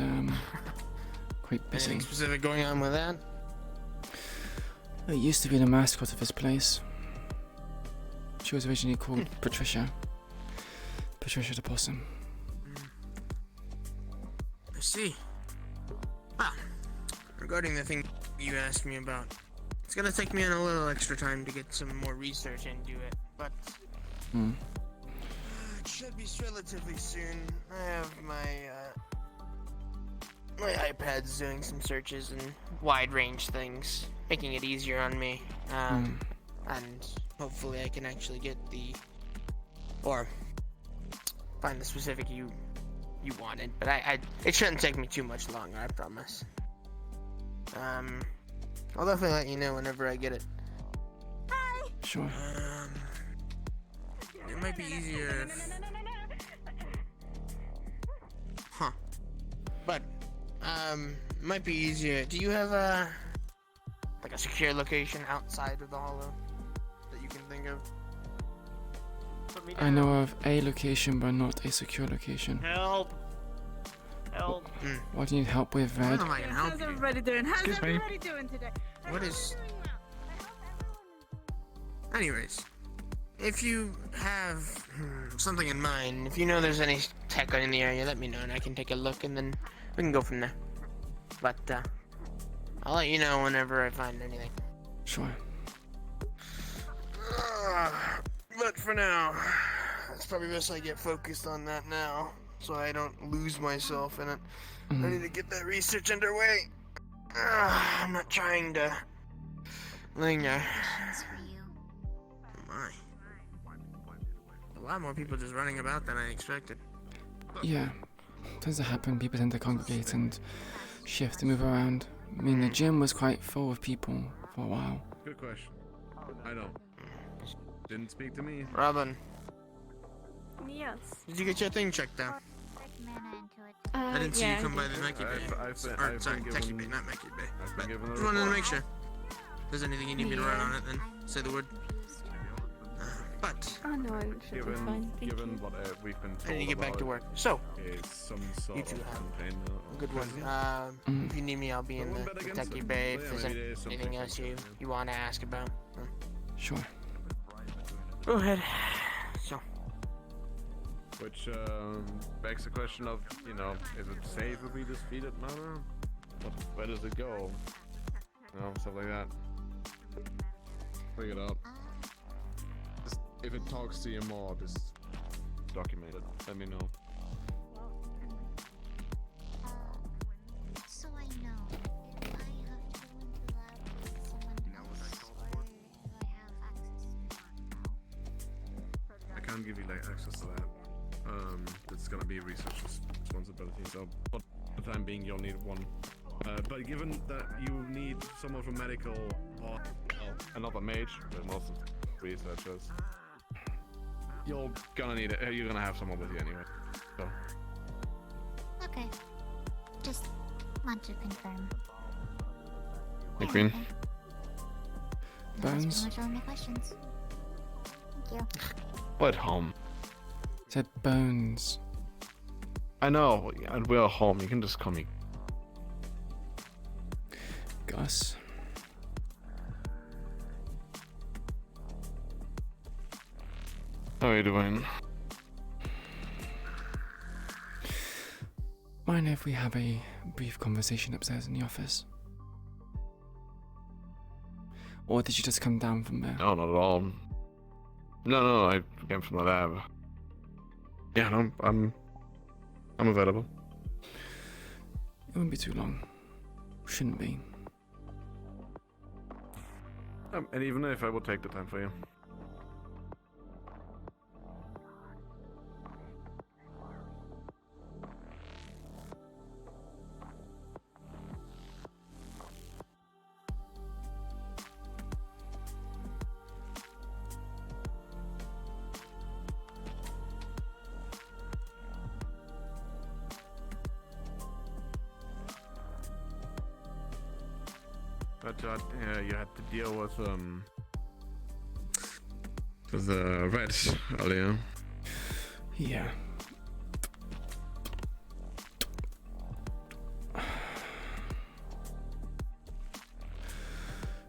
quite busy. Anything specific going on with that? It used to be the mascot of this place. She was originally called Patricia. Patricia the possum. I see. Well, regarding the thing you asked me about, it's gonna take me a little extra time to get some more research into it, but it should be relatively soon. I have my iPad's doing some searches and wide range things, making it easier on me. And hopefully I can actually get or find the specific you wanted. But it shouldn't take me too much longer, I promise. I'll definitely let you know whenever I get it. Sure. It might be easier if... Huh. But, it might be easier. Do you have a secure location outside of the Hollow that you can think of? I know of a location, but not a secure location. Help! Help! What do you need help with, Red? I can help How's you. everybody doing? How's Excuse me? everybody doing today? What is... Anyways, if you have something in mind, if you know there's any tech in the area, let me know and I can take a look and then we can go from there. But, I'll let you know whenever I find anything. Sure. But for now, it's probably best I get focused on that now, so I don't lose myself in it. I need to get that research underway. I'm not trying to linger. Oh my. A lot more people just running about than I expected. Yeah. Tends to happen. People tend to congregate and shift and move around. I mean, the gym was quite full of people for a while. Good question. I know. Didn't speak to me. Robin, Yes. did you get your thing checked out? I didn't see you come by the Meki Bay. Sorry, Techie Bay, not Meki Bay. But just wanted to make sure. If there's anything you need me to write on it, then say the word. But Oh no, I should be fine. Thank Given you. what we've been told I need to get back to about work. So, is some sort you two of have container a good one. If you need me, I'll be in the Techie Bay. If there's anything else you want to ask about. Sure. Go ahead. So. Which begs the question of, you know, is it safe if we defeat it, Mother? Where does it go? You know, stuff like that. Bring it up. Just, if it talks to you more, just document it. Let me know. So I know if I have to go into the lab with someone else, or do I have access to it now? I can't give you like access to that. It's gonna be researcher's responsibility. So for the time being, you'll need one. But given that you need someone from medical or another mage, there's lots of researchers. You're gonna need it. You're gonna have someone with you anyway. So. Okay. Just want to confirm. Hey, Queen. That's Bones. pretty much all my questions. Thank you. What home? Said Bones. I know, and we're home. You can just call me Gus. How are you doing? Mind if we have a brief conversation upstairs in the office? Or did you just come down from there? No, not at all. No, I came from the lab. Yeah, no, I'm available. It won't be too long. Shouldn't be. And even if I would take the time for you. But you had to deal with the rats earlier. Yeah.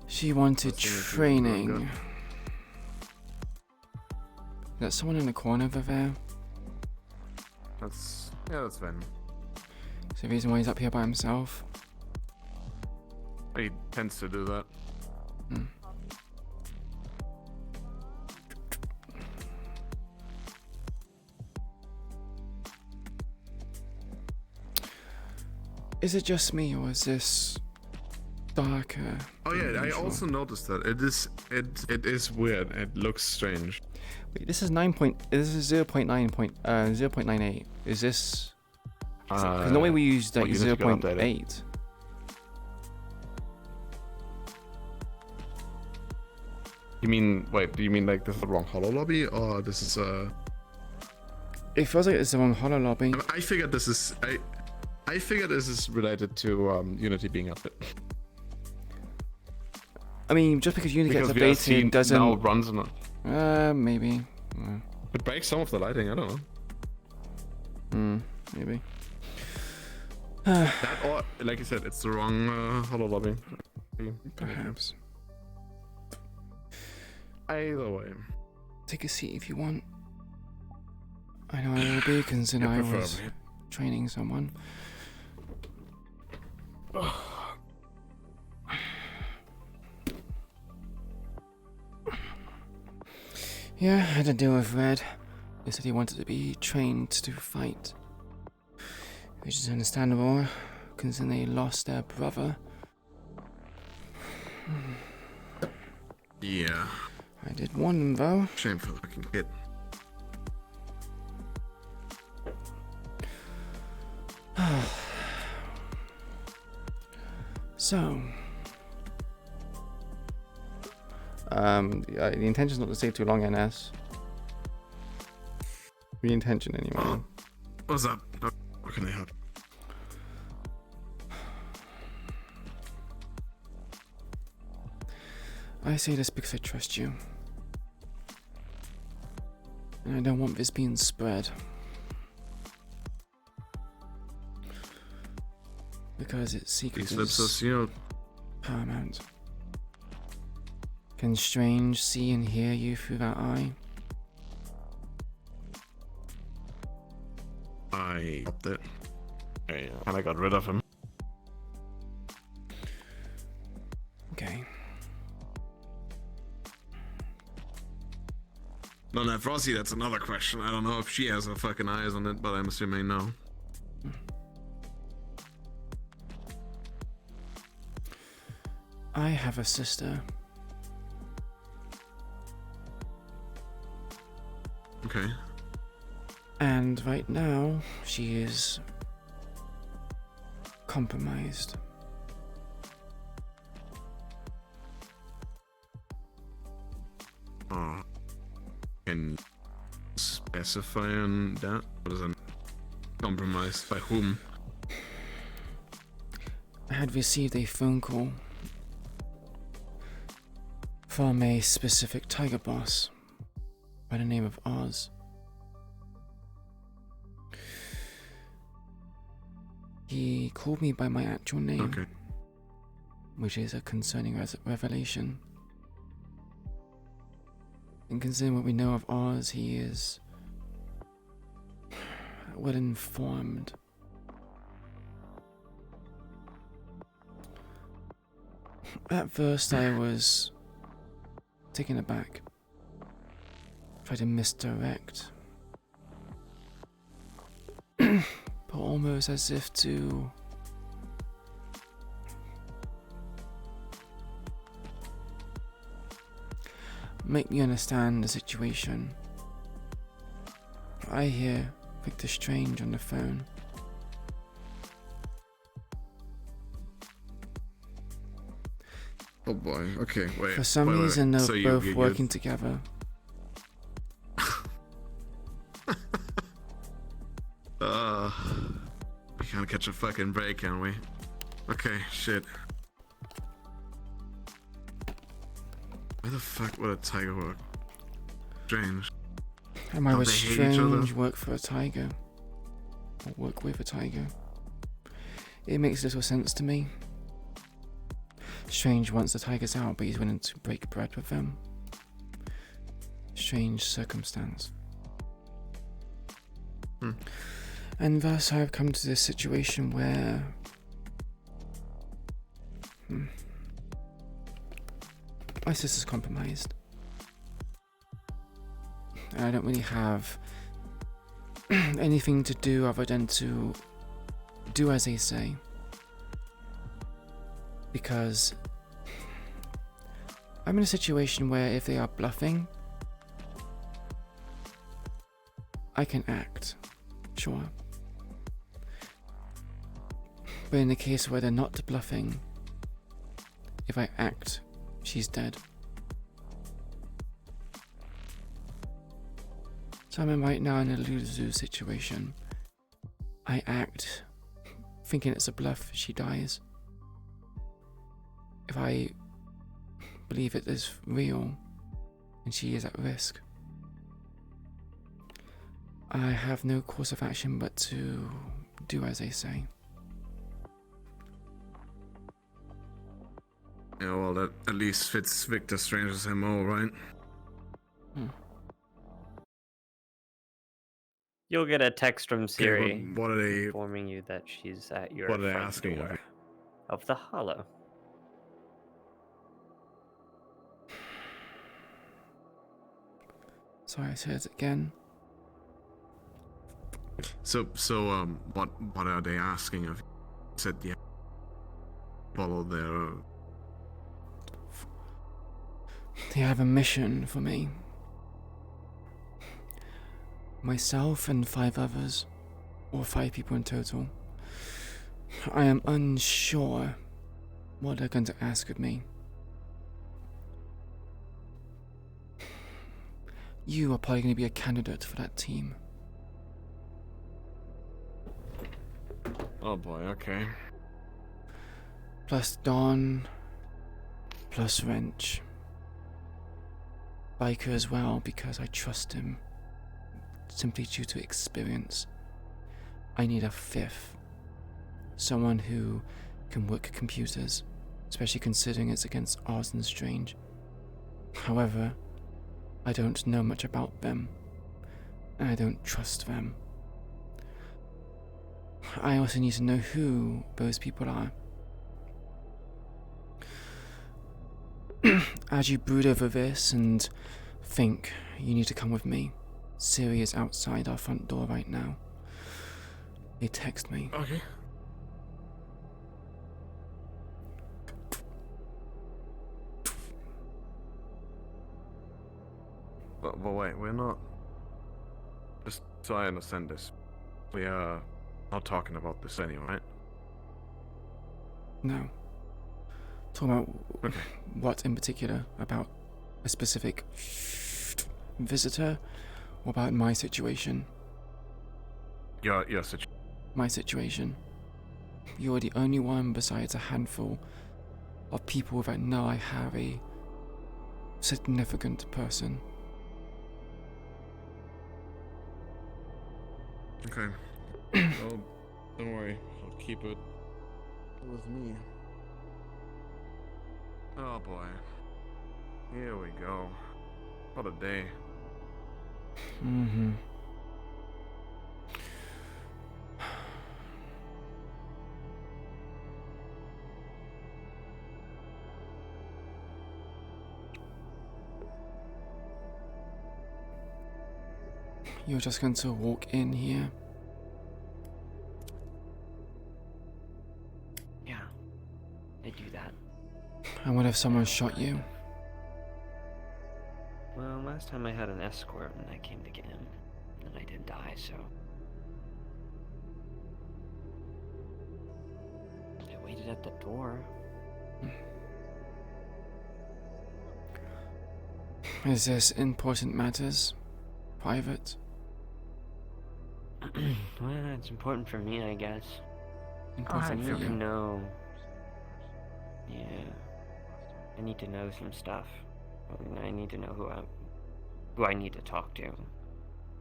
She wanted training. There's someone in the corner over there. That's fine. Is the reason why he's up here by himself? He tends to do that. Is it just me, or is this darker? Oh yeah, than I usual? also noticed that it is weird. It looks strange. Wait, this is 0.98. Is this? Because normally we use like well, you need to go update it. 0.8. You mean do you mean like this is the wrong holo lobby, or this is It feels like it's the wrong holo lobby. I figured this is I figured this is related to Unity being updated. I mean, just because Unity gets Because VRC updated doesn't. now runs on Maybe. It breaks some of the lighting. I don't know. Maybe. That or like you said, it's the wrong holo lobby. Perhaps. Either way. Take a seat if you want. I know I will be, considering I was preferably. training someone. Yeah, I had to deal with Red. He said he wanted to be trained to fight. Which is understandable, considering they lost their brother. Yeah. I did one though. Shame for the fucking kid. So, the intention's not to stay too long, NS. The intention, anyway. What's up? How can I help? I say this because I trust you. And I don't want this being spread. Because its secret These lips are is sealed. paramount. Can Strange see and hear you through that eye? I upped it. And I got rid of him. Okay. No, now Frosty, that's another question. I don't know if she has her fucking eyes on it, but I'm assuming no. I have a sister. Okay. And right now, she is compromised. Oh. Can you specify on that? What is it? Compromised by whom? I had received a phone call from a specific tiger boss by the name of Oz. He called me by my actual name. Okay. Which is a concerning revelation. And considering what we know of Oz, he is well informed. At first I was taken aback. Tried to misdirect. But almost as if to make me understand the situation. I hear Victor Strange on the phone. Oh boy. Okay, wait. For some wait. reason, they're So both working together. We can't catch a fucking break, can we? Okay, shit. Where the fuck would a tiger work? Strange. And why Don't would they hate each other? Strange work for a tiger? Or work with a tiger? It makes little sense to me. Strange wants the tigers out, but he's willing to break bread with them. Strange circumstance. And thus I have come to this situation where my sister's compromised. And I don't really have anything to do other than to do as they say. Because I'm in a situation where if they are bluffing, I can act, sure. But in the case where they're not bluffing, if I act, she's dead. So I'm right now in a lose-lose situation. I act, thinking it's a bluff, she dies. If I believe it is real, and she is at risk, I have no course of action but to do as they say. Yeah, well, that at least fits Victor Strange's MO, right? You'll get a text from Siri what are they informing you that she's at your What are they front asking door of you? of the Hollow. Sorry, I said it again. So, what are they asking of you? Said yeah. Follow their. They have a mission for me. Myself and 5 others, or 5 people in total. I am unsure what they're going to ask of me. You are probably going to be a candidate for that team. Oh boy, okay. Plus Don, plus Wrench. Biker as well, because I trust him. Simply due to experience. I need a 5th. Someone who can work computers, especially considering it's against Oz and Strange. However, I don't know much about them, and I don't trust them. I also need to know who those people are. As you brood over this and think, you need to come with me. Siri is outside our front door right now. They text me. Okay. But wait, we're not. Just so I understand this, we are not talking about this anyway, right? No. Talking about what in particular? About a specific visitor? Or about my situation? Your situation. My situation. You're the only one besides a handful of people that know I have a significant person. Okay. Well, Don't worry, I'll keep it with me. Oh boy. Here we go. What a day. Mm-hmm. You're just going to walk in here? Yeah, I do that. And what if someone shot you? Well, last time I had an escort and I came to get him, and I didn't die, so... I waited at the door. Is this important matters? Private? Well, it's important for me, I guess. Important I for need to you. know... Yeah. I need to know some stuff. I need to know who I need to talk to.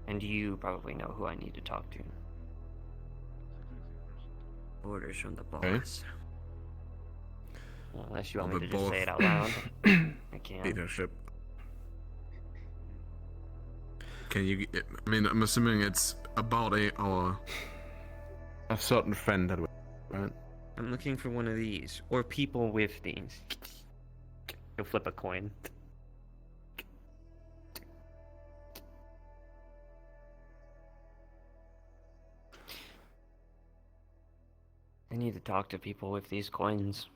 And you probably know who I need to talk to. Orders from the boss. Well, unless you want me to just say it out loud. I can. Leadership. Can you? I mean, I'm assuming it's about a certain friend that we, right? I'm looking for one of these, or people with these. You'll flip a coin. I need to talk to people with these coins.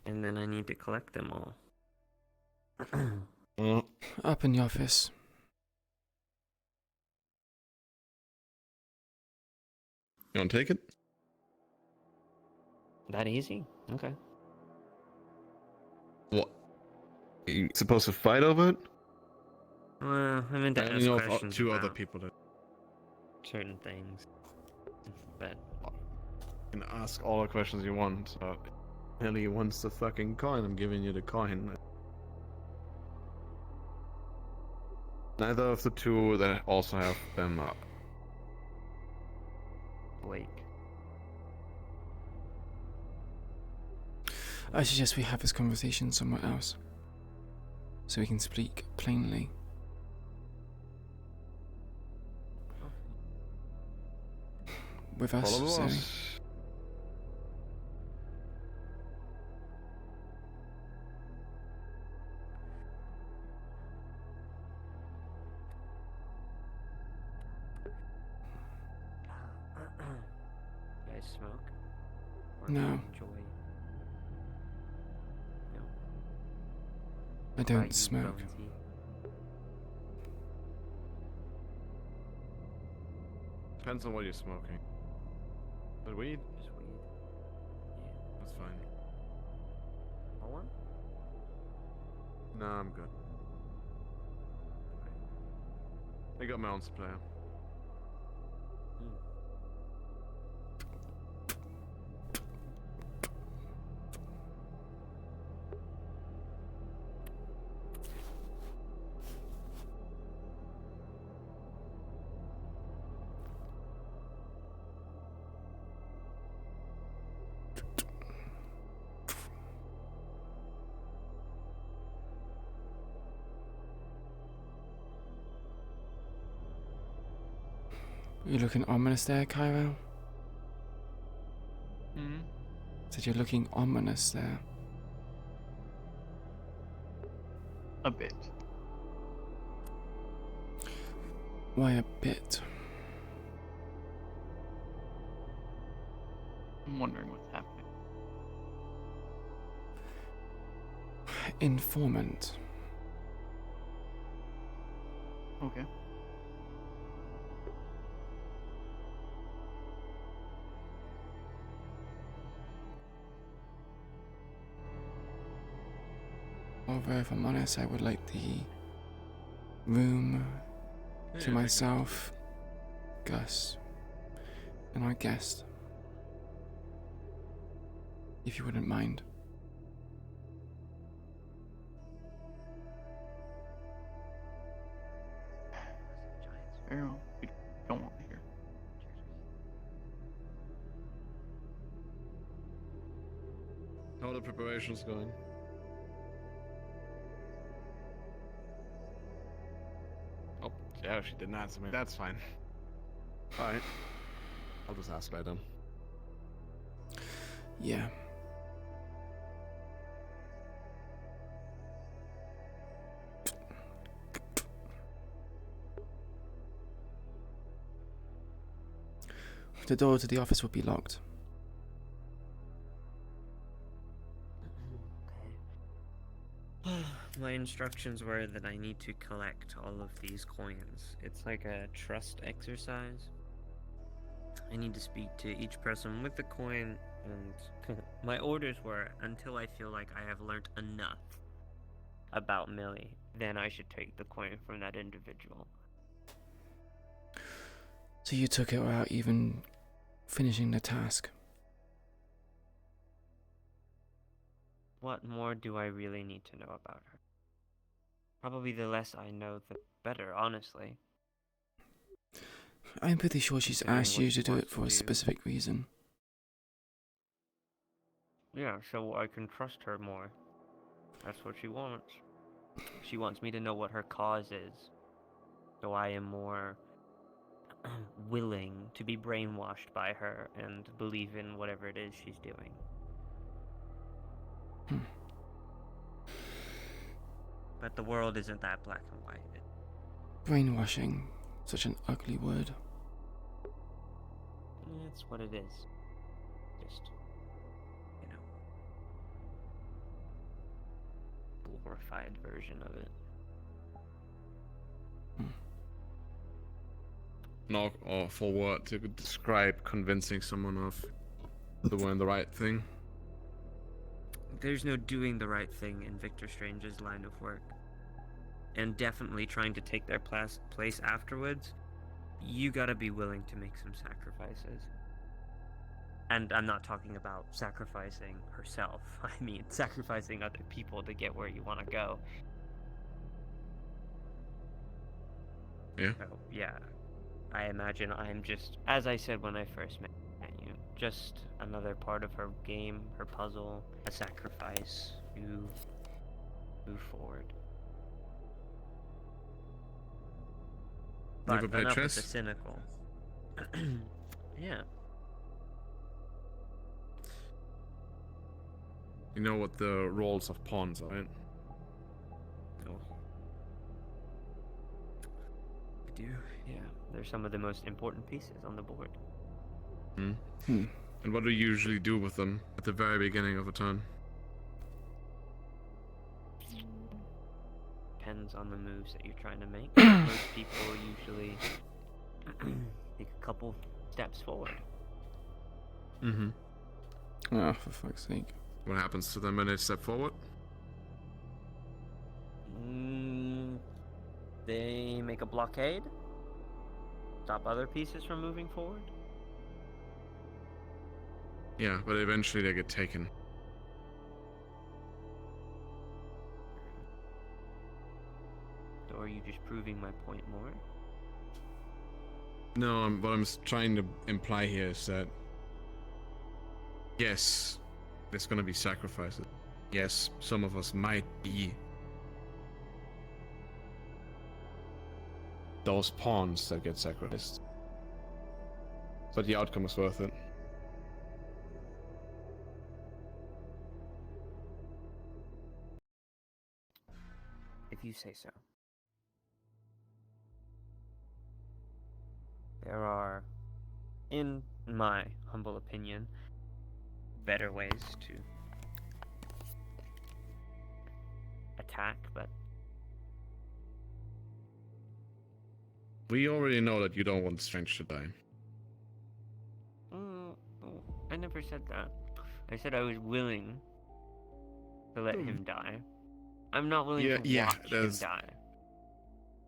And then I need to collect them all. Up in the office. You want to take it? That easy? Okay. What? Are you supposed to fight over it? Well, I meant to I ask only know of questions two about other people that certain things. But can ask all the questions you want. So, Ellie wants the fucking coin. I'm giving you the coin. Neither of the two that also have them Blake. I suggest we have this conversation somewhere else, so we can speak plainly. With us, Follow Zoe. us. You guys smoke? Or No. enjoy? No. I don't smoke. Depends on what you're smoking. But weed? Just weed. Yeah. That's fine. More? No, I'm good. I got my own supply. You're looking ominous there, Cairo? Hmm? Said you're looking ominous there. A bit. Why a bit? I'm wondering what's happening. Informant. Okay. Although, if I'm honest, I would like the room to myself, Gus, and our guest. If you wouldn't mind. Very well. We don't want to hear. how are the preparations going? Oh, yeah, she didn't answer me. That's fine. Alright. I'll just ask later. Yeah. The door to the office will be locked. My instructions were that I need to collect all of these coins. It's like a trust exercise. I need to speak to each person with the coin, and my orders were, until I feel like I have learned enough about Millie, then I should take the coin from that individual. So you took it without even finishing the task. What more do I really need to know about her? Probably the less I know, the better, honestly. I'm pretty sure she's Considering asked what you she to do wants it for a to do. specific reason. Yeah, so I can trust her more. That's what she wants. She wants me to know what her cause is, so I am more willing to be brainwashed by her and believe in whatever it is she's doing. But the world isn't that black and white. Brainwashing, such an ugly word. It's what it is. Just, glorified version of it. An awful word to describe convincing someone of doing the right thing. There's no doing the right thing in Victor Strange's line of work. And definitely trying to take their place afterwards, you gotta be willing to make some sacrifices. And I'm not talking about sacrificing herself. I mean, sacrificing other people to get where you want to go. Yeah. So, yeah. I imagine I'm just, as I said when I first met you, just another part of her game, her puzzle, a sacrifice to move forward. You ever But play enough with chess? the cynical. Yeah. You know what the roles of pawns are, right? Oh. I do, yeah. They're some of the most important pieces on the board. Hmm. And what do you usually do with them at the very beginning of a turn? Depends on the moves that you're trying to make. Most people usually take a couple steps forward. Mm-hmm. Oh, for fuck's sake. What happens to them when they step forward? They make a blockade. Stop other pieces from moving forward. Yeah, but eventually they get taken. Or are you just proving my point more? No, what I'm trying to imply here is that yes, there's gonna be sacrifices. Yes, some of us might be those pawns that get sacrificed. But the outcome is worth it. If you say so. There are, in my humble opinion, better ways to attack, but We already know that you don't want Strange to die. I never said that. I said I was willing to let him die. I'm not willing to watch him die.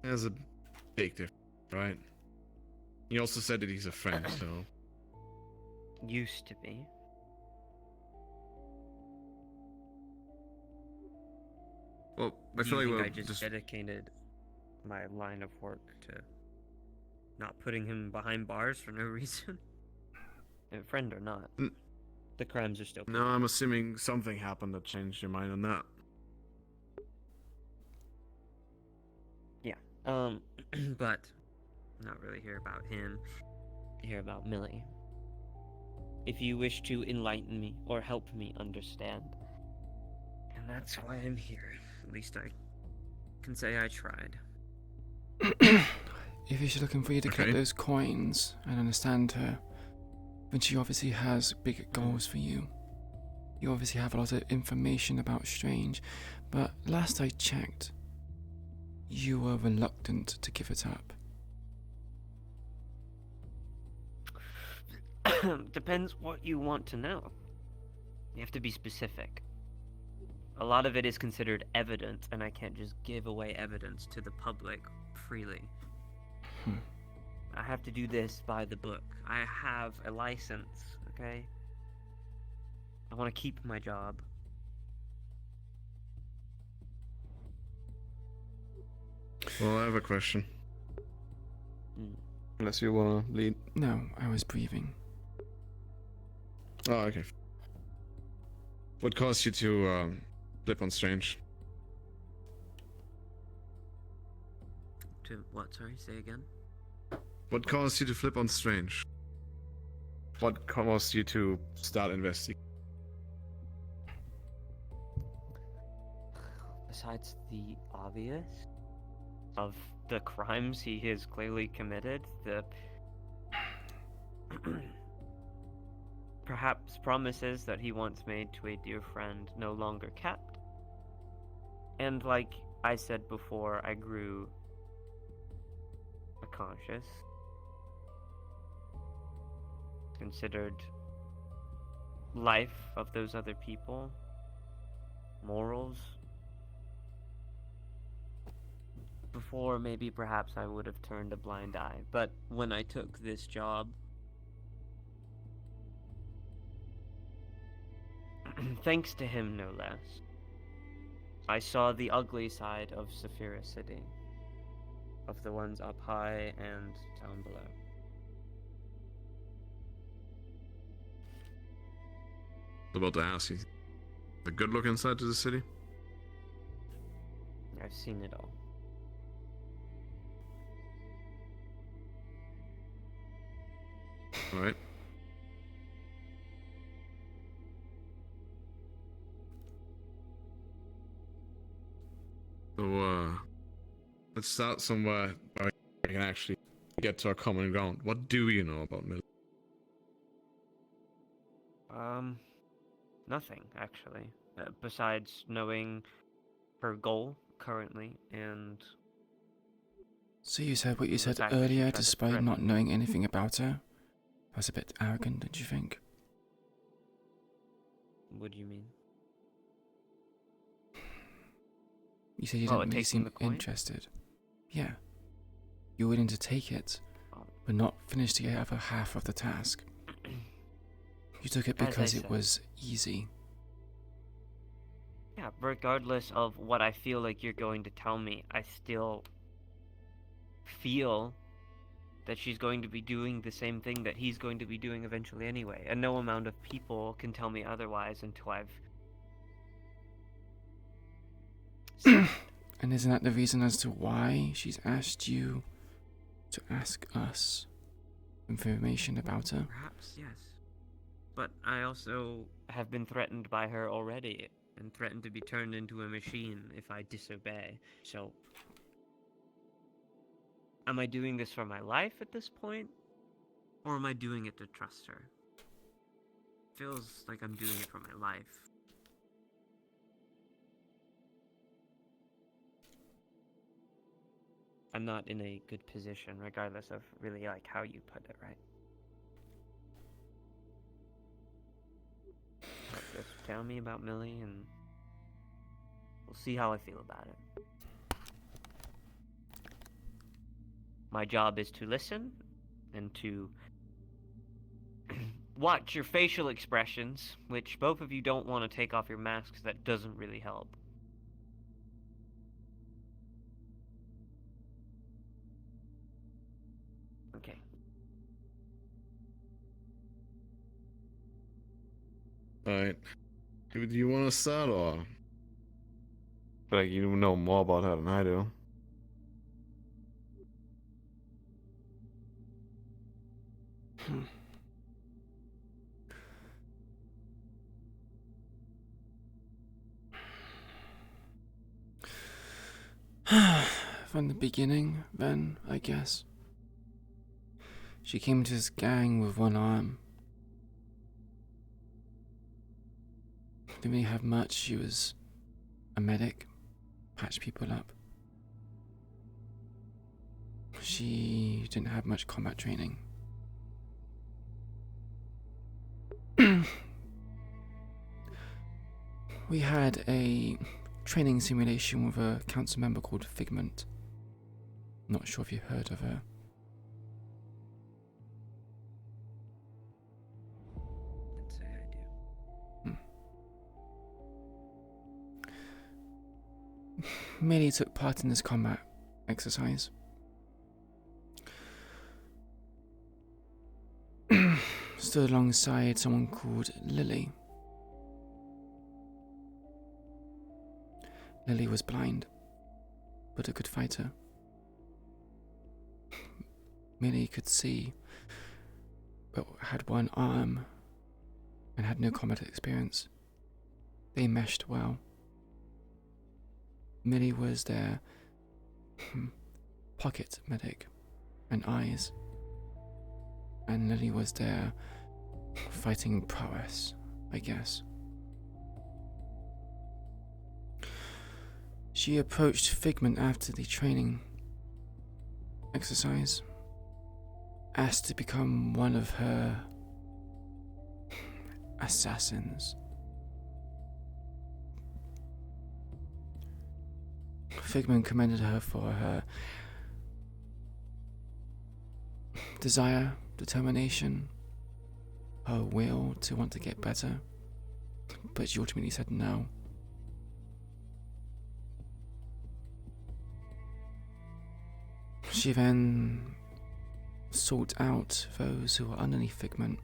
There's a big difference, right? He also said that he's a friend, so... Used to be. Well, I Do feel you like think we're I just dedicated my line of work to not putting him behind bars for no reason? A friend or not. The crimes are still. No, I'm assuming something happened that changed your mind on that. Yeah. But not really here about him. Here about Millie. If you wish to enlighten me or help me understand. And that's why I'm here. At least I can say I tried. If she's looking for you to get those coins and understand her, then she obviously has bigger goals for you. You obviously have a lot of information about Strange, but last I checked, you were reluctant to give it up. Depends what you want to know. You have to be specific. A lot of it is considered evidence, and I can't just give away evidence to the public freely. I have to do this by the book. I have a license, okay? I want to keep my job. Well, I have a question. Unless you wanna lead. No, I was breathing. Oh, okay. What caused you to flip on Strange? To what? Sorry, say again. What caused you to flip on Strange? What caused you to start investigating? Besides the obvious of the crimes he has clearly committed, the perhaps promises that he once made to a dear friend no longer kept. And like I said before, I grew conscious, considered life of those other people, morals. Before, maybe perhaps I would have turned a blind eye, but when I took this job, thanks to him no less, I saw the ugly side of Saphira City, of the ones up high and down below. About to ask you, the good look inside to the city? I've seen it all. Alright. So, let's start somewhere where we can actually get to a common ground. What do you know about Millie? Nothing, actually. Besides knowing her goal currently and... So you said what you the said fact that she earlier tried to despite threaten not knowing anything about her? That was a bit arrogant, don't you think? What do you mean? You said you Oh, didn't really taking seem the coin? interested. Yeah. You're willing to take it, but not finish the other half of the task. You took it As I because it said. was easy. Yeah, regardless of what I feel like you're going to tell me, I still feel that she's going to be doing the same thing that he's going to be doing eventually anyway, and no amount of people can tell me otherwise until I've... And isn't that the reason as to why she's asked you to ask us information about her? Perhaps, yes. But I also have been threatened by her already, and threatened to be turned into a machine if I disobey, so... Am I doing this for my life at this point? Or am I doing it to trust her? Feels like I'm doing it for my life. I'm not in a good position, regardless of really like how you put it, right? Just tell me about Millie and we'll see how I feel about it. My job is to listen and to watch your facial expressions, which both of you don't want to take off your masks. That doesn't really help. Okay. Alright. Do you want to start or? Like, you know more about her than I do. From the beginning, then, I guess. She came to this gang with one arm. Didn't really have much. She was a medic, patched people up. She didn't have much combat training. We had a training simulation with a council member called Figment. Not sure if you heard of her. I'd say I do. Millie took part in this combat exercise. Stood alongside someone called Lily. Lily was blind, but a good fighter. Millie could see, but had one arm and had no combat experience. They meshed well. Millie was their pocket medic and eyes, and Lily was their fighting prowess, I guess. She approached Figment after the training exercise, asked to become one of her assassins. Figment commended her for her desire, determination, her will to want to get better, but she ultimately said no. She then sought out those who were underneath Figment.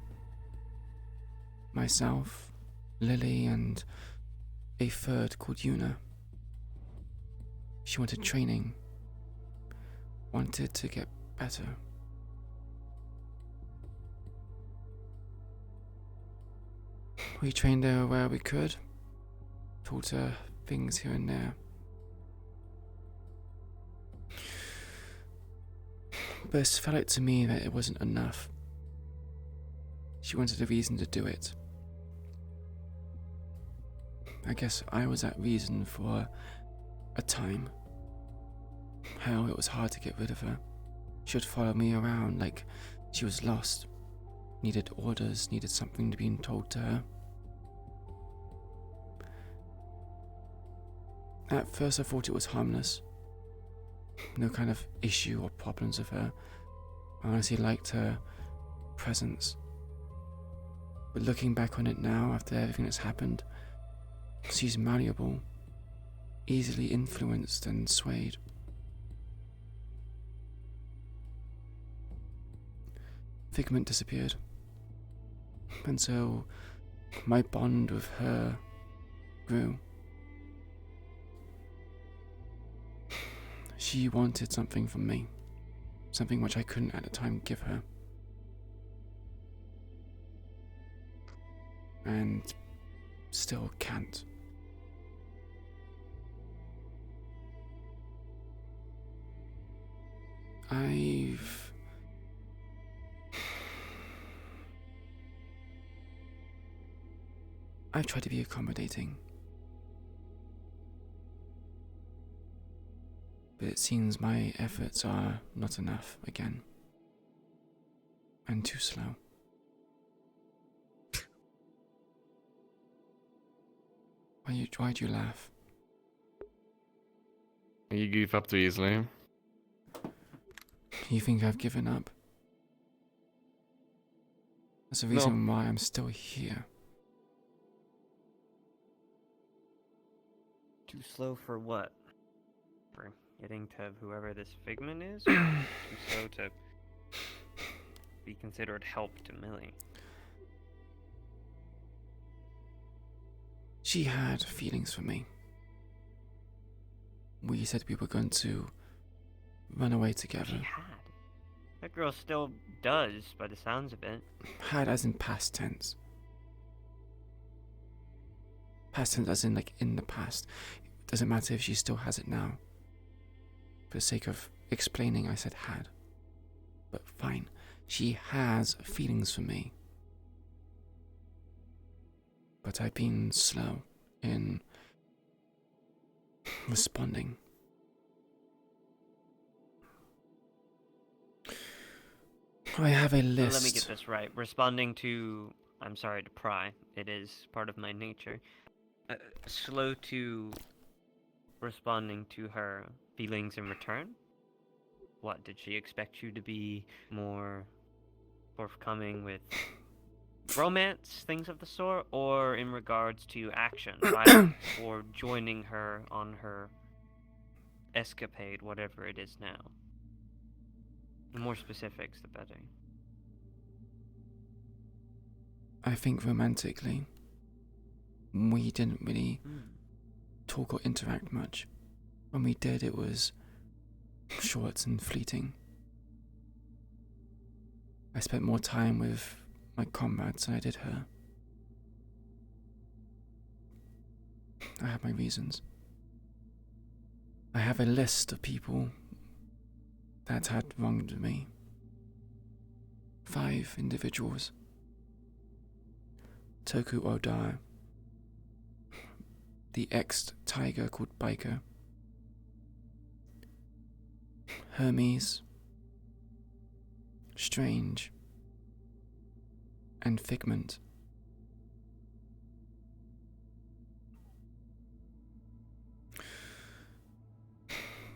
Myself, Lily, and a third called Yuna. She wanted training, wanted to get better. We trained her where we could, taught her things here and there. But it felt like to me that it wasn't enough. She wanted a reason to do it. I guess I was that reason for a time. Hell, it was hard to get rid of her. She would follow me around like she was lost. Needed orders, needed something to be told to her. At first I thought it was harmless. No kind of issue or problems with her. I honestly liked her presence. But looking back on it now, after everything that's happened, she's malleable, easily influenced and swayed. Figment disappeared. And so my bond with her grew. She wanted something from me, something which I couldn't at the time give her. And still can't. I've tried to be accommodating. But it seems my efforts are not enough again. And too slow. Why'd you laugh? You give up too easily. You think I've given up? That's the reason why I'm still here. Too slow for what? For getting to whoever this Figment is? Or too slow to be considered help to Millie? She had feelings for me. We said we were going to run away together. She had. That girl still does, by the sounds of it. Had as in past tense. Past tense as in like in the past. It doesn't matter if she still has it now. For the sake of explaining, I said had. But fine. She has feelings for me. But I've been slow in responding. I have a list. Let me get this right. Responding to... I'm sorry to pry. It is part of my nature. Slow to responding to her feelings in return? What, did she expect you to be more forthcoming with romance, things of the sort, or in regards to action, violence, or joining her on her escapade, whatever it is now? The more specifics, the better. I think romantically, we didn't really talk or interact much. When we did, it was short and fleeting. I spent more time with my comrades than I did her. I have my reasons. I have a list of people that had wronged me. 5 individuals. Toku Oda, the ex-tiger called Biker, Hermes, Strange, and Figment.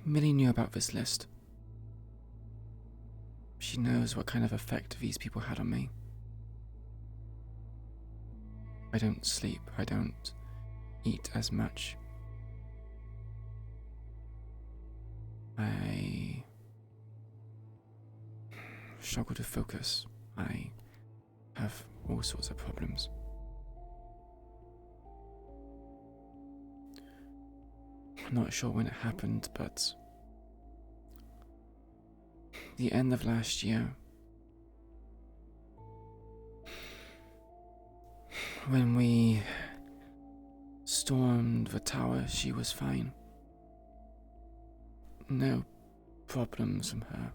Millie knew about this list. She knows what kind of effect these people had on me. I don't sleep, I don't eat as much. I struggle to focus. I have all sorts of problems. I'm not sure when it happened, but the end of last year, when we stormed the tower, she was fine. No problems from her.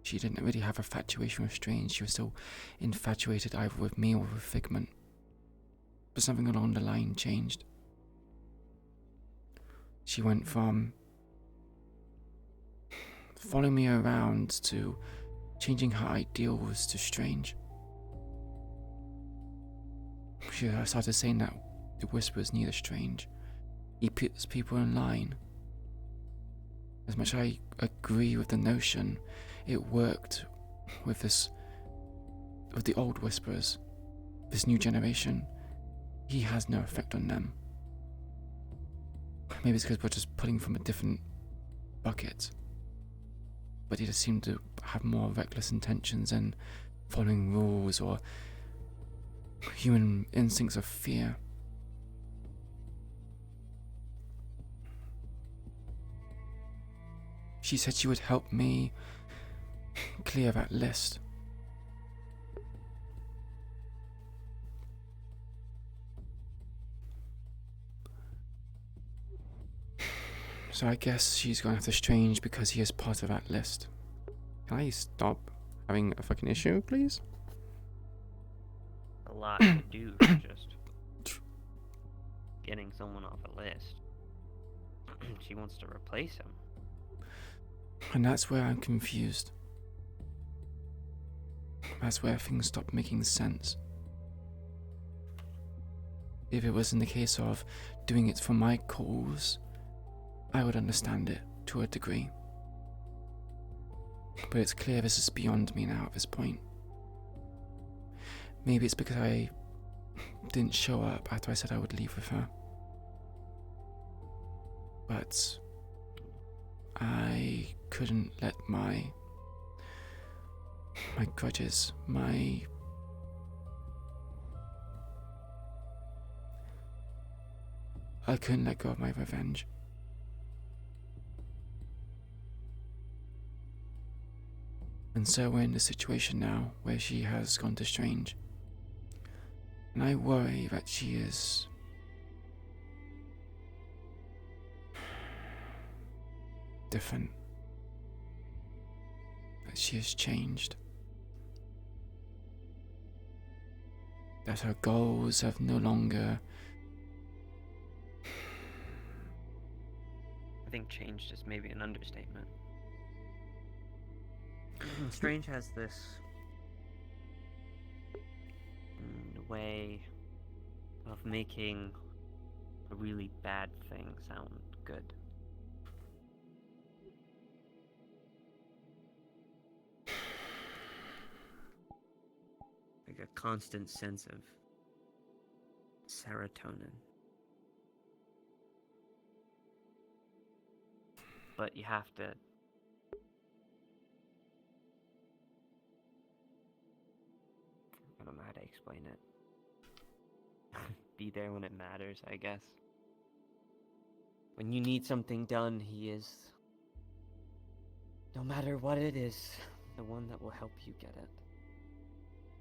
She didn't really have a infatuation with Strange. She was still infatuated either with me or with Figment. But something along the line changed. She went from following me around to changing her ideals to Strange. She started saying that the Whispers need a Strange. He puts people in line. As much as I agree with the notion, it worked with the old Whisperers. This new generation, he has no effect on them. Maybe it's because we're just pulling from a different bucket. But he just seemed to have more reckless intentions and following rules or human instincts of fear. She said she would help me clear that list. So I guess she's going after Strange because he is part of that list. Can I stop having a fucking issue, please? A lot to do for just getting someone off a list. She wants to replace him. And that's where I'm confused. That's where things stop making sense. If it wasn't the case of doing it for my cause, I would understand it to a degree. But it's clear this is beyond me now at this point. Maybe it's because I didn't show up after I said I would leave with her. But I couldn't let my grudges, I couldn't let go of my revenge. And so we're in the situation now where she has gone to Strange. And I worry that she is different. That she has changed. That her goals have no longer... I think changed is maybe an understatement. Strange has this way of making a really bad thing sound good. Like a constant sense of serotonin. But you have to I don't know how to explain it. Be there when it matters, I guess. When you need something done, he is, no matter what it is, the one that will help you get it.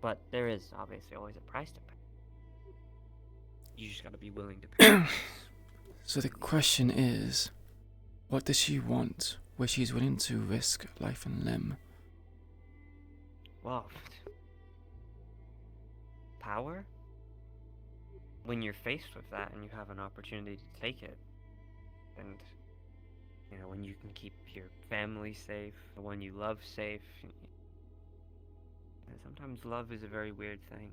But there is obviously always a price to pay. You just gotta be willing to pay the price. So the question is, what does she want where she's willing to risk life and limb? Well, power? When you're faced with that and you have an opportunity to take it, and, you know, when you can keep your family safe, the one you love safe, and sometimes love is a very weird thing.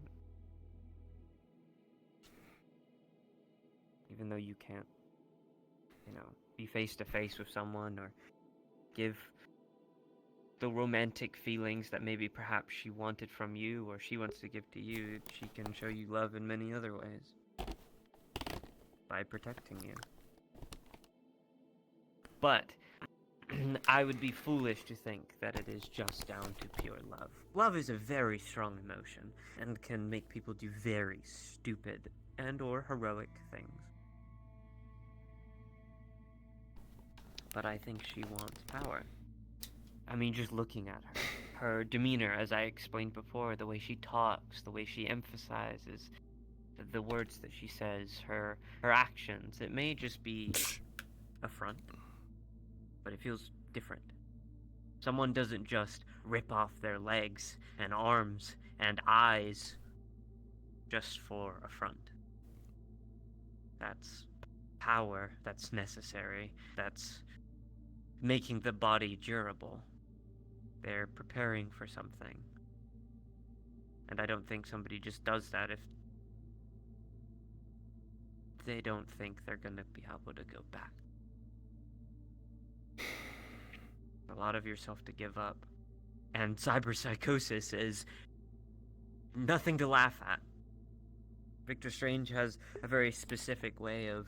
Even though you can't, you know, be face to face with someone or give the romantic feelings that maybe perhaps she wanted from you or she wants to give to you, she can show you love in many other ways. By protecting you. But I would be foolish to think that it is just down to pure love. Love is a very strong emotion and can make people do very stupid and or heroic things. But I think she wants power. I mean, just looking at her demeanor, as I explained before, the way she talks, the way she emphasizes the words that she says, her actions. It may just be a front, but it feels different. Someone doesn't just rip off their legs and arms and eyes just for a front. That's power, that's necessary, that's making the body durable. They're preparing for something. And I don't think somebody just does that if they don't think they're gonna be able to go back. A lot of yourself to give up. And cyberpsychosis is nothing to laugh at. Victor Strange has a very specific way of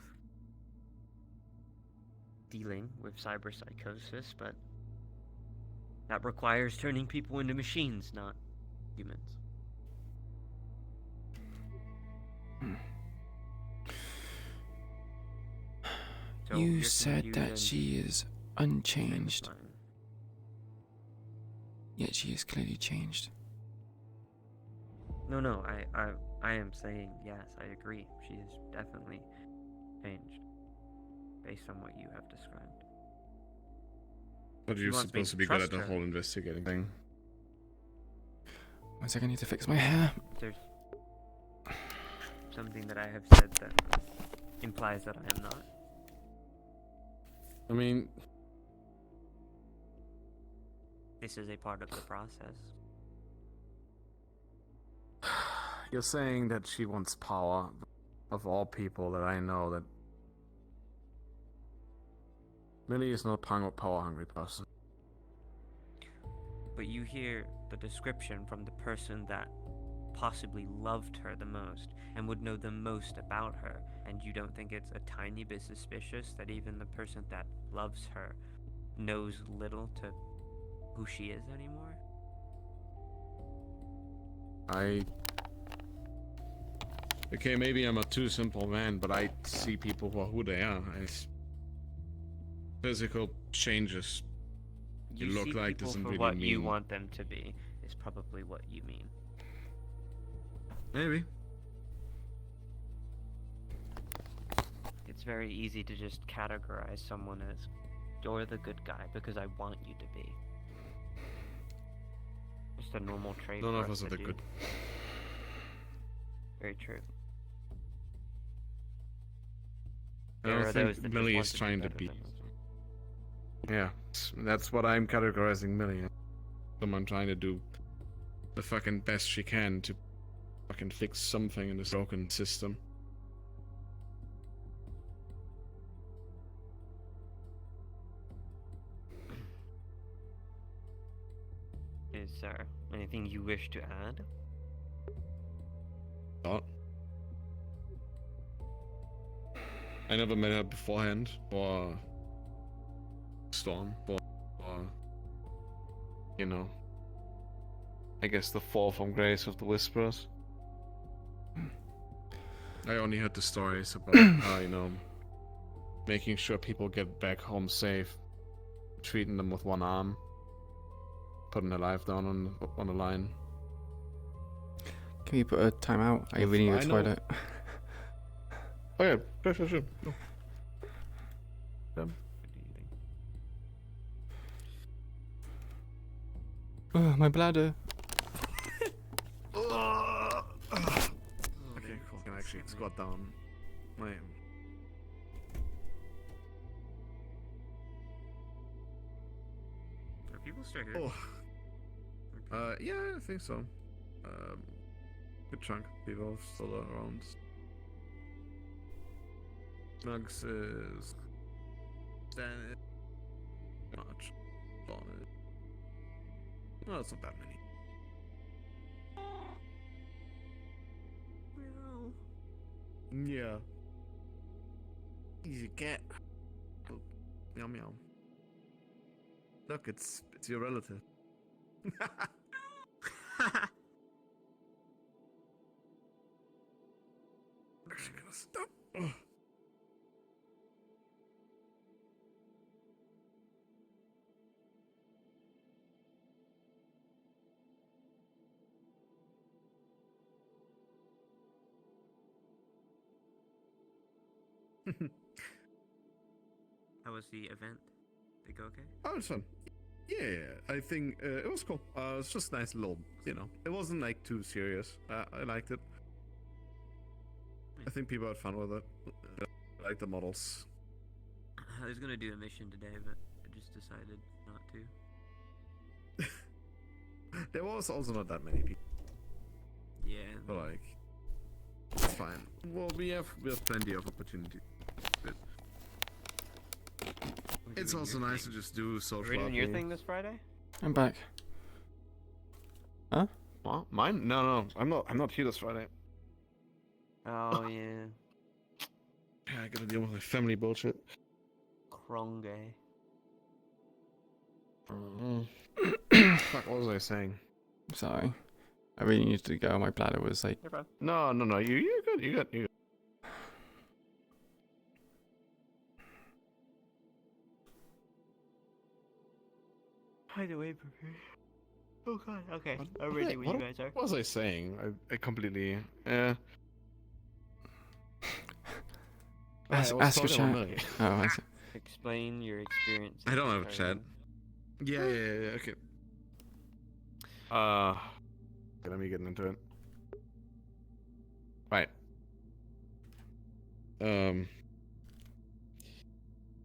dealing with cyberpsychosis, but that requires turning people into machines, not humans. So You said that she is unchanged. Yet she is clearly changed. No, I am saying yes, I agree. She is definitely changed based on what you have described. But you're supposed to be good at the whole investigating thing. 1 second, I need to fix my hair. There's something that I have said that implies that I am not. I mean, this is a part of the process. You're saying that she wants power. Of all people that I know, that Millie is not a power-hungry person. But you hear the description from the person that possibly loved her the most and would know the most about her, and you don't think it's a tiny bit suspicious that even the person that loves her knows little to who she is anymore? Okay, maybe I'm a too simple man, but I see people for who they are. Physical changes. You look see like people doesn't for really what mean. you want them to be is probably what you mean. Maybe. It's very easy to just categorize someone as you're the good guy because I want you to be. Just a normal trait. None for of us to are the do. good. Very true. I There don't are think those that Millie just is want trying to to do be. better than others. Yeah, that's what I'm categorizing Millie as. Someone trying to do the fucking best she can to fucking fix something in this broken system. Is there anything you wish to add? Not. I never met her beforehand, or Storm, or you know, I guess the fall from grace of the Whisperers. I only heard the stories about you know, making sure people get back home safe, treating them with one arm, putting their life down on the line. Can we put a timeout? I really need to toilet. Oh yeah, sure. Oh. My bladder. Okay, cool. I can actually squat down. Wait. Are people still here? Oh. Yeah, I think so. Good chunk of people still around. Nugs is standing much on it. No, it's not that many. Yeah. Easy cat. Oh, meow meow. Look, it's your relative. Actually gonna stop. Ugh. How was the event? Did it go okay? Oh, it's fun. Yeah, I think it was cool. It's just nice little, you know. It wasn't like too serious. I liked it. I think people had fun with it. I like the models. I was gonna do a mission today, but I just decided not to. There was also not that many people. Yeah. But like, it's fine. Well, we have plenty of opportunity. But it's also nice to just do social. Are you doing your thing this Friday? I'm back. Huh? What? Mine? No, I'm not here this Friday. Oh yeah. Yeah, I gotta deal with my family bullshit. Kronge. Fuck, what was I saying? Sorry. I really needed to go. My bladder was like. No. You're good. You're good. Hide away from me. Oh god. Okay. I'm ready when you guys are. What was I saying? I completely. Ask your chat. Oh, Explain your experience. I don't have a chat. Yeah. Okay. Let me get into it. Right.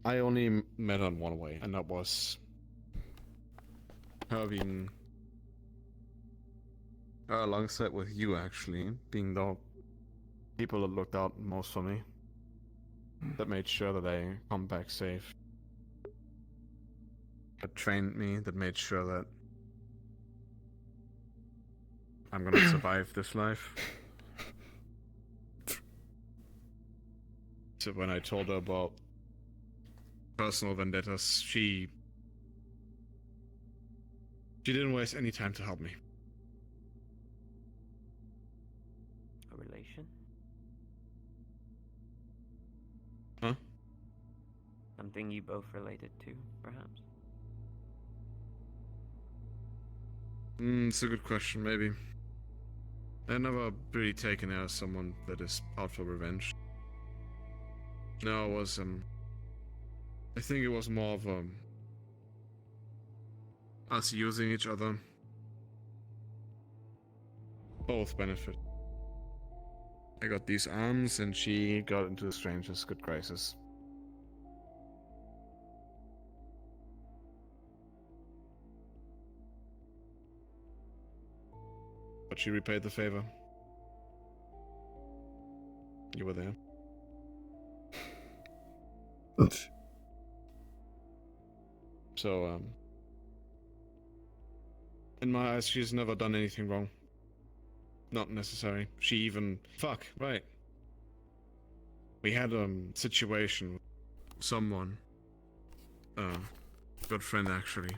I only met on one way, and that was her being alongside with you, actually, being the people that looked out most for me, that made sure that I come back safe, that trained me, that made sure that I'm gonna survive this life. So when I told her about personal vendettas, she didn't waste any time to help me. A relation? something you both related to, perhaps? It's a good question, maybe. I've never really taken out someone that is out for revenge. No, it was, I think it was more of, us using each other. Both benefit. I got these arms and she got into the strangest good graces. But she repaid the favor. You were there. So, in my eyes, she's never done anything wrong. Not necessary. She even... Fuck, right. We had a situation with someone. Good friend, actually.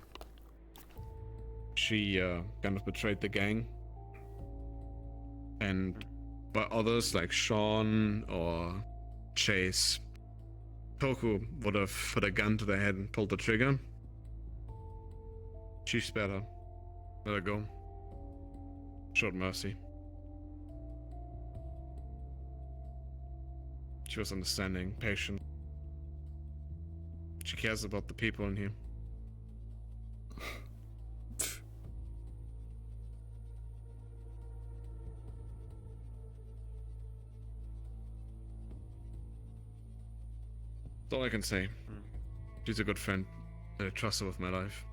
She, kind of betrayed the gang. And by others, like Sean or Chase, Toku would have put a gun to their head and pulled the trigger. She spared her. Let her go. Showed mercy. She was understanding, patient. She cares about the people in here. That's all I can say. She's a good friend. I trust her with my life.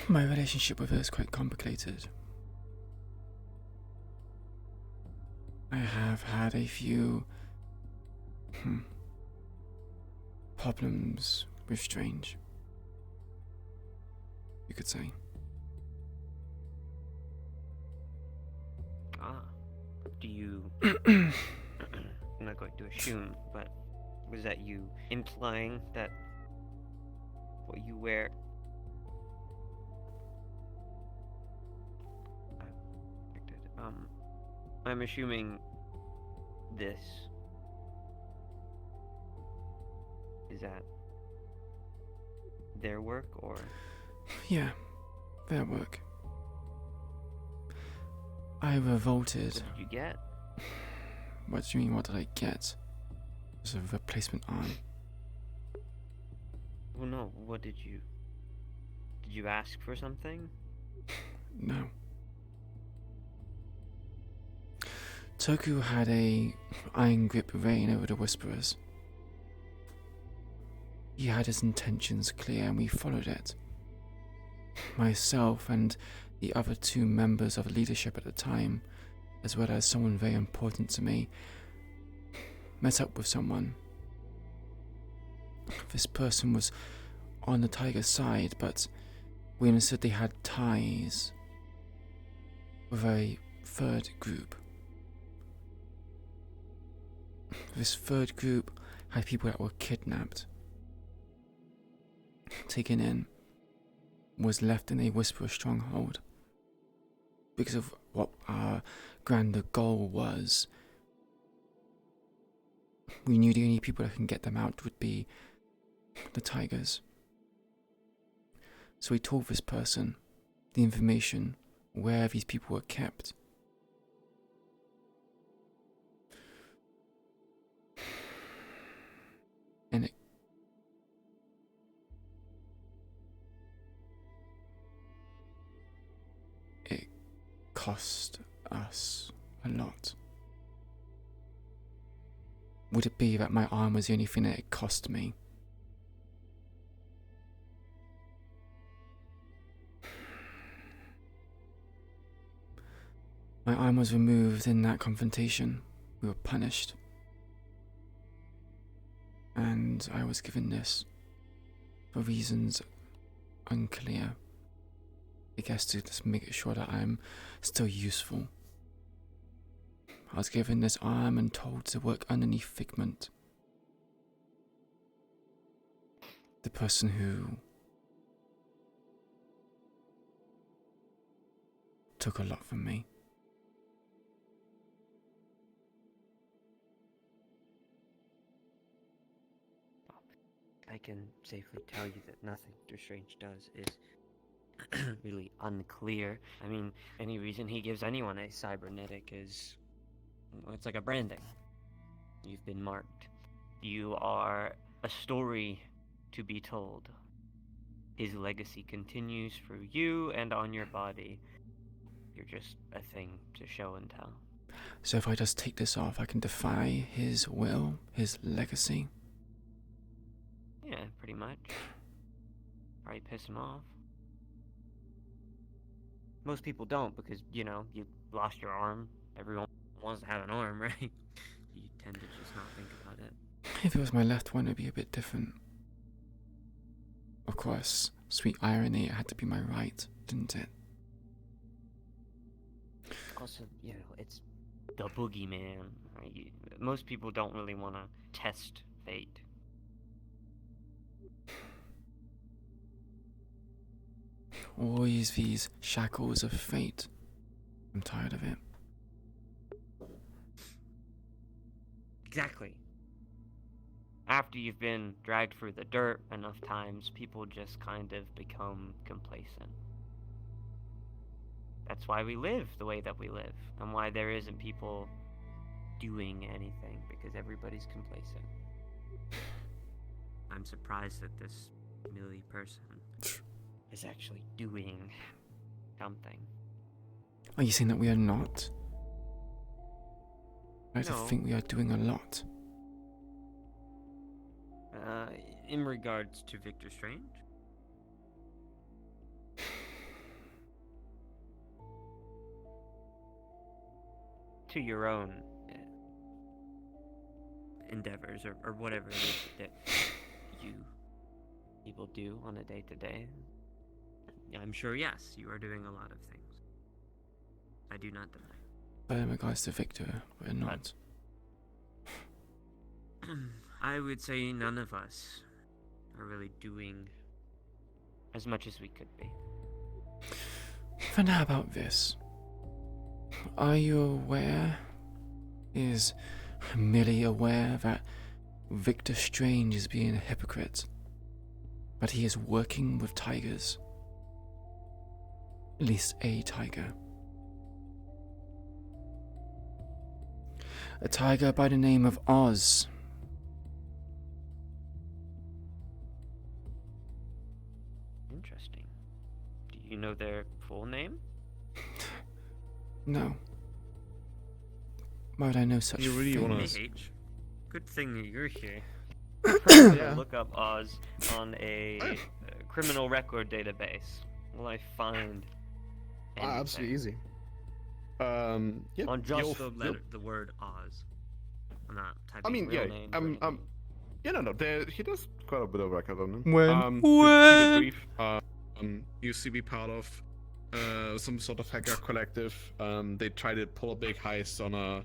My relationship with her is quite complicated. I have had a few problems with Strange, you could say. Do you... I'm not going to assume, but was that you implying that what you wear... I'm assuming this... Is that their work, or...? Yeah, their work. I revolted. What did you get? What do you mean, what did I get? It was a replacement arm. Well, no, what did you... Did you ask for something? No. Toku had a iron grip reign over the Whisperers. He had his intentions clear and we followed it. Myself and the other two members of leadership at the time, as well as someone very important to me, met up with someone. This person was on the Tiger's side, but we understood they had ties with a third group. This third group had people that were kidnapped, taken in, was left in a Whisperer stronghold. Because of what our grander goal was, we knew the only people that can get them out would be the Tigers. So we told this person the information where these people were kept. And it cost us a lot. Would it be that my arm was the only thing that it cost me? My arm was removed in that confrontation. We were punished. And I was given this for reasons unclear. I guess to just make sure that I'm still useful. I was given this arm and told to work underneath Figment. the person who took a lot from me. I can safely tell you that nothing Victor Strange does is really unclear. I mean, any reason he gives anyone a cybernetic is... it's like a branding. You've been marked. You are a story to be told. His legacy continues through you and on your body. You're just a thing to show and tell. So if I just take this off, I can defy his will, his legacy? Yeah, pretty much. Probably piss him off. Most people don't because, you know, you lost your arm. Everyone wants to have an arm, right? You tend to just not think about it. If it was my left one, it'd be a bit different. Of course, sweet irony, it had to be my right, didn't it? Also, you know, it's the boogeyman. Right? Most people don't really want to test fate. Always these shackles of fate. I'm tired of it. Exactly. After you've been dragged through the dirt enough times, people just kind of become complacent. That's why we live the way that we live, and why there isn't people doing anything, because everybody's complacent. I'm surprised that this Millie person is actually doing something. Are you saying that we are not? I No. think we are doing a lot. In regards to Victor Strange? To your own endeavors, or whatever it is that you people do on a day-to-day. I'm sure, yes, you are doing a lot of things. I do not deny. But in regards to Victor, we're not. I would say none of us are really doing as much as we could be. Then how about this? Are you aware? Is Millie aware that Victor Strange is being a hypocrite? But he is working with tigers. At least a tiger. A tiger by the name of Oz. Interesting. Do you know their full name? No. Why would I know such You really wanna- things? H. Good thing that you're here. Yeah. Look up Oz on a criminal record database. Will I find anything? Absolutely easy. Yeah, On just you'll- the word Oz. I'm not typing I mean, real yeah, names or anything. yeah, no, he does quite a bit of record on it. When? To keep it brief, used to be part of some sort of hacker collective. They tried to pull a big heist on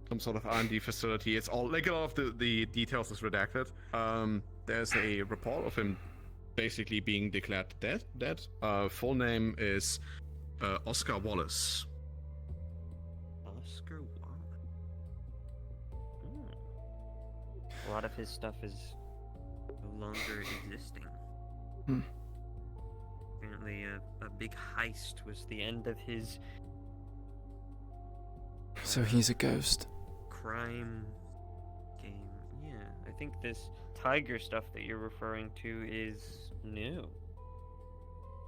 some sort of R&D facility. It's all like a lot of the details is redacted. There's a report of him basically being declared dead. Full name is Oscar Wallace. Oscar Wallace. A lot of his stuff is no longer existing. Hmm. Apparently, a big heist was the end of his So he's a ghost. crime game. Yeah, I think this tiger stuff that you're referring to is new.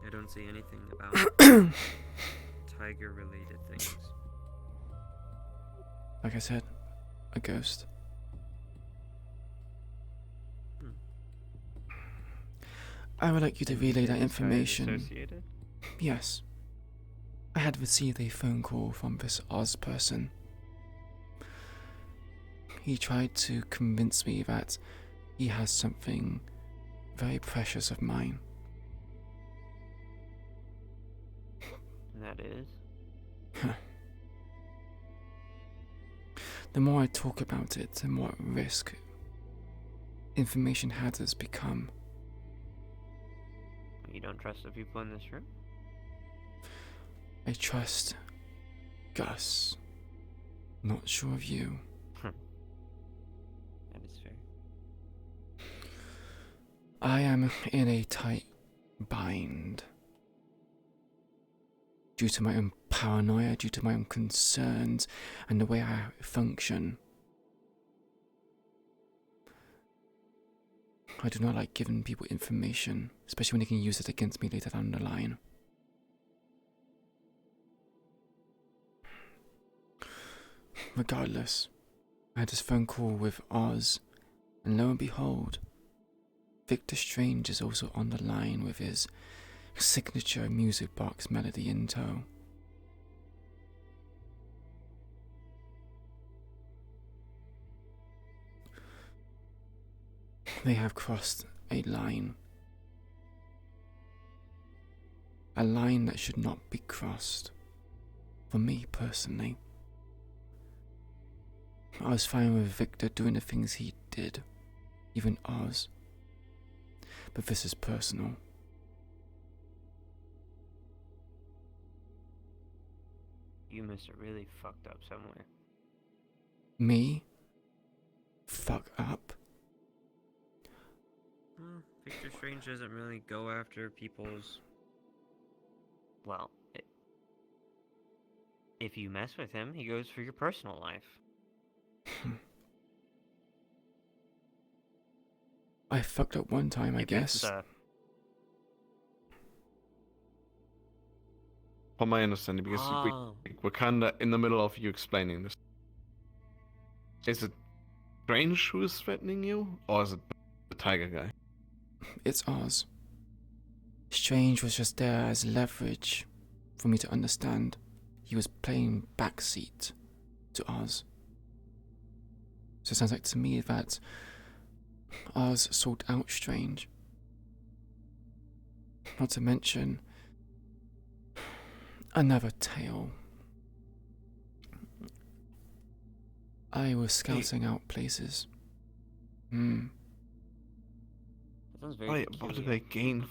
I don't see anything about tiger-related things. Like I said, a ghost. I would like you to relay that information. Associated? Yes. I had received a phone call from this Oz person. He tried to convince me that he has something very precious of mine. And that is? The more I talk about it, the more at risk information hazards become. You don't trust the people in this room? I trust Gus. Not sure of you. That is fair. I am in a tight bind. Due to my own paranoia, due to my own concerns, and the way I function. I do not like giving people information, especially when they can use it against me later down the line. Regardless, I had this phone call with Oz, and lo and behold, Victor Strange is also on the line with his signature music box melody in tow. They have crossed a line. A line that should not be crossed. For me personally. I was fine with Victor doing the things he did. Even Oz. But this is personal. You must have really fucked up somewhere. Me? Fuck up? Victor Strange doesn't really go after people's... Well, if you mess with him, he goes for your personal life. I fucked up one time, I guess. From my understanding, because we're kinda in the middle of you explaining this. Is it Strange who is threatening you, or is it the tiger guy? It's Oz. Strange was just there as leverage for me to understand. He was playing backseat to Oz. So it sounds like to me that Oz sought out Strange. Not to mention another tale. I was scouting out places. That sounds very Wait, what did they gain?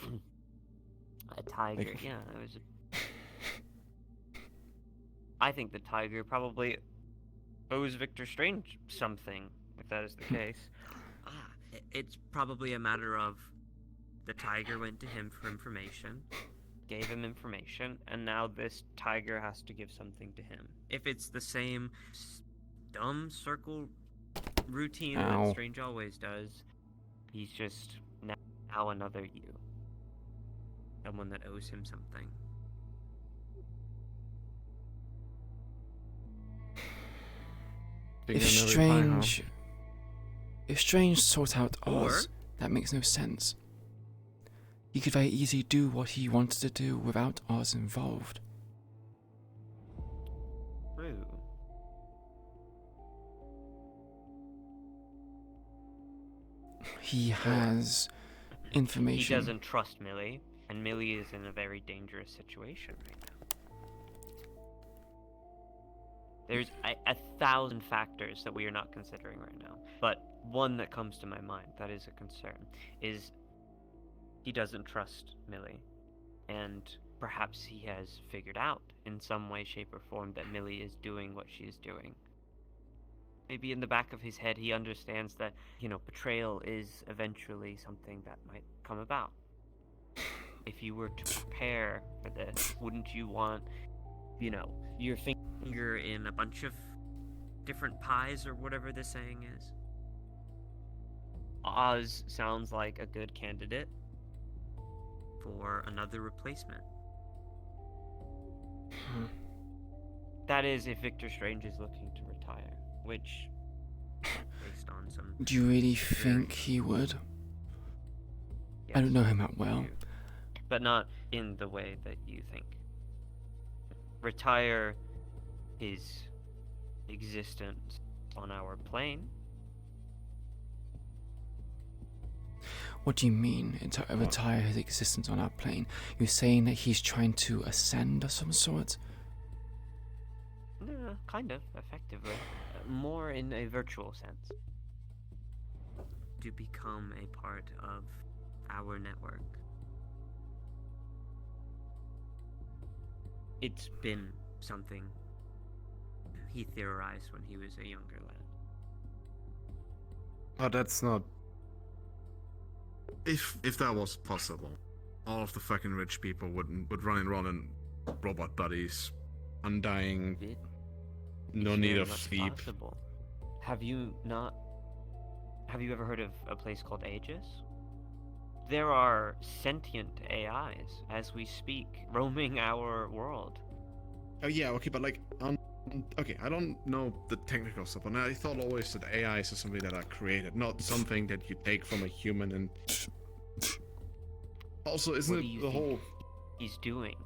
A tiger, yeah, it was I think the tiger probably owes Victor Strange something, if that is the case. It's probably a matter of the tiger went to him for information, gave him information, and now this tiger has to give something to him. If it's the same dumb circle routine that Strange always does, he's just now another you. Someone that owes him something. If Strange sought out Oz, that makes no sense. He could very easily do what he wanted to do without Oz involved. True. He has information. He doesn't trust Millie, and Millie is in a very dangerous situation right now. There's a 1,000 factors that we are not considering right now, but one that comes to my mind that is a concern is he doesn't trust Millie, and perhaps he has figured out in some way, shape, or form that Millie is doing what she is doing. Maybe in the back of his head he understands that, betrayal is eventually something that might come about. If you were to prepare for this, wouldn't you want, your finger in a bunch of different pies or whatever the saying is? Oz sounds like a good candidate for another replacement. That is, if Victor Strange is looking to retire, which, based on some... Do you really think he would? Yes, I don't know him that well. But not in the way that you think. Retire his existence on our plane. What do you mean, retire his existence on our plane? You're saying that he's trying to ascend of some sort? Kind of, effectively. More in a virtual sense. To become a part of our network. It's been something he theorized when he was a younger lad. Oh, that's not. If that was possible, all of the fucking rich people would run around in robot bodies, undying, no It's need very of much sleep. possible. Have you ever heard of a place called Aegis? There are sentient AIs as we speak, roaming our world. Oh yeah, okay, but like, okay, I don't know the technical stuff, but I thought always that AIs are something that are created, not something that you take from a human and. Also, isn't What do it you the think whole? he's doing?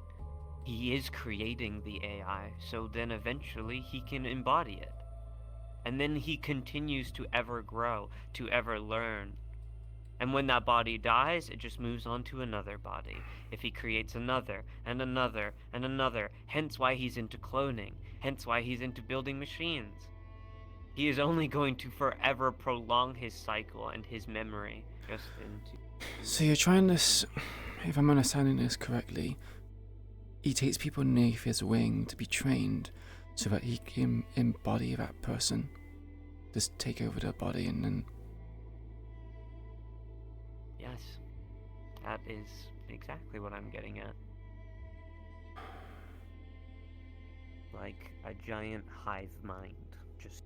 He is creating the AI, so then eventually he can embody it. And then he continues to ever grow, to ever learn. And when that body dies, it just moves on to another body. If he creates another, and another, and another, hence why he's into cloning, hence why he's into building machines. He is only going to forever prolong his cycle and his memory just into... So you're trying to, if I'm understanding this correctly, he takes people beneath his wing to be trained so that he can embody that person. Just take over their body and then... Yes, that is exactly what I'm getting at. Like a giant hive mind, just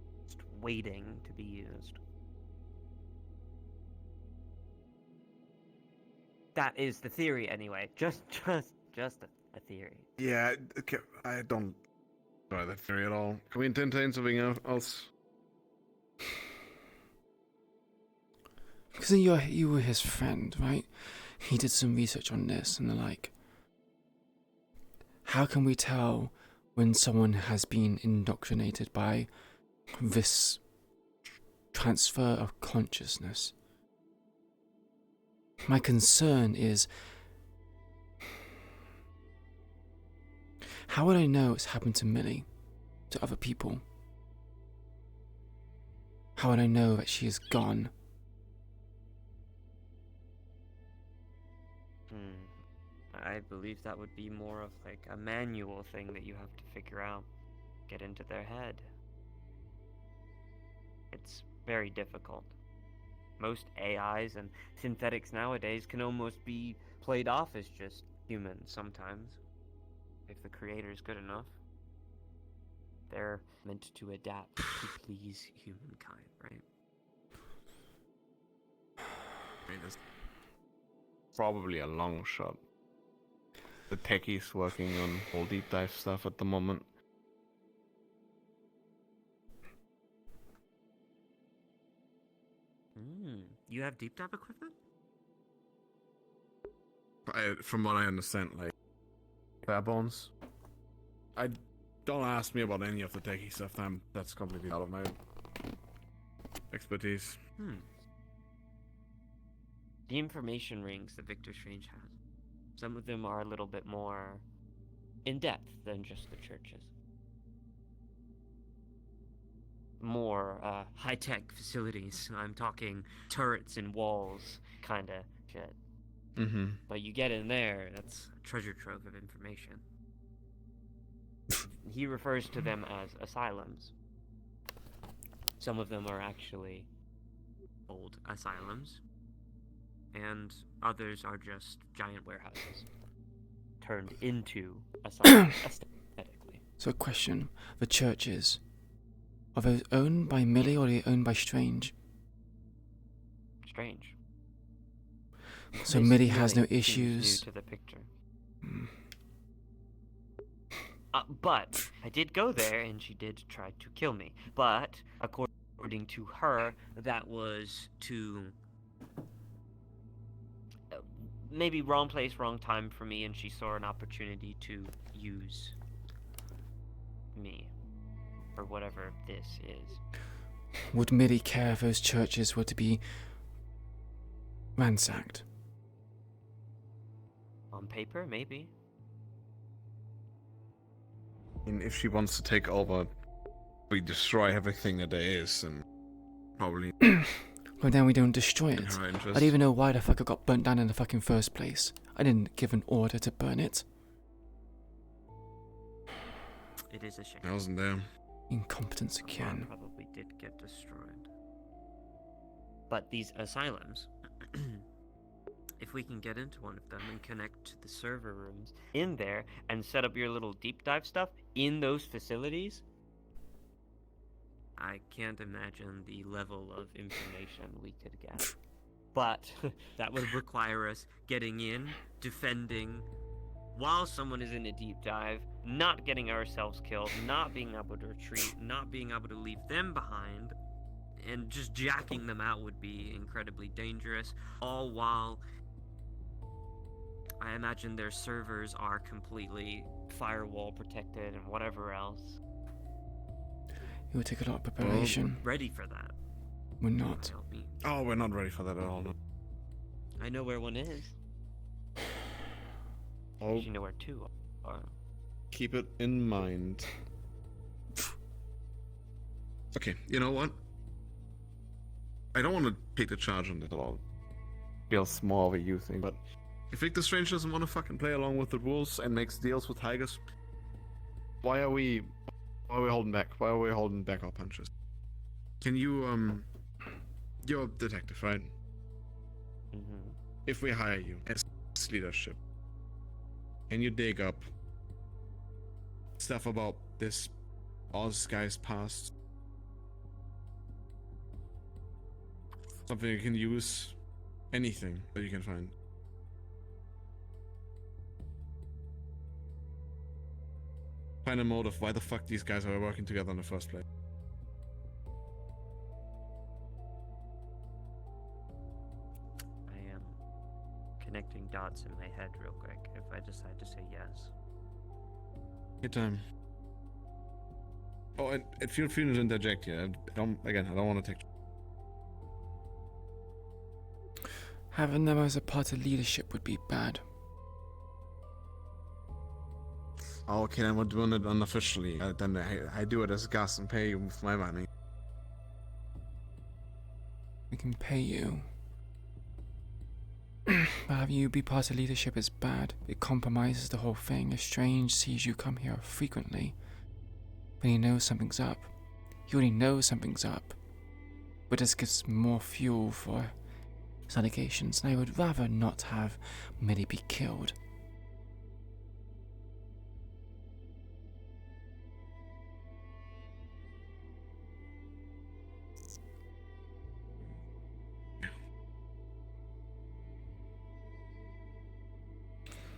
waiting to be used. That is the theory, anyway. Just a theory. Yeah, okay, I don't buy that theory at all. Can we entertain something else? Because you were his friend, right? He did some research on this, and they're like, how can we tell when someone has been indoctrinated by this transfer of consciousness? My concern is, how would I know it's happened to Millie, to other people? How would I know that she is gone? I believe that would be more of like a manual thing that you have to figure out, get into their head. It's very difficult. Most AIs and synthetics nowadays can almost be played off as just humans sometimes, if the creator is good enough. They're meant to adapt to please humankind, right? I mean, it's probably a long shot. The techies working on whole deep dive stuff at the moment. You have deep dive equipment? From what I understand, like bare bones. Don't ask me about any of the techie stuff. That's completely out of my expertise. The information rings that Victor Strange has. Some of them are a little bit more in-depth than just the churches. More high-tech facilities. I'm talking turrets and walls kind of shit. Mm-hmm. But you get in there, that's a treasure trove of information. He refers to them as asylums. Some of them are actually old asylums, and others are just giant warehouses turned into asylums aesthetically. So question, the churches, are those owned by Millie or are they owned by Strange? Strange. So Miss Millie has no seems issues. new to the picture. But I did go there, and she did try to kill me. But according to her, that was to maybe wrong place, wrong time for me, and she saw an opportunity to use me or whatever this is. Would Millie care if those churches were to be ransacked? On paper, maybe. And if she wants to take over, we destroy everything that there is, and probably. But then we don't destroy it. her I interest. don't even know why the fuck it got burnt down in the fucking first place. I didn't give an order to burn it. It is a shame. I wasn't there. Incompetence The again. farm probably did get destroyed. But these asylums, if we can get into one of them and connect to the server rooms in there and set up your little deep dive stuff in those facilities, I can't imagine the level of information we could get. But that would require us getting in, defending, while someone is in a deep dive, not getting ourselves killed, not being able to retreat, not being able to leave them behind, and just jacking them out would be incredibly dangerous, all while I imagine their servers are completely firewall protected and whatever else. It would take a lot of preparation. Ready for that. We're not. Oh, we're not ready for that at all. No. I know where one is. Oh. You know where two are. Keep it in mind. Okay, you know what? I don't want to take the charge on that at all. Feels more of a you thing, but if Victor Strange doesn't want to fucking play along with the rules and makes deals with Tigers, why are we holding back? Why are we holding back our punches? Can you, you're a detective, right? Mm-hmm. If we hire you as leadership, can you dig up stuff about all this guy's past? Something you can use? Anything that you can find. Find a motive why the fuck these guys are working together in the first place. I am connecting dots in my head real quick if I decide to say yes. Good time. Oh, and feel free to interject here. I don't want to take... Having them as a part of leadership would be bad. Oh, okay, then we're doing it unofficially. Then I do it as Gus and pay you with my money. We can pay you. But having you be part of leadership is bad. It compromises the whole thing. If Strange sees you come here frequently, then he knows something's up. He already knows something's up. But this gives more fuel for his allegations, and I would rather not have Millie be killed.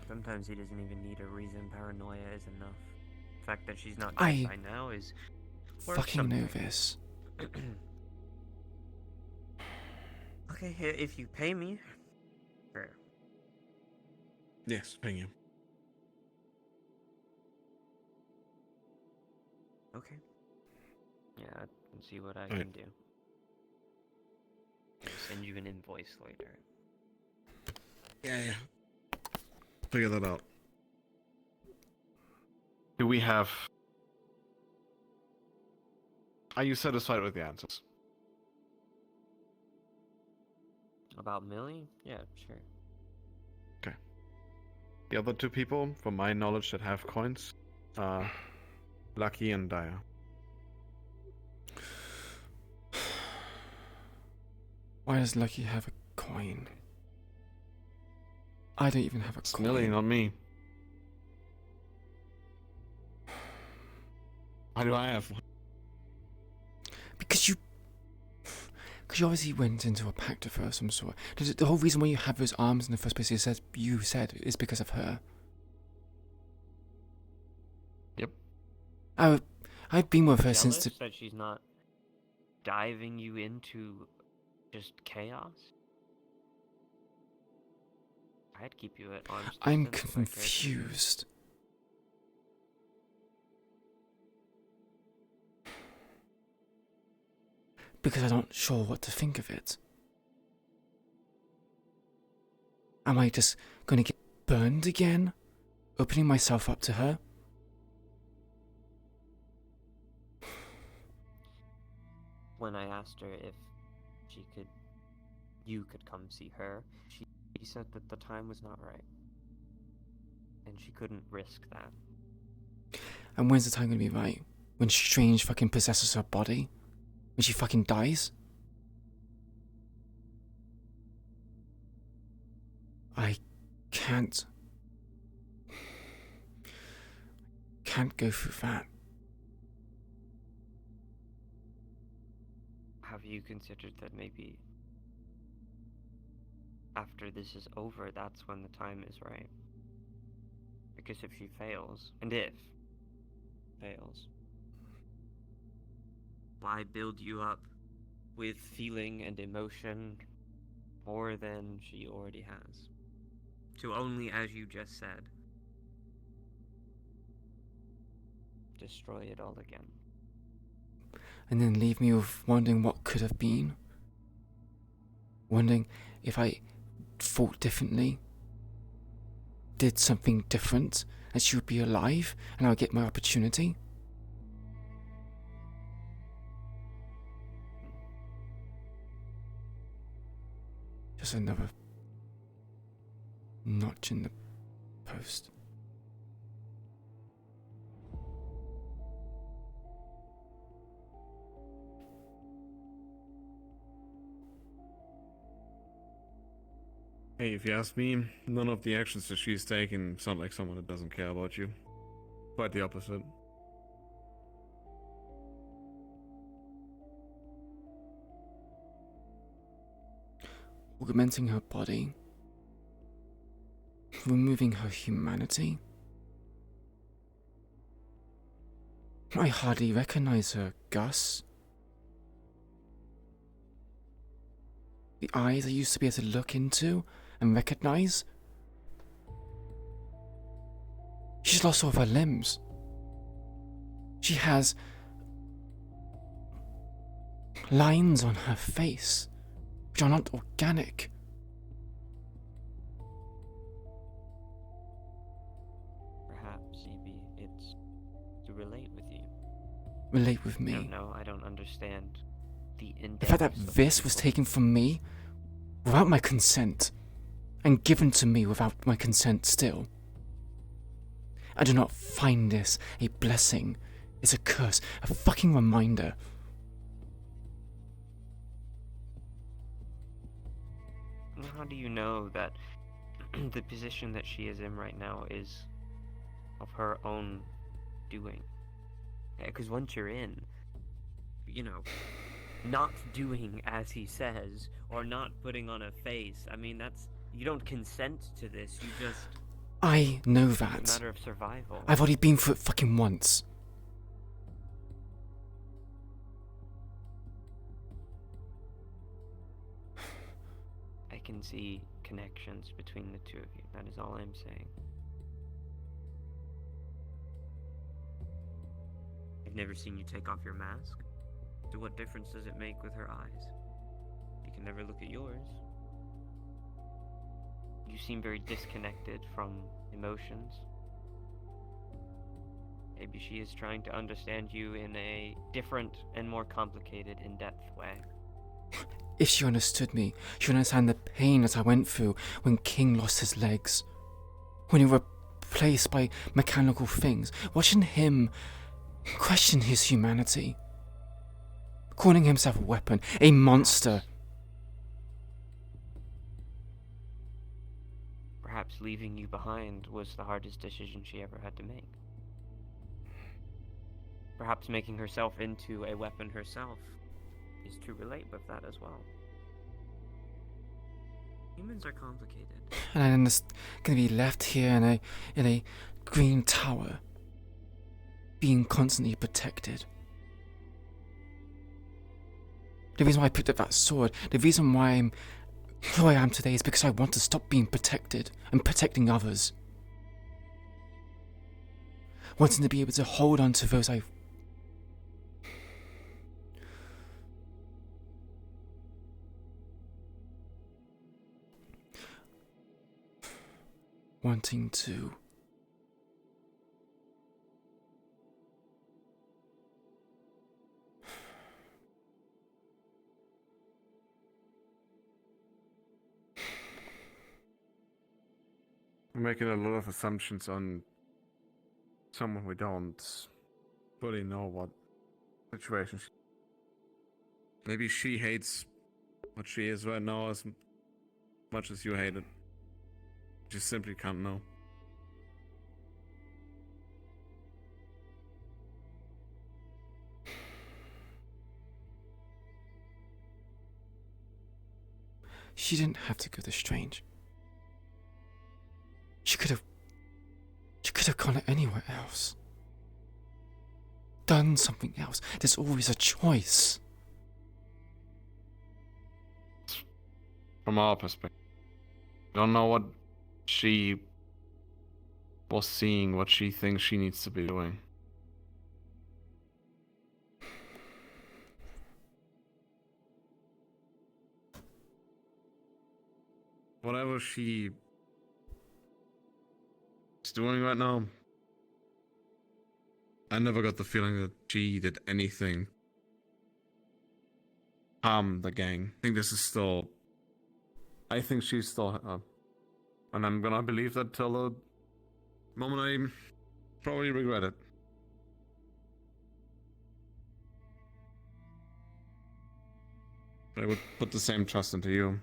Sometimes he doesn't even need a reason. Paranoia is enough. The fact that she's not dead by now is worth fucking something. know this. Okay, if you pay me, sure. Yes, paying you. Okay. Yeah, I can see what I Alright. can do. I'll send you an invoice later. Yeah. Figure that out. Do we have... Are you satisfied with the answers? About Millie? Yeah, sure. Okay. The other two people, from my knowledge, that have coins are Lucky and Dyer. Why does Lucky have a coin? I don't even have a It's coin. Millie, not me. Why do I have one? Because you obviously went into a pact with her of some sort. The whole reason why you have those arms in the first place you said is because of her. Yep. I've been with her since Jealous that she's not diving you into just chaos? I'd keep you at arm's I'm distance if I cared to. confused. Because I'm not sure what to think of it. Am I just going to get burned again? Opening myself up to her? When I asked her if you could come see her, she said that the time was not right. And she couldn't risk that. And when's the time gonna be right? When Strange fucking possesses her body? When she fucking dies? I can't go through that. Have you considered that maybe after this is over, that's when the time is right? Because if she fails, and if fails, why build you up with feeling and emotion more than she already has? To only, as you just said, destroy it all again. And then leave me with wondering what could have been. Wondering if I thought differently, did something different, and she would be alive, and I would get my opportunity. Just another notch in the post. Hey, if you ask me, none of the actions that she's taken sound like someone that doesn't care about you. Quite the opposite. Augmenting her body, removing her humanity. I hardly recognize her, Gus. The eyes I used to be able to look into and recognize. She's lost all of her limbs. She has lines on her face which are not organic. Perhaps, EB, it's to relate with you. Relate with me. No, I don't understand the The fact that this was taken from me without my consent and given to me without my consent still. I do not find this a blessing. It's a curse, a fucking reminder. How do you know that the position that she is in right now is of her own doing? Because once you're in, not doing as he says, or not putting on a face, I mean, you don't consent to this, you just... I know that. It's a matter of survival. I've already been through it fucking once. I can see connections between the two of you, that is all I'm saying. I've never seen you take off your mask. So what difference does it make with her eyes? You can never look at yours. You seem very disconnected from emotions. Maybe she is trying to understand you in a different and more complicated, in-depth way. If she understood me, she would understand the pain that I went through when King lost his legs. When he was replaced by mechanical things. Watching him question his humanity. Calling himself a weapon, a monster. Perhaps leaving you behind was the hardest decision she ever had to make. Perhaps making herself into a weapon herself is to relate with that as well. Humans are complicated. And I'm just gonna be left here in a green tower, being constantly protected. The reason why I picked up that sword, the reason why I'm who I am today is because I want to stop being protected and protecting others. Wanting to be able to hold on to those I... Wanting to... I'm making a lot of assumptions on someone we don't fully know what situation she... Maybe she hates what she is right now as much as you hate it. Just simply can't know. She didn't have to go this strange. She could have gone anywhere else. Done something else. There's always a choice. From our perspective, we don't know what she was seeing, what she thinks she needs to be doing. Whatever she is doing right now, I never got the feeling that she did anything harm the gang. I think this is still... I think she's still... and I'm gonna believe that till the moment I probably regret it. I would put the same trust into you.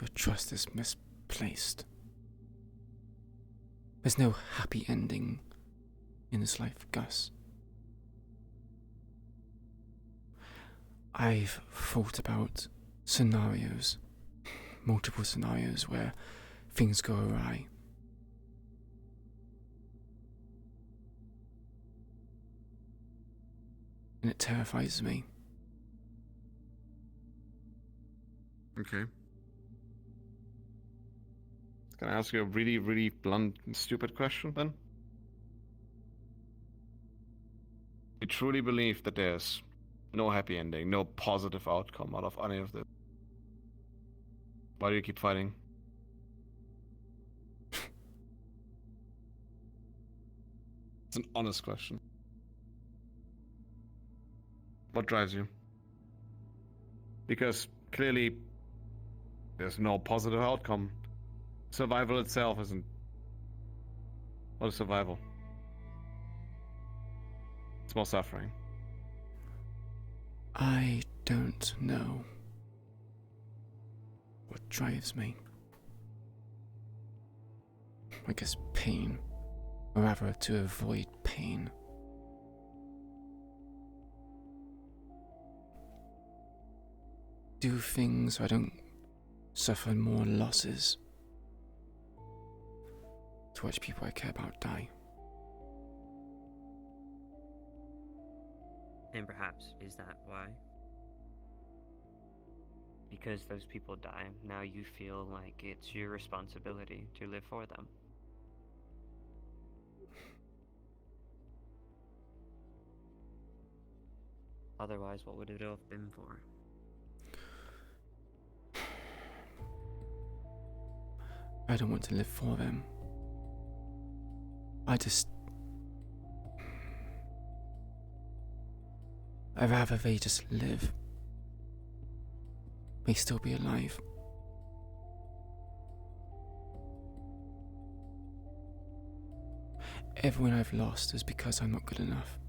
Your trust is misplaced. There's no happy ending in this life, Gus. I've thought about scenarios, multiple scenarios where things go awry. And it terrifies me. Okay. Can I ask you a really, really blunt and stupid question then? You truly believe that there's no happy ending, no positive outcome out of any of this? Why do you keep fighting? It's an honest question. What drives you? Because clearly there's no positive outcome. Survival itself isn't... What is survival? It's more suffering. I don't know what drives me. I guess pain, or rather to avoid pain. Do things so I don't suffer more losses. To watch people I care about die. And perhaps, is that why? Because those people die, now you feel like it's your responsibility to live for them. Otherwise, what would it have been for? I don't want to live for them. I'd rather they just live. They still be alive. Everyone I've lost is because I'm not good enough.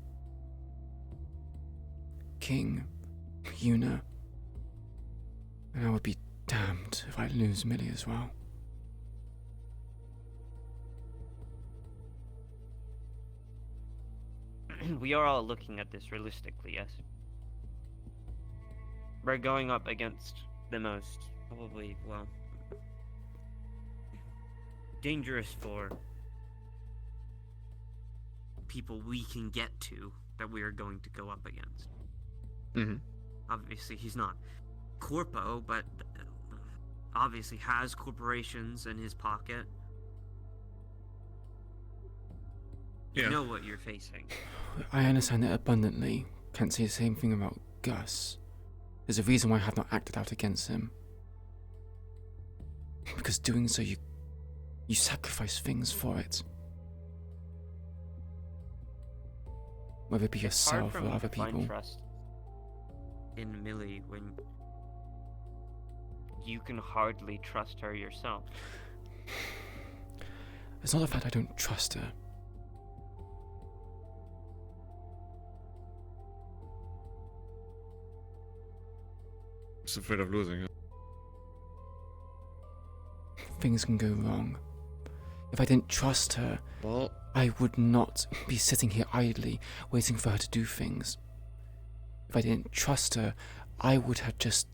King, Yuna, and I would be damned if I lose Millie as well. We are all looking at this realistically, yes. We're going up against the most, probably, well, dangerous for people we can get to that we are going to go up against. Mm-hmm. Obviously, he's not corpo, but obviously has corporations in his pocket. You know what you're facing. I understand it abundantly. Can't say the same thing about Gus. There's a reason why I have not acted out against him. Because doing so, you sacrifice things for it. Whether it be yourself or other people. Find trust in Millie when you can hardly trust her yourself. It's not the fact I don't trust her. Just afraid of losing her. Things can go wrong. If I didn't trust her, well, I would not be sitting here idly waiting for her to do things. If I didn't trust her, I would have just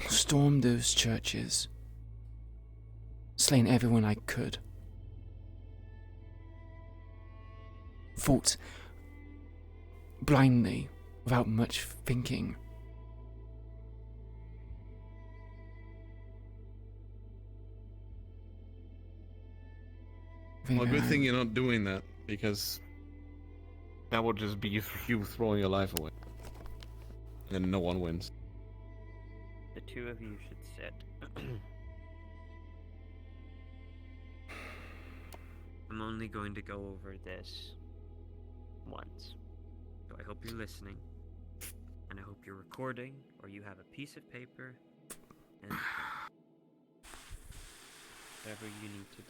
stormed those churches, slain everyone I could, fought blindly without much thinking. Well, good thing you're not doing that, because that would just be you throwing your life away. And no one wins. The two of you should sit. I'm only going to go over this once. So I hope you're listening. And I hope you're recording, or you have a piece of paper and whatever you need to do.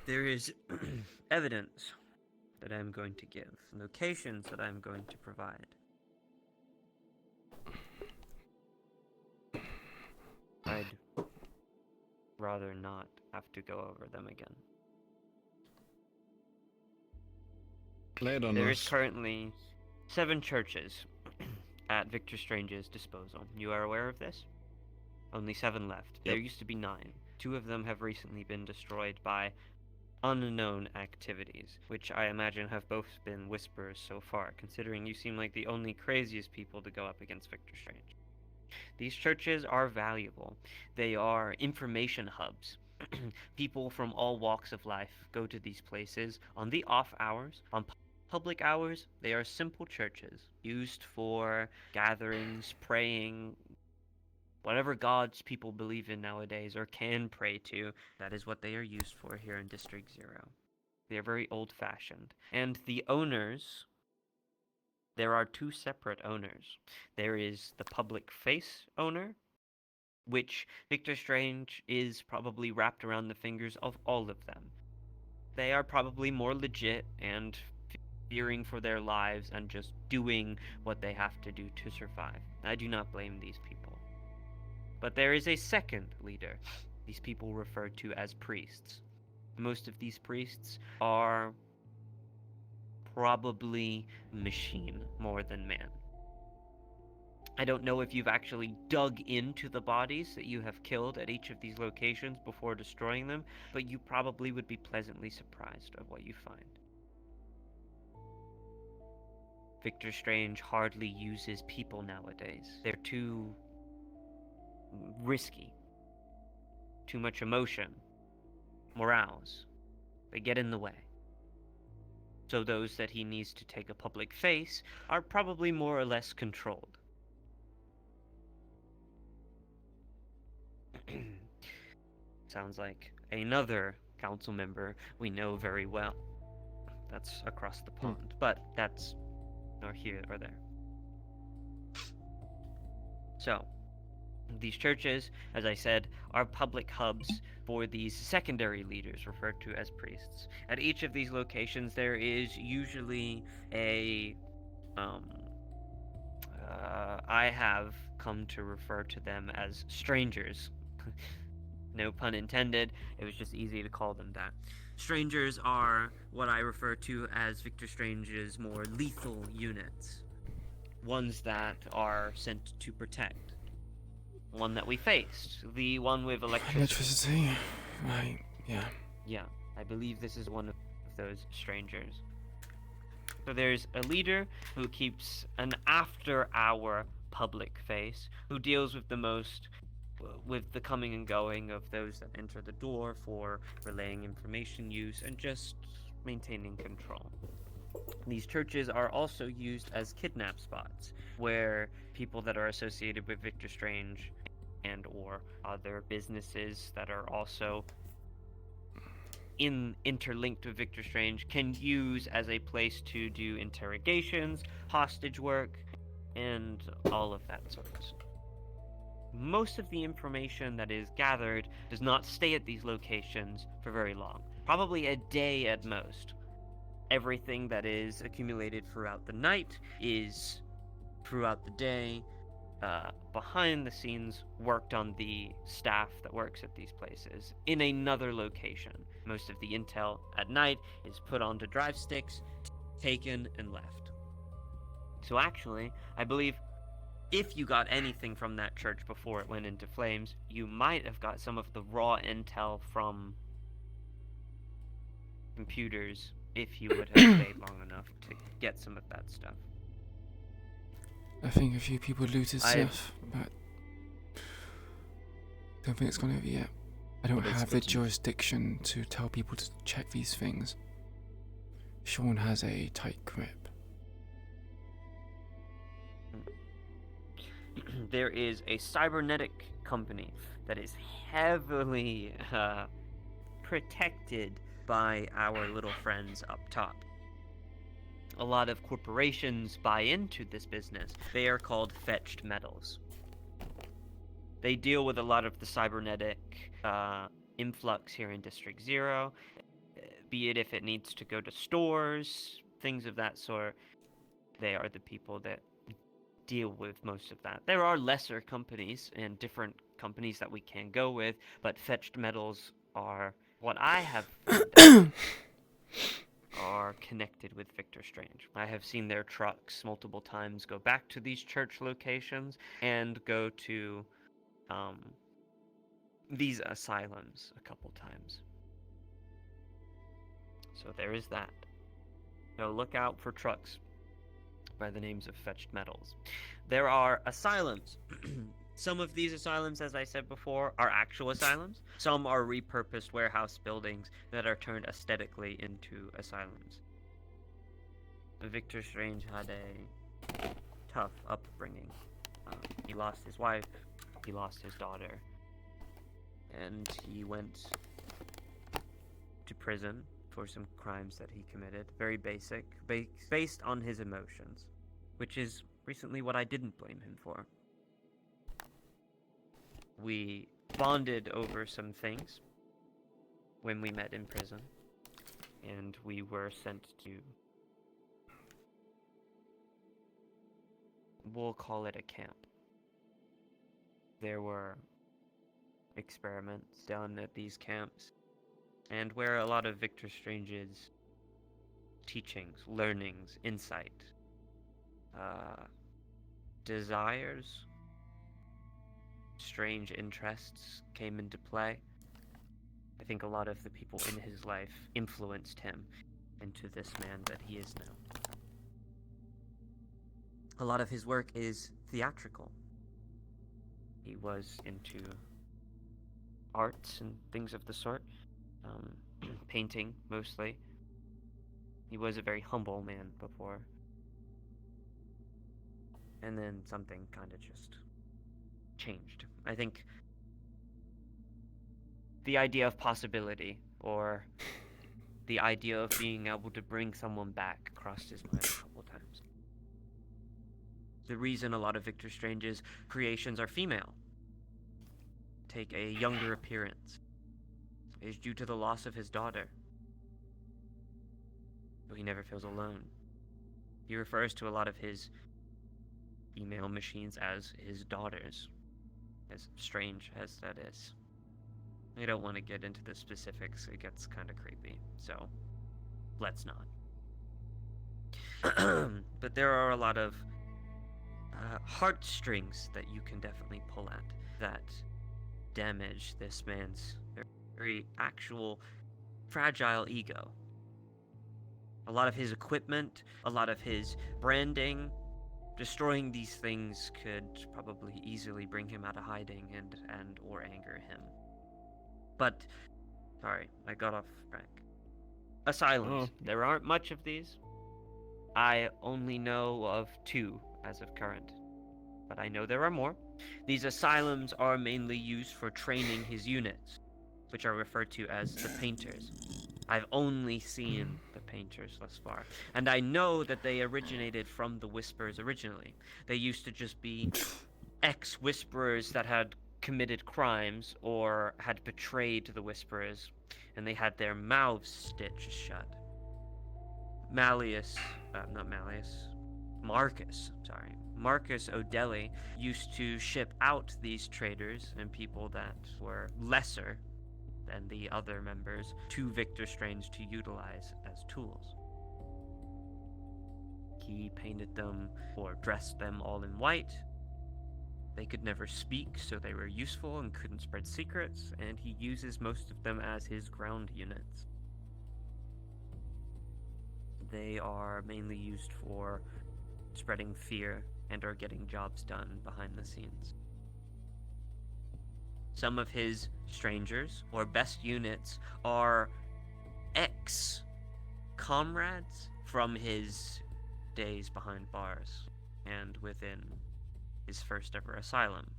There is evidence that I'm going to give, locations that I'm going to provide. I'd rather not have to go over them again. Lay it on There us. is currently 7 churches at Victor Strange's disposal. You are aware of this? Only 7 left. Yep. There used to be 9. 2 of them have recently been destroyed by unknown activities, which I imagine have both been whispers so far, considering you seem like the only craziest people to go up against Victor Strange. These churches are valuable. They are information hubs. People from all walks of life go to these places on the off hours, on public hours. They are simple churches used for gatherings, praying, whatever gods people believe in nowadays or can pray to. That is what they are used for here in District 0. They are very old-fashioned. And the owners, there are 2 separate owners. There is the public face owner, which Victor Strange is probably wrapped around the fingers of all of them. They are probably more legit and fearing for their lives and just doing what they have to do to survive. I do not blame these people. But there is a second leader. These people referred to as priests. Most of these priests are probably machine more than man. I don't know if you've actually dug into the bodies that you have killed at each of these locations before destroying them, but you probably would be pleasantly surprised of what you find. Victor Strange hardly uses people nowadays. They're too risky. Too much emotion. Morals. They get in the way. So those that he needs to take a public face are probably more or less controlled. Sounds like another council member we know very well. That's across the pond, but that's nor here or there. So, these churches, as I said, are public hubs for these secondary leaders referred to as priests. At each of these locations, there is usually a, I have come to refer to them as strangers. No pun intended, it was just easy to call them that. Strangers are what I refer to as Victor Strange's more lethal units. Ones that are sent to protect. One that we faced, the one with Electricity, right, yeah. Yeah, I believe this is one of those strangers. So there's a leader who keeps an after-hour public face, who deals with the coming and going of those that enter the door for relaying information use and just maintaining control. These churches are also used as kidnap spots, where people that are associated with Victor Strange and or other businesses that are also interlinked with Victor Strange can use as a place to do interrogations, hostage work, and all of that sort of stuff. most of the information that is gathered does not stay at these locations for very long. Probably a day at most. Everything that is accumulated throughout the night is throughout the day, behind the scenes, worked on the staff that works at these places in another location. Most of the intel at night is put onto drive sticks, taken, and left. So actually, I believe if you got anything from that church before it went into flames, you might have got some of the raw intel from computers if you would have stayed long enough to get some of that stuff. I think a few people looted stuff, but don't think it's gone over yet. I don't have the jurisdiction to tell people to check these things. Sean has a tight grip. There is a cybernetic company that is heavily protected by our little friends up top. A lot of corporations buy into this business. They are called fetched metals. They deal with a lot of the cybernetic influx here in District 0, be it if it needs to go to stores, things of that sort. They are the people that deal with most of that. There are lesser companies and different companies that we can go with, but fetched metals are what I have found out are connected with Victor Strange. I have seen their trucks multiple times go back to these church locations and go to these asylums a couple times. So there is that. So look out for trucks by the names of fetched metals. There are asylums. Some of these asylums, as I said before, are actual asylums. Some are repurposed warehouse buildings that are turned aesthetically into asylums. Victor Strange had a tough upbringing. He lost his wife, he lost his daughter, and he went to prison for some crimes that he committed. Very basic, based on his emotions, which is recently what I didn't blame him for. We bonded over some things when we met in prison, and we were sent to, we'll call it a camp. There were experiments done at these camps, and where a lot of Victor Strange's teachings, learnings, insight, desires, strange interests came into play. I think a lot of the people in his life influenced him into this man that he is now. A lot of his work is theatrical. He was into arts and things of the sort, painting mostly. He was a very humble man before. And then something kind of just changed. I think the idea of possibility, or the idea of being able to bring someone back, crossed his mind a couple times. The reason a lot of Victor Strange's creations are female, take a younger appearance, is due to the loss of his daughter. So he never feels alone. He refers to a lot of his female machines as his daughters, as strange as that is. I don't want to get into the specifics, it gets kind of creepy, so let's not. But there are a lot of heartstrings that you can definitely pull at that damage this man's very actual fragile ego. A lot of his equipment, a lot of his branding, destroying these things could probably easily bring him out of hiding and or anger him. But, sorry, I got off track. Asylums. There aren't much of these. I only know of 2 as of current, but I know there are more. These asylums are mainly used for training his units, which are referred to as the painters. I've only seen the painters thus far, and I know that they originated from the Whispers originally. They used to just be ex-whisperers that had committed crimes or had betrayed the whisperers, and they had their mouths stitched shut. Marcus O'Delly used to ship out these traitors and people that were lesser than the other members to Victor Strange to utilize as tools. He painted them or dressed them all in white. They could never speak, so they were useful and couldn't spread secrets, and he uses most of them as his ground units. They are mainly used for spreading fear and are getting jobs done behind the scenes. Some of his strangers or best units are ex-comrades from his days behind bars and within his first ever asylum,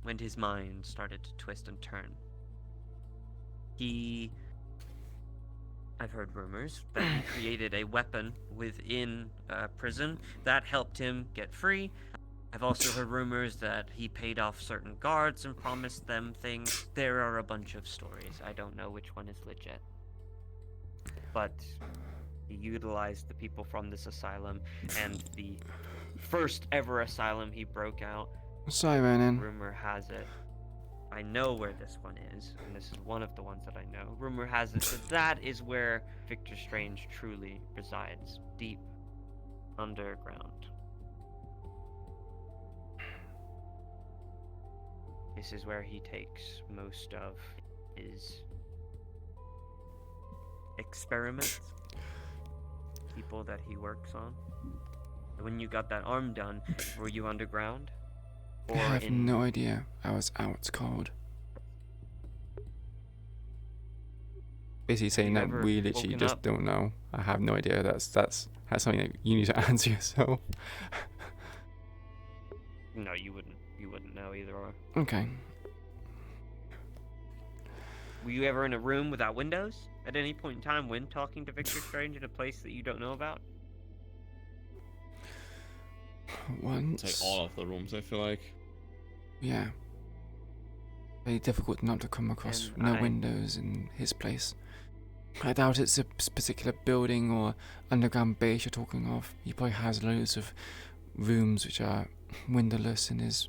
when his mind started to twist and turn. I've heard rumors that he created a weapon within prison that helped him get free. I've also heard rumors that he paid off certain guards and promised them things. There are a bunch of stories. I don't know which one is legit. But he utilized the people from this asylum, and the first ever asylum he broke out. Sorry, Ronan. Rumor has it. I know where this one is, and this is one of the ones that I know. Rumor has it that is where Victor Strange truly resides, deep underground. This is where he takes most of his experiments, people that he works on. When you got that arm done, were you underground? I have no idea. I was out cold. Basically saying that we literally just don't know. I have no idea. That's something that you need to answer yourself. No, you wouldn't know either. Or. Okay. Were you ever in a room without windows at any point in time when talking to Victor Strange in a place that you don't know about? Once. It's like all of the rooms, I feel like. Yeah. Very difficult not to come across windows in his place. I doubt it's a particular building or underground base you're talking of. He probably has loads of rooms which are windowless in his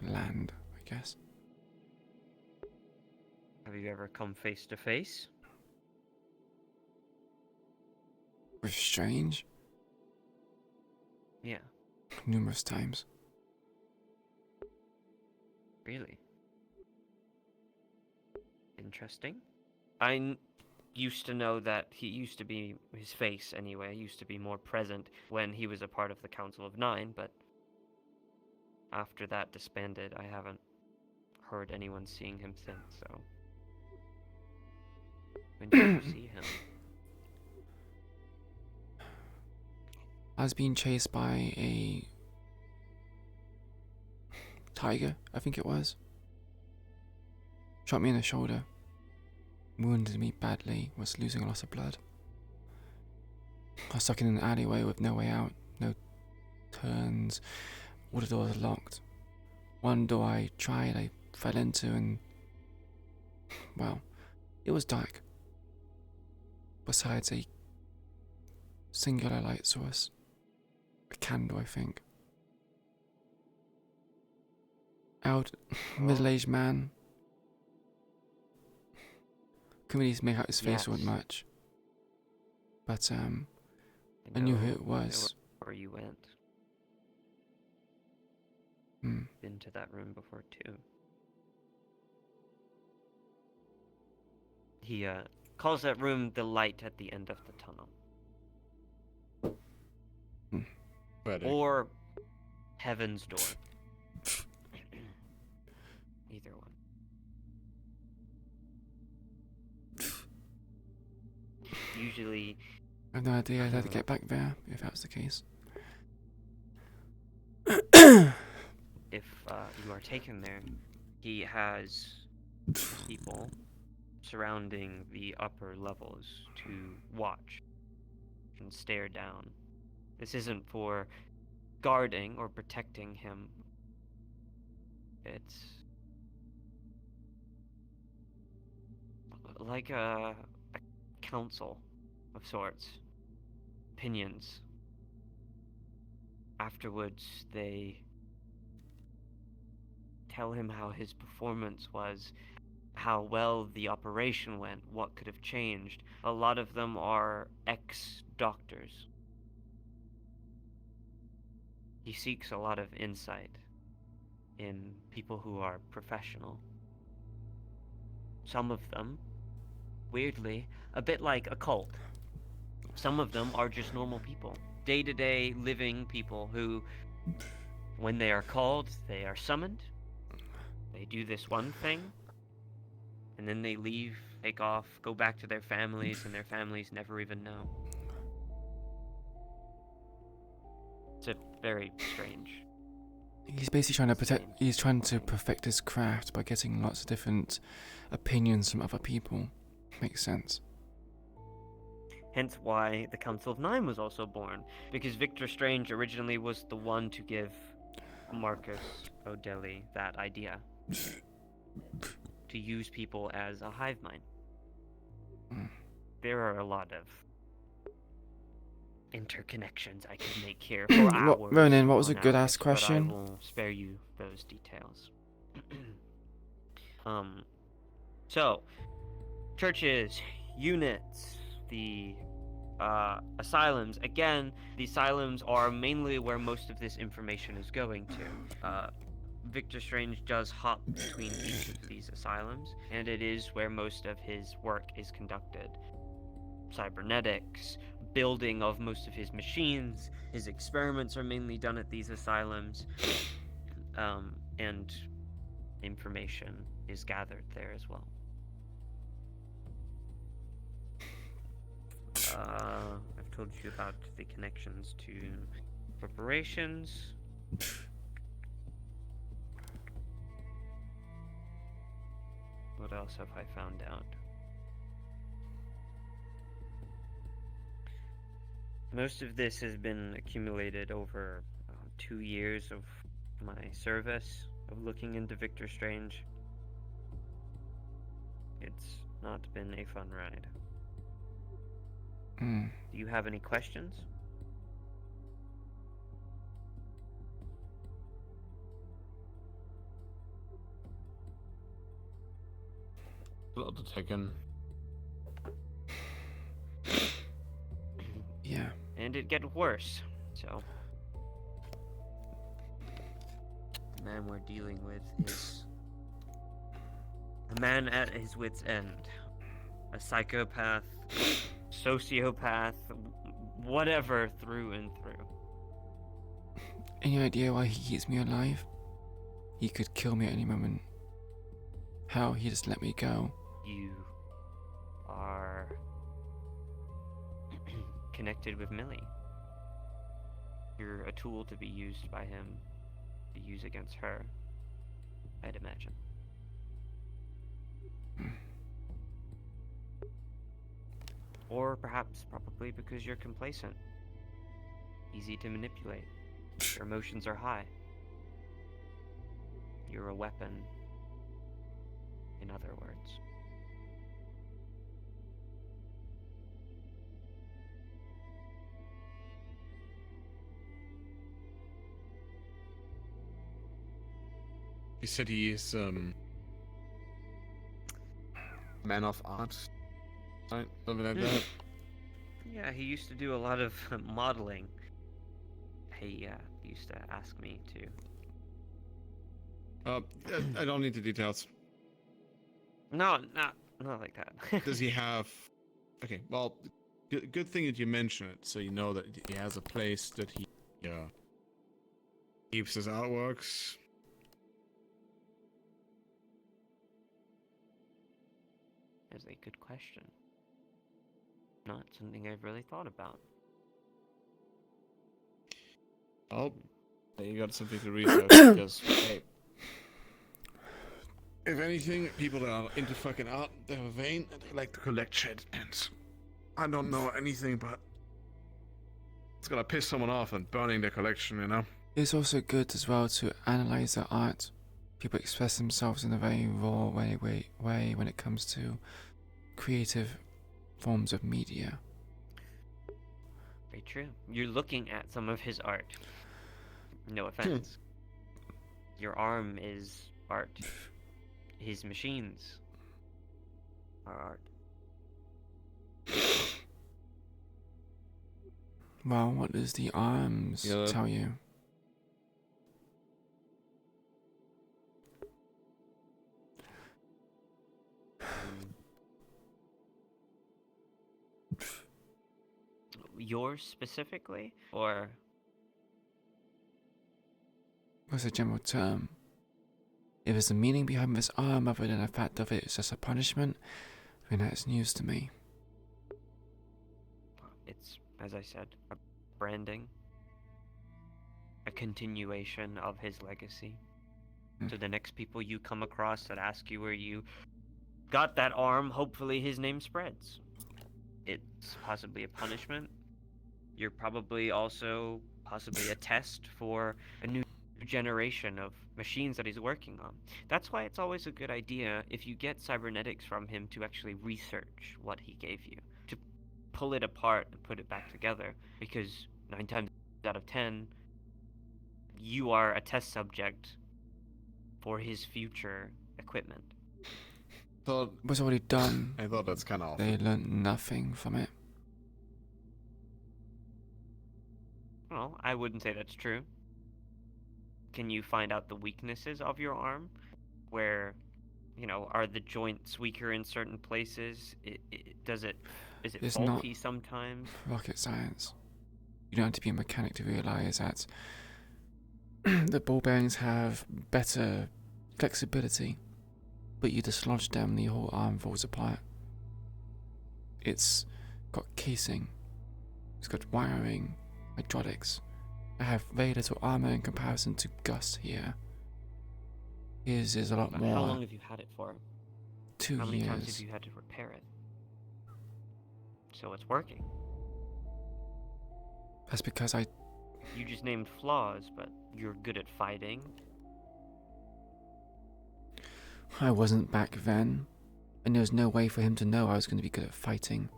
land, I guess. Have you ever come face to face? With Strange? Yeah. Numerous times. Really? Interesting. I used to know that he used to be, his face anyway, used to be more present when he was a part of the Council of Nine, but after that disbanded, I haven't heard anyone seeing him since, so. When did you see him? I was being chased by a tiger, I think it was. Shot me in the shoulder. Wounded me badly, was losing a lot of blood. I was stuck in an alleyway with no way out, no turns, all the doors locked. One door I tried, I fell into, and well, it was dark. Besides a singular light source. A candle, I think. Out, middle-aged man. Couldn't really make out his face all much. But, I knew who it was. Where you went. Been to that room before, too. He, calls that room the light at the end of the tunnel. Or Heaven's Door. Either one. Usually... I have no idea how to get back there, if that's the case. If you are taken there, he has people surrounding the upper levels to watch and stare down. This isn't for guarding or protecting him. It's like a council of sorts. Opinions. Afterwards, they tell him how his performance was, how well the operation went, what could have changed. A lot of them are ex-doctors. He seeks a lot of insight in people who are professional. Some of them, weirdly, a bit like a cult. Some of them are just normal people, day-to-day living people who, when they are called, they are summoned. They do this one thing, and then they leave, take off, go back to their families, and their families never even know. It's a very strange. He's basically trying to perfect his craft by getting lots of different opinions from other people. Makes sense. Hence why the Council of Nine was also born, because Victor Strange originally was the one to give Marcus O'Delly that idea. To use people as a hive mind. There are a lot of interconnections I could make here for hours. Ronan, what was a on good hours, ass question? But I will spare you those details. So, churches, units, the asylums. Again, the asylums are mainly where most of this information is going to. Victor Strange does hop between each of these asylums, and it is where most of his work is conducted. Cybernetics, building of most of his machines, his experiments are mainly done at these asylums, and information is gathered there as well. I've told you about the connections to corporations. What else have I found out? Most of this has been accumulated over 2 years of my service, of looking into Victor Strange. It's not been a fun ride. Do you have any questions? A lot to take in. Yeah. And it gets worse, so. The man we're dealing with is a man at his wit's end. A psychopath, sociopath, whatever through and through. Any idea why he keeps me alive? He could kill me at any moment. How? He just let me go. You are connected with Millie. You're a tool to be used by him to use against her, I'd imagine. Or perhaps probably because you're complacent. Easy to manipulate. Your emotions are high. You're a weapon, in other words. He said he is man of art, right? Something like that. Yeah, he used to do a lot of modeling. He used to ask me to. I don't need the details. No, not like that. Does he have? Okay, well, good thing that you mention it, so you know that he has a place that he keeps his artworks. That's a good question. Not something I've really thought about. Oh, you got something to research because hey, if anything, people that are into fucking art, they're vain and they like to collect shit. And I don't know anything, but it's gonna piss someone off and burning their collection, you know? It's also good as well to analyze the art. People express themselves in a very raw way when it comes to creative forms of media. Very true. You're looking at some of his art. No offense. Your arm is art. His machines are art. Well, what does the arms tell you? Yours specifically, or What's a general term? If there's a meaning behind this arm other than the fact of it's just a punishment, then that's news to me. it's, as I said, a branding, a continuation of his legacy. So the next people you come across that ask you where you got that arm, hopefully his name spreads. It's possibly a punishment. You're probably also possibly a test for a new generation of machines that he's working on. That's why it's always a good idea if you get cybernetics from him to actually research what he gave you, to pull it apart and put it back together, because 9 times out of 10 you are a test subject for his future equipment. It was already done. I thought that's kind of They learned nothing from it. Well, I wouldn't say that's true. Can you find out the weaknesses of your arm? Where, are the joints weaker in certain places? Is it It's faulty not sometimes? rocket science. You don't have to be a mechanic to realize that the ball bearings have better flexibility, but you dislodge them, the whole arm falls apart. It's got casing, it's got wiring, hydraulics. I have very little armor in comparison to Gus here. His is a lot more. How long have you had it for? 2 years. How many times have you had to repair it? So it's working. That's because You just named flaws, but you're good at fighting. I wasn't back then, and there was no way for him to know I was going to be good at fighting.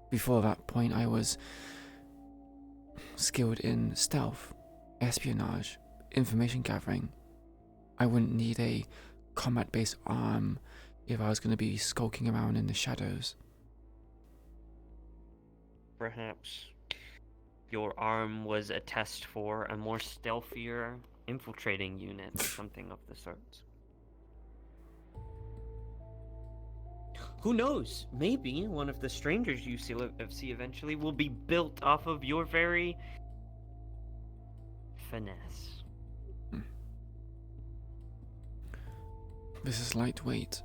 Before that point, I was skilled in stealth, espionage, information gathering. I wouldn't need a combat-based arm if I was going to be skulking around in the shadows. Perhaps your arm was a test for a more stealthier infiltrating unit or something of the sort. Who knows? Maybe one of the strangers you see eventually will be built off of your very finesse. This is lightweight.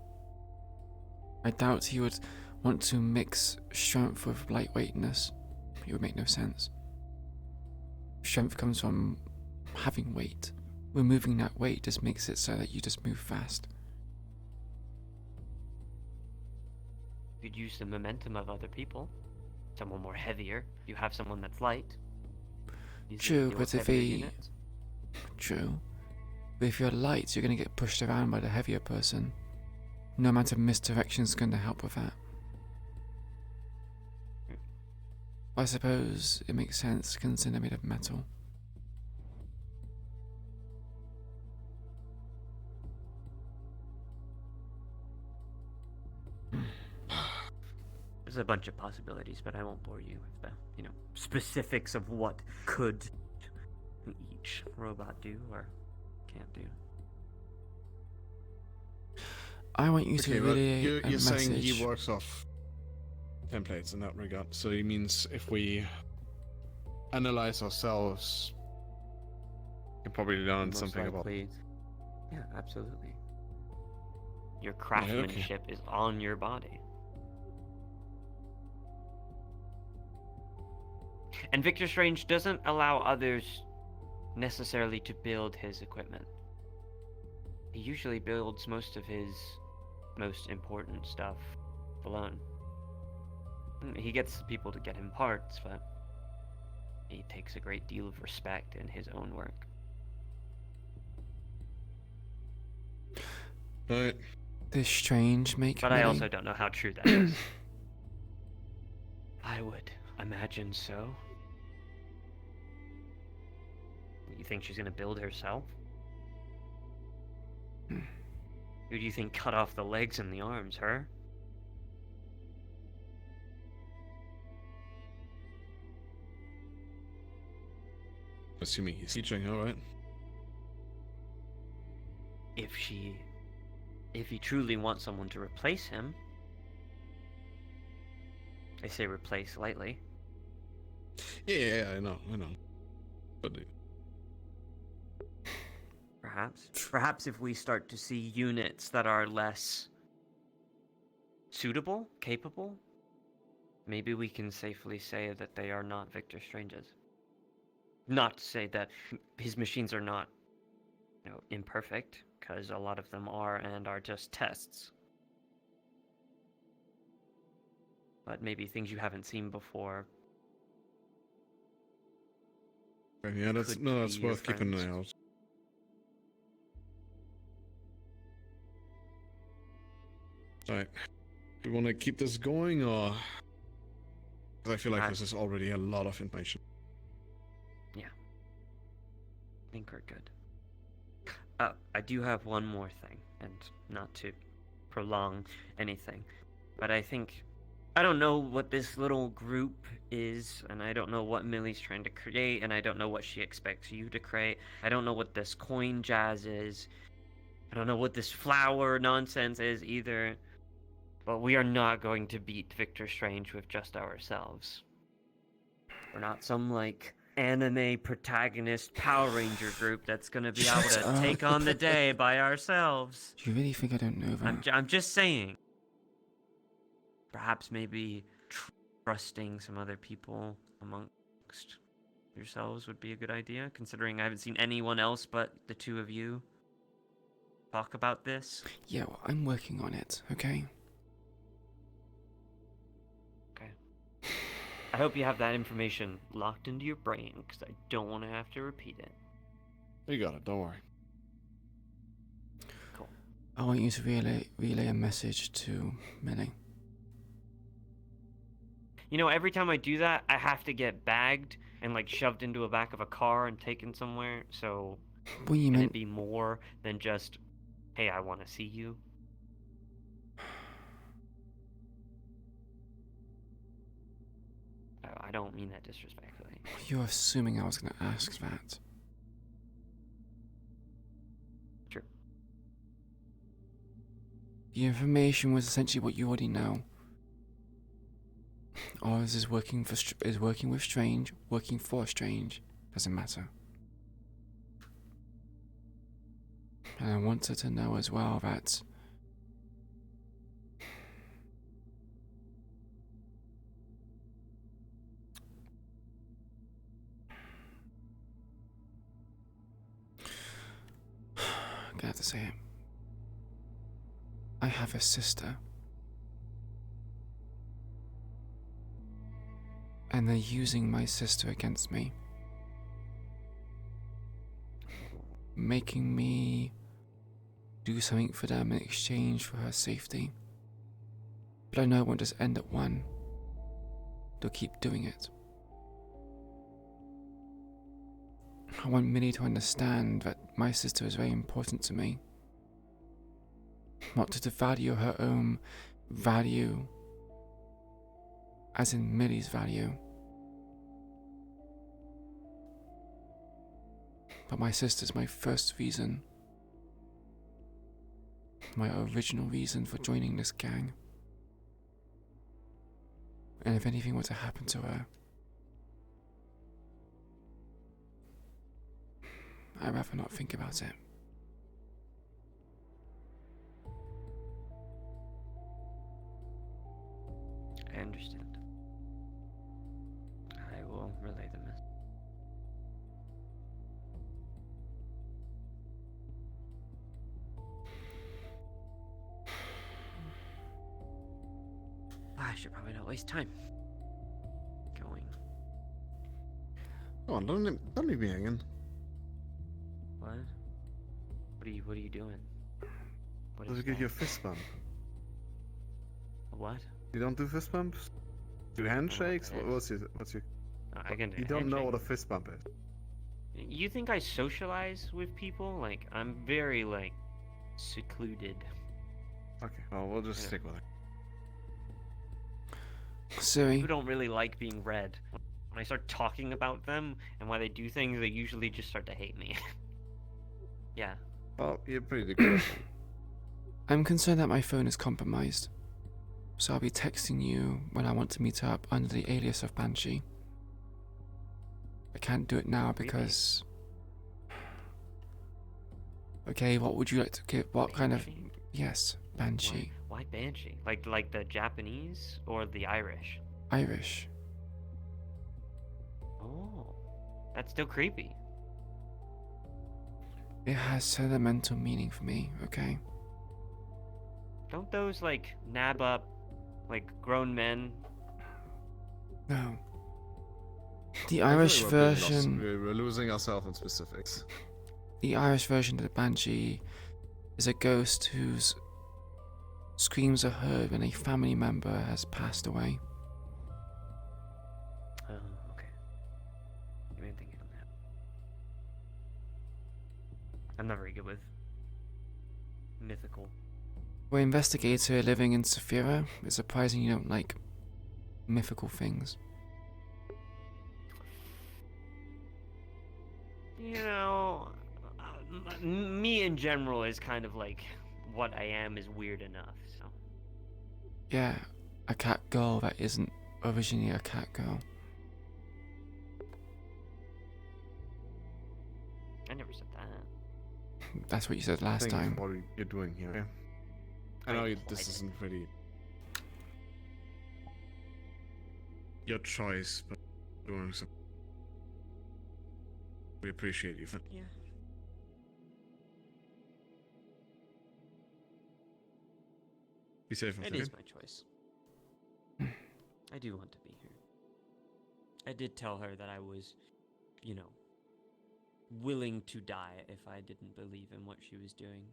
I doubt he would want to mix strength with lightweightness. It would make no sense. Strength comes from having weight. Removing that weight just makes it so that you just move fast. You'd use the momentum of other people. Someone more heavier. You have someone that's light. True, but if True. But if you're light, you're going to get pushed around by the heavier person. No amount of misdirection is going to help with that. I suppose it makes sense considering they're made of metal. There's a bunch of possibilities, but I won't bore you with the, specifics of what could each robot do or can't do. I want you to really you're saying he works off templates in that regard. So it means if we analyze ourselves, you can probably learn Most something likely, yeah, absolutely. Your craftsmanship is on your body. And Victor Strange doesn't allow others necessarily to build his equipment. He usually builds most of his most important stuff alone. He gets people to get him parts, but he takes a great deal of respect in his own work. Right. This strange make. But I also don't know how true that is. I would imagine so. You think she's gonna build herself? Who do you think cut off the legs and the arms, her? Assuming he's teaching her, right? If he truly wants someone to replace him, I say replace lightly. Yeah, I know. But Perhaps if we start to see units that are less suitable, capable, maybe we can safely say that they are not Victor Strange's. Not to say that his machines are not, imperfect, because a lot of them are and are just tests. But maybe things you haven't seen before. yeah, that's worth keeping an eye out. Right. Do we want to keep this going, or? Because I feel like this is already a lot of information. Yeah. I think we're good. I do have one more thing, and not to prolong anything, but I don't know what this little group is, and I don't know what Millie's trying to create, and I don't know what she expects you to create. I don't know what this coin jazz is. I don't know what this flower nonsense is either. But we are not going to beat Victor Strange with just ourselves. We're not some, anime protagonist Power Ranger group that's gonna be able to take on the day by ourselves. Do you really think I don't know that? I'm just saying. Perhaps maybe trusting some other people amongst yourselves would be a good idea, considering I haven't seen anyone else but the two of you talk about this. Yeah, well, I'm working on it, okay? I hope you have that information locked into your brain, because I don't want to have to repeat it. You got it, don't worry. Cool. I want you to relay a message to Millie. Every time I do that, I have to get bagged and shoved into the back of a car and taken somewhere, so What you can meant? it be more than just, hey, I want to see you? I don't mean that disrespectfully. You're assuming I was going to ask that. True. The information was essentially what you already know. Ours is working with Strange, working for Strange. Doesn't matter. And I wanted to know as well that I'm gonna have to say it. I have a sister. And they're using my sister against me. Making me do something for them in exchange for her safety. But I know it won't just end at one. They'll keep doing it. I want Millie to understand that my sister is very important to me. Not to devalue her own value, as in Millie's value. But my sister's my first reason. My original reason for joining this gang. And if anything were to happen to her, I'd rather not think about it. I understand. I will relay the message. I should probably not waste time going. Come on, don't leave me hanging. What? What are you doing? What Does is it give that? you a fist bump? A what? You don't do fist bumps? Do handshakes? that What's your? I can do You a don't know handshake. what a fist bump is. You think I socialize with people? Like, I'm very, like, secluded. Okay, well, we'll just Yeah. stick with it. Siri. People don't really like being read. When I start talking about them and why they do things, they usually just start to hate me. Yeah. Well, you're pretty good. I'm concerned that my phone is compromised. So I'll be texting you when I want to meet up under the alias of Banshee. I can't do it now because... Okay, what would you like to give? What kind of... Yes, Banshee. Why Banshee? Like the Japanese or the Irish? Irish. Oh. That's still creepy. It has sentimental meaning for me, okay? Don't those, like, nab up, like, grown men? No. The I feel Irish like we're being lost. version... We're losing ourselves in specifics. The Irish version of the Banshee is a ghost whose screams are heard when a family member has passed away. Oh, okay. Maybe I'm thinking of that. I'm not very good with mythical. For an investigator living in Saphira, it's surprising you don't like mythical things. You know, me in general is kind of like what I am is weird enough, so. Yeah, a cat girl that isn't originally a cat girl. I never said that. That's what you said last Thank time. you for what you're doing here. Okay? I know this isn't really your choice, but doing so. We appreciate you. Yeah. Be safe. It is my choice. I do want to be here. I did tell her that I was, you know, willing to die if I didn't believe in what she was doing.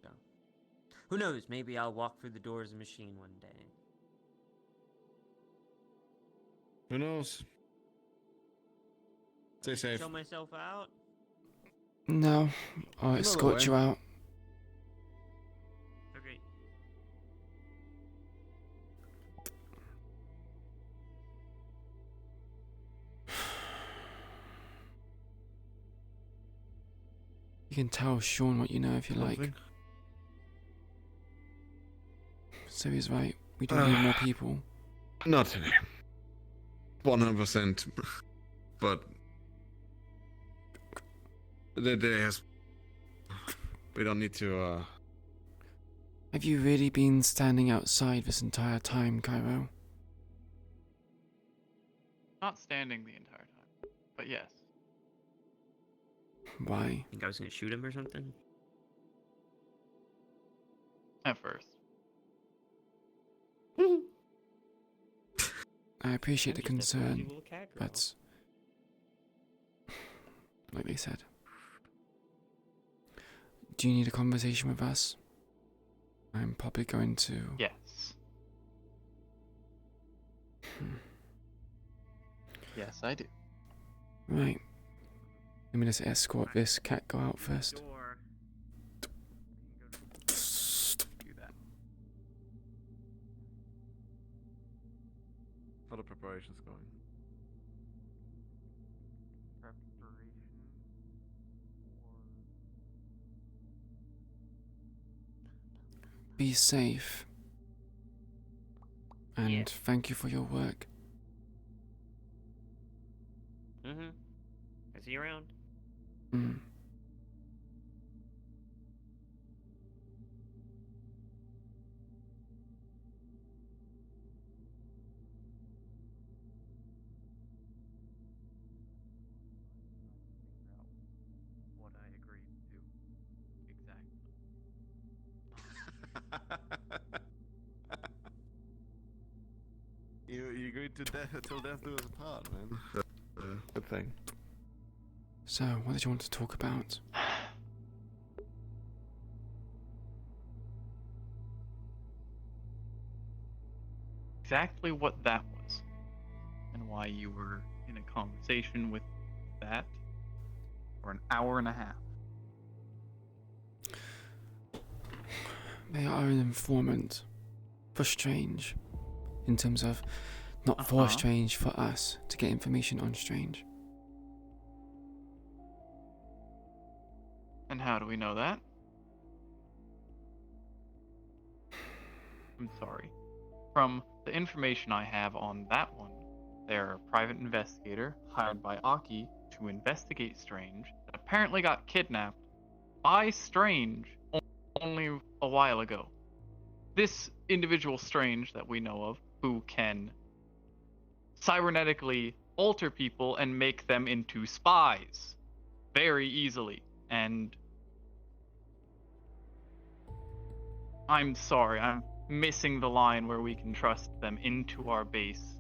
So, who knows? Maybe I'll walk through the doors of a machine one day. Who knows? Stay safe. Show myself out. No, I'll Another escort way. you out. Okay. You can tell Sean what you know if you like. Lovely. So he's right. We do need more people. Not today. 100%. But the day has. We don't need to. Have you really been standing outside this entire time, Cairo? Not standing the entire time, but yes. Why? Think I was gonna shoot him or something? At first. I appreciate the I'm just a bougie concern, little cat girl. but like they said, do you need a conversation with us? I'm probably going to. Yes. Yes, I do. Right. Let me just escort this cat girl out first. Do that. How the preparations going? Be safe. And Yeah. thank you for your work. Mm-hmm. Is he around? Mm. What I agreed to. Exactly. to death till death do us apart, man. Good thing. So, what did you want to talk about? Exactly what that was, and why you were in a conversation with that for an hour and a half. They are an informant for Strange, in terms of not for Strange, for us to get information on Strange. And how do we know that? I'm sorry. From the information I have on that one, they're a private investigator hired by Aki to investigate Strange that apparently got kidnapped by Strange only a while ago. This individual Strange that we know of, who can cybernetically alter people and make them into spies very easily. And I'm sorry, I'm missing the line where we can trust them into our base.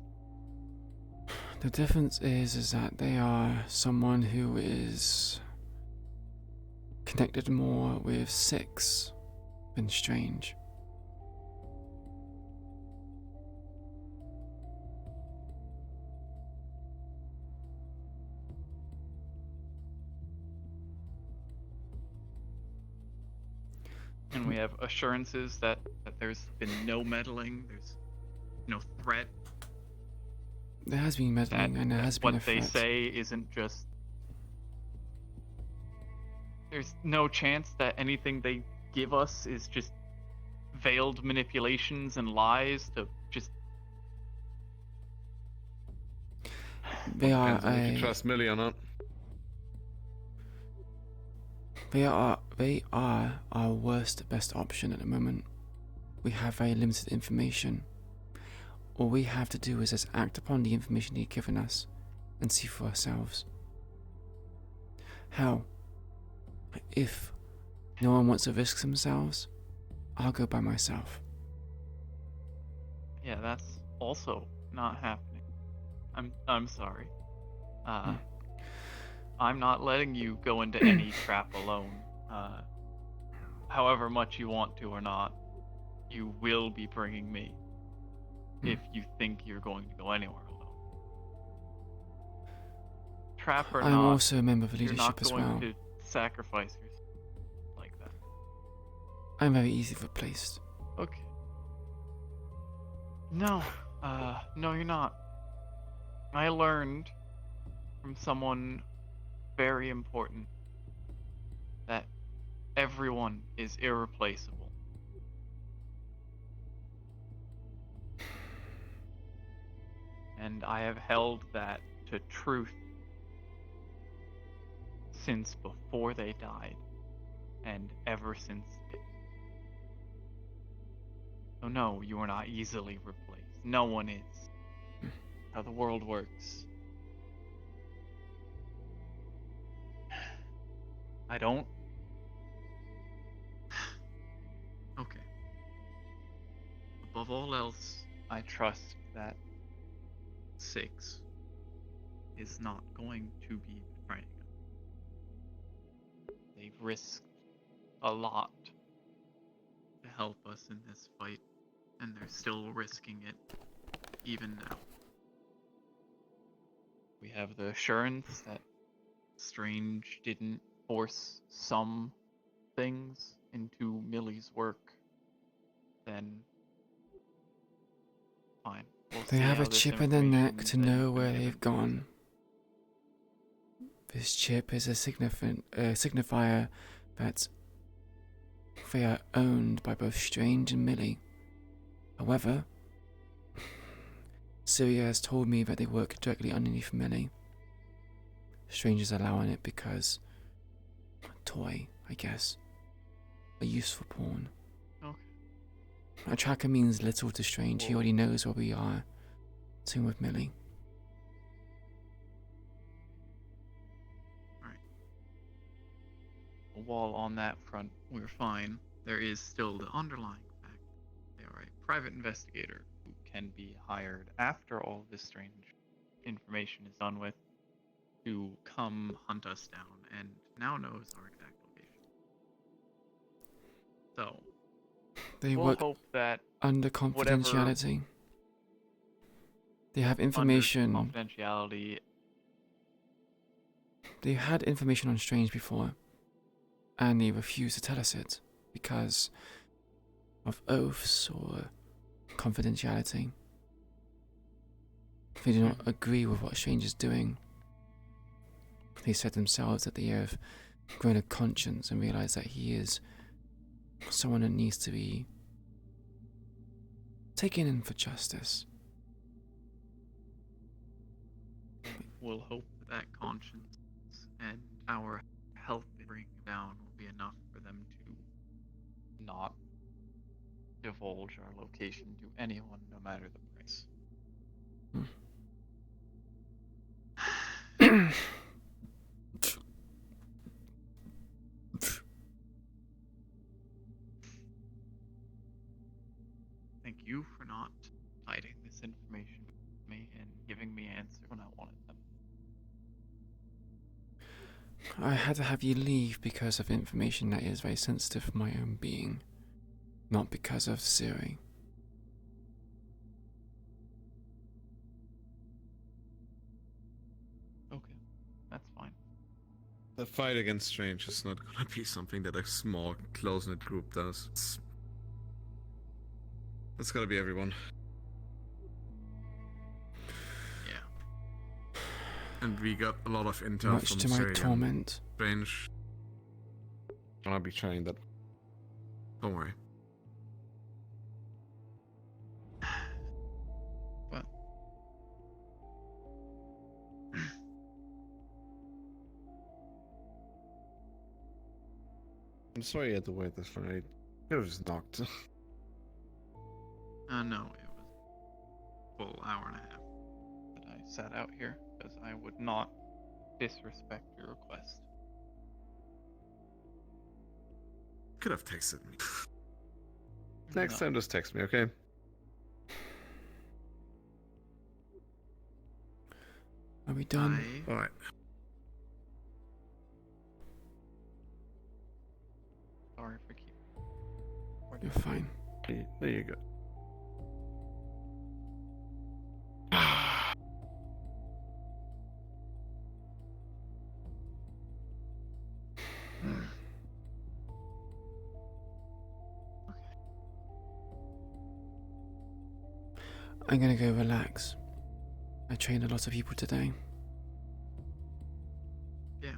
The difference is that they are someone who is connected more with Six than Strange. And we have assurances that there's been no meddling, there's no threat. There has been meddling, and there has been a What they threat. say isn't just... There's no chance that anything they give us is just veiled manipulations and lies to just... They are Depends on if you trust Millie or not. They are our worst best option at the moment. We have very limited information. All we have to do is just act upon the information they've given us and see for ourselves. How? If no one wants to risk themselves, I'll go by myself. Yeah, that's also not happening. I'm sorry. I'm not letting you go into any trap alone. However much you want to or not, you will be bringing me if you think you're going to go anywhere alone. Trap or I'm not, also a member of the you're leadership not as going well. to sacrifice yourself like that. I'm very easy replaced. Okay. No, no you're not. I learned from someone very important that everyone is irreplaceable. And I have held that to truth since before they died, and ever since then. So no, you are not easily replaced. No one is. How the world works. I don't. Okay. Above all else, I trust that Six is not going to be betraying us. They've risked a lot to help us in this fight, and they're still risking it even now. We have the assurance that Strange didn't force some things into Millie's work. Then fine. We'll They see have how a this chip in their neck information to that know you've been where given they've gone. This chip is a signifier that they are owned by both Strange and Millie. However, Syria has told me that they work directly underneath Millie. Strange is allowing it because a toy, I guess. A useful pawn. Okay. A tracker means little to Strange. He already knows where we are. Same with Millie. While on that front, we're fine. There is still the underlying fact. They are a private investigator who can be hired after all this strange information is done with to come hunt us down and now knows our exact location. So, They we'll work hope that under whatever confidentiality. They have under information. confidentiality. They had information on Strange before, and they refused to tell us it because of oaths or confidentiality. They do not agree with what Strange is doing. They said themselves that they have grown a conscience and realized that he is someone that needs to be taken in for justice. We'll hope that conscience and our health bring down will be enough for them to not divulge our location to anyone, no matter the price. Thank you for not hiding this information from me and giving me answers when I wanted them. I had to have you leave because of information that is very sensitive for my own being, not because of Siri. Okay, that's fine. The fight against Strange is not gonna be something that a small, close-knit group does. It's gotta be everyone. Yeah. And we got a lot of intel Much from to my Siri and torment. Strange. I'll be trying that. Don't worry. What? I'm sorry you had to wait this long. I could have just knocked. No, it was a full hour and a half that I sat out here because I would not disrespect your request. Could have texted me. Next No. time, just text me, okay? Are we done? Alright. Sorry for keeping. You're fine. There you go. I'm gonna go relax. I trained a lot of people today. Yeah.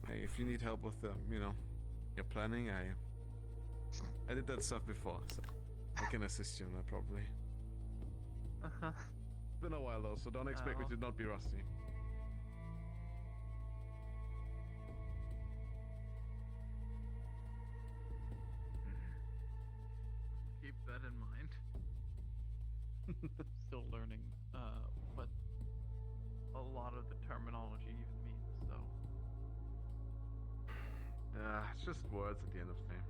Hey, if you need help with your planning, I did that stuff before, so I can assist you in that probably. Uh-huh. It's been a while though, so don't expect me to not be rusty. Keep that in mind. Still learning what a lot of the terminology even means, so. It's just words at the end of the day.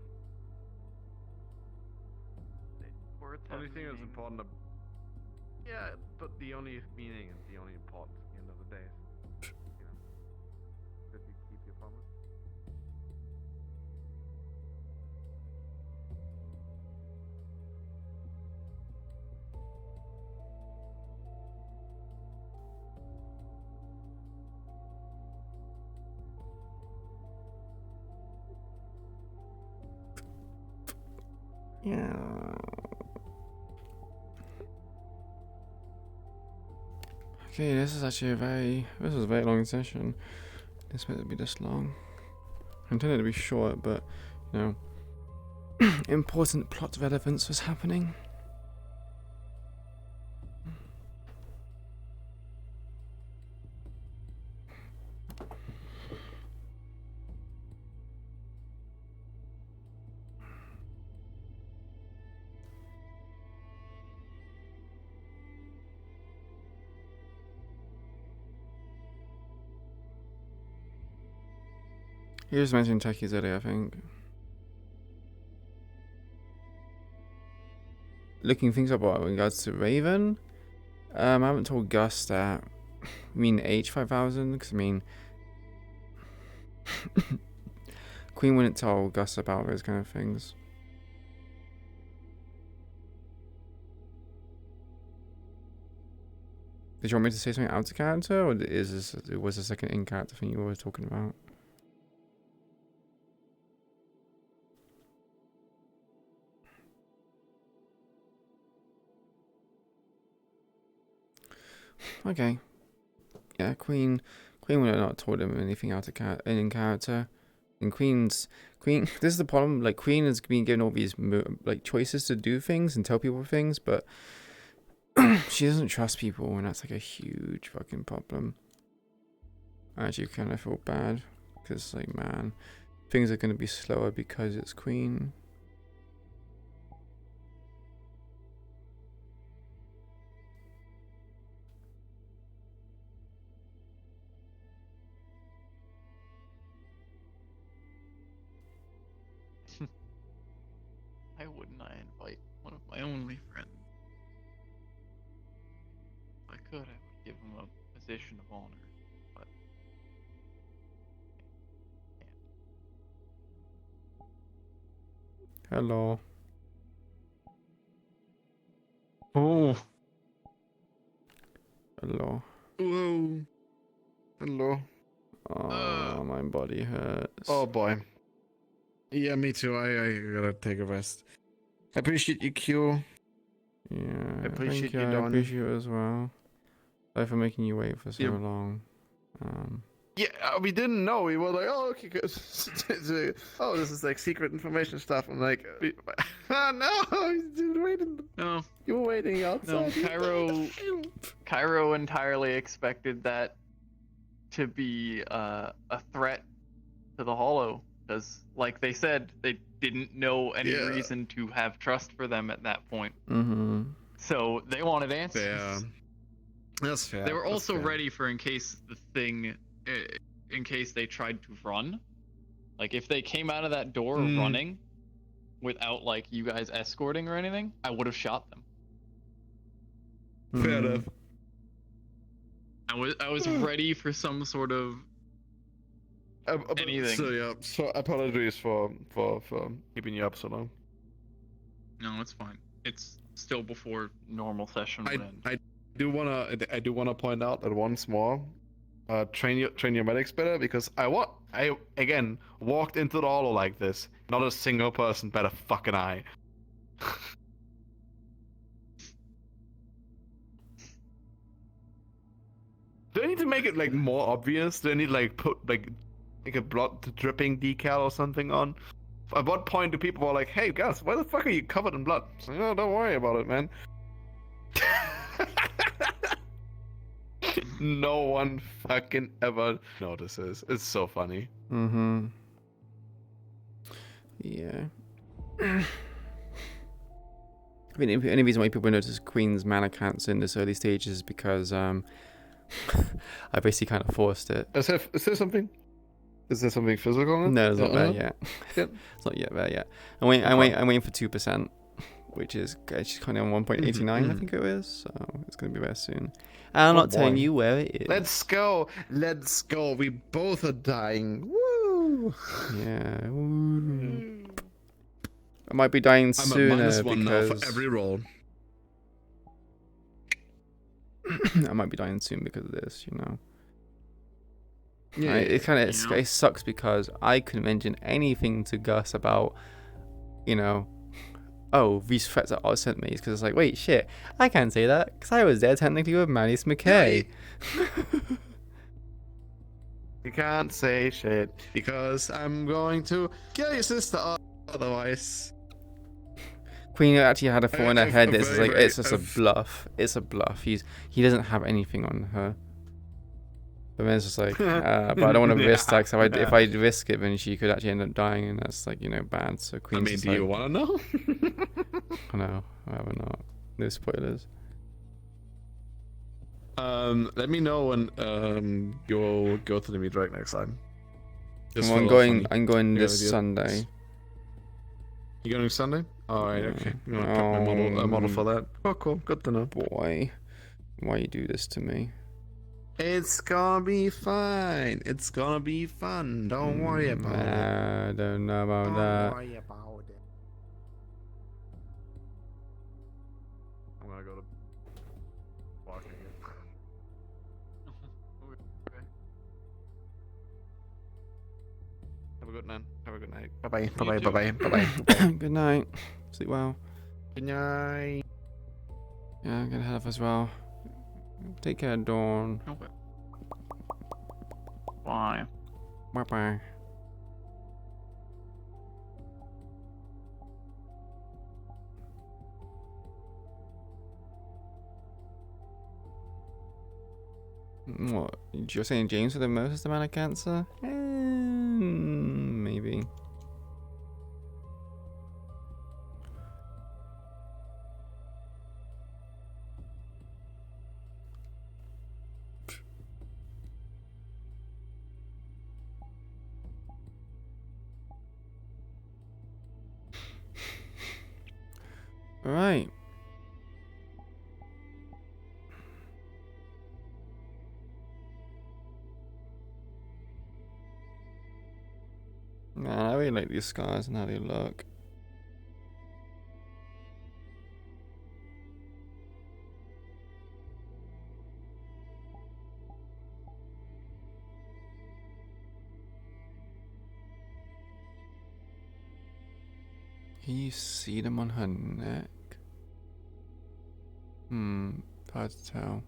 Words Only have thing that's meaning. important. Yeah, but the only meaning and the only important at the end of the day is, that you keep your promise. Yeah. Okay, this is actually this was a very long session. Didn't expect it to be this long. I intended it to be short, but, important plot relevance was happening. You just mentioned techies earlier, I think. looking things up in regards to Raven. I haven't told Gus that. I mean H5000, because I mean Queen wouldn't tell Gus about those kind of things. Did you want me to say something out of character, or was this like an in-character thing you were talking about? Okay. Yeah, Queen would have not told him anything out of in character. And Queen. This is the problem. Like Queen has been given all these like choices to do things and tell people things, but she doesn't trust people, and that's like a huge fucking problem. I actually kind of feel bad because, like, man, things are gonna be slower because it's Queen. Why wouldn't I invite one of my only friends? If I could, I would give him a position of honor, but Hello. Oh. Hello. Whoa. Hello. Oh, my body hurts. Oh boy. Yeah, me too. I gotta take a rest. I appreciate you, Q. Yeah, I appreciate thank you. you, I Don. appreciate you as well. Sorry for making you wait for so Yeah. long. Yeah, we didn't know. We were like, oh, okay, good. Oh, this is like secret information stuff. I'm like, no, you were waiting. No. You were waiting outside. No, Cairo entirely expected that to be a threat to the Hollow, because, like they said, they didn't know any reason to have trust for them at that point. Mm-hmm. So they wanted answers. Yeah. That's fair. They were also ready for in case the thing, in case they tried to run. Like, if they came out of that door running without, like, you guys escorting or anything, I would have shot them. Fair enough. I was ready for some sort of anything. So yeah, so apologies for keeping you up so long. No, it's fine. It's still before normal session would end. I do wanna point out that once more, train your medics better, because I again walked into the Hollow like this. Not a single person bet a fucking eye. Do I need to make it like more obvious? Do I need like put like a blood dripping decal or something on? At what point do people are like, hey guys, why the fuck are you covered in blood? So, no, don't worry about it, man. No one fucking ever notices. It's so funny. Mm-hmm. Yeah. I mean, the only reason why people notice Queen's mana counts in this early stages is because I basically kind of forced it. Is there something? Is there something physical in it? No, it's not there yet. It's not yet there yet. I'm waiting for 2%, which is kind of on 1.89, I think it is. So it's gonna be there soon. And I'm not telling you where it is. Let's go. We both are dying. Woo! Yeah. Woo. I might be dying sooner I'm at -1 now because for every roll. I might be dying soon because of this, you know. Yeah, it kind of it sucks because I couldn't mention anything to Gus about, you know, oh, these threats that Oz sent me, because it's like, wait, shit, I can't say that because I was there technically with Manus McKay. You can't say shit because I'm going to kill your sister otherwise. Queen actually had a thought in her head that's like, it's just a bluff. It's a bluff. He doesn't have anything on her. But then it's just like, but I don't want to risk that, because if I risk it, then she could actually end up dying, and that's like, you know, bad. So Queen's I mean, do you want to know? No, I rather not. No spoilers. Let me know when you'll go to the meat rack next time. I'm going this Sunday. You going Sunday? Alright, okay. I'm gonna pick my model for that. Oh, cool. Good to know. Boy, why you do this to me? It's gonna be fine. It's gonna be fun. Don't worry about it. I don't know about that. Don't worry about it. I'm gonna go to walk again. Have a good night. Have a good night. Bye bye. Bye bye. Bye bye. Bye bye. Good night. Sleep well. Good night. Yeah, I'm gonna head off as well. Take care, Dawn. Okay. Bye. Bye bye. What? You're saying James with the most amount of cancer? Maybe. All right. Man, I really like these scars and how they look. Can you see them on her neck? Hard to tell.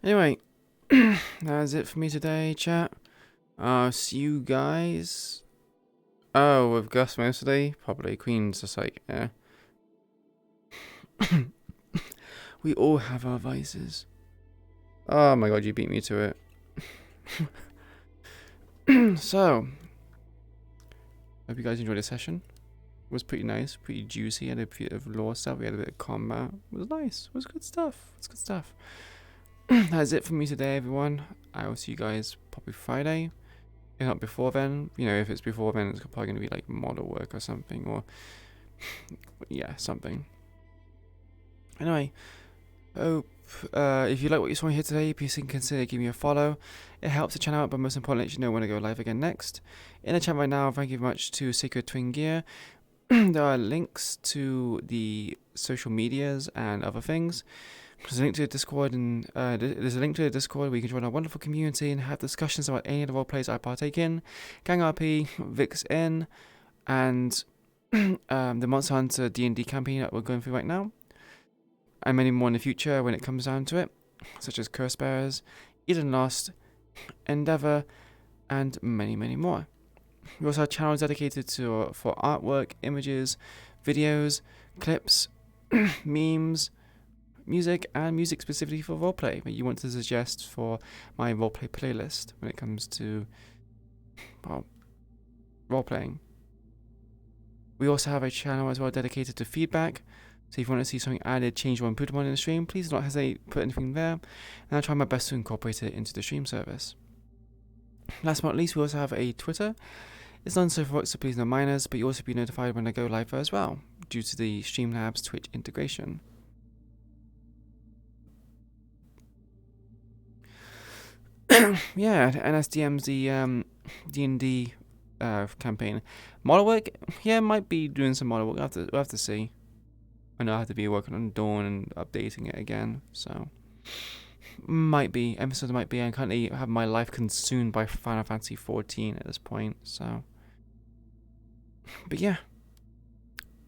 Anyway, that's it for me today, chat. See you guys. Oh, with Gus mostly? Probably. Queen's just like, eh. We all have our vices. Oh my god, you beat me to it. So, hope you guys enjoyed the session. It was pretty nice, pretty juicy. Had a bit of lore stuff, we had a bit of combat. It was nice. It was good stuff. It's good stuff. That's it for me today, everyone. I will see you guys probably Friday. If not before then, you know, if it's before then, it's probably going to be like model work or something, or yeah, something. Anyway, hope if you like what you saw here today, please consider giving me a follow. It helps the channel out, but most importantly, let you know when I go live again next. In the chat right now, thank you very much to Sacred Twin Gear. There are links to the social medias and other things. There's a link to the Discord, and there's a link to the Discord where you can join our wonderful community and have discussions about any of the role plays I partake in, Gang RP, Vix N, and the Monster Hunter D&D campaign that we're going through right now, and many more in the future when it comes down to it, such as Curse Bearers, Eden Lost, Endeavor, and many, many more. We also have channels dedicated to for artwork, images, videos, clips, memes, music, and music specifically for roleplay that you want to suggest for my roleplay playlist when it comes to, well, roleplaying. We also have a channel as well dedicated to feedback, so if you want to see something added, changed, or improved upon in the stream, please do not hesitate to put anything there, and I'll try my best to incorporate it into the stream service. Last but not least, we also have a Twitter. It's not so for so please no minors, but you'll also be notified when I go live there as well, due to the Streamlabs Twitch integration. Yeah, NSDM's the D&D campaign. Model work, yeah, might be doing some model work. We'll have to see. I know I have to be working on Dawn and updating it again, so might be. Emphasis might be. I currently have my life consumed by Final Fantasy 14 at this point, so. But yeah,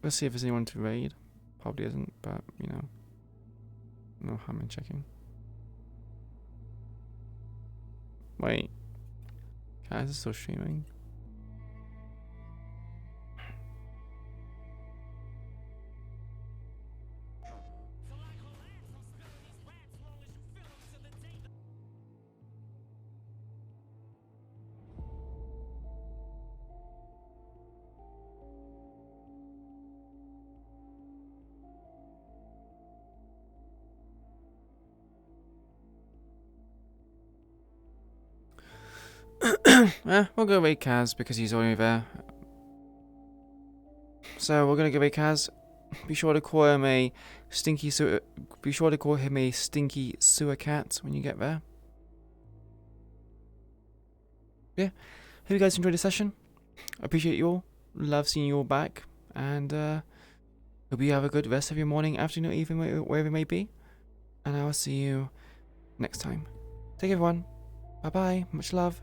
let's see if there's anyone to raid. Probably isn't, but you know, no harm in checking. Wait, guys, is still streaming? We'll go away Kaz because he's already there. So we're gonna go away Kaz. Be sure to call him a stinky sewer. Be sure to call him a stinky sewer cat when you get there. Yeah. Hope you guys enjoyed the session. I appreciate you all. Love seeing you all back. And hope you have a good rest of your morning, afternoon, or evening, wherever it may be. And I will see you next time. Take care, everyone. Bye bye. Much love.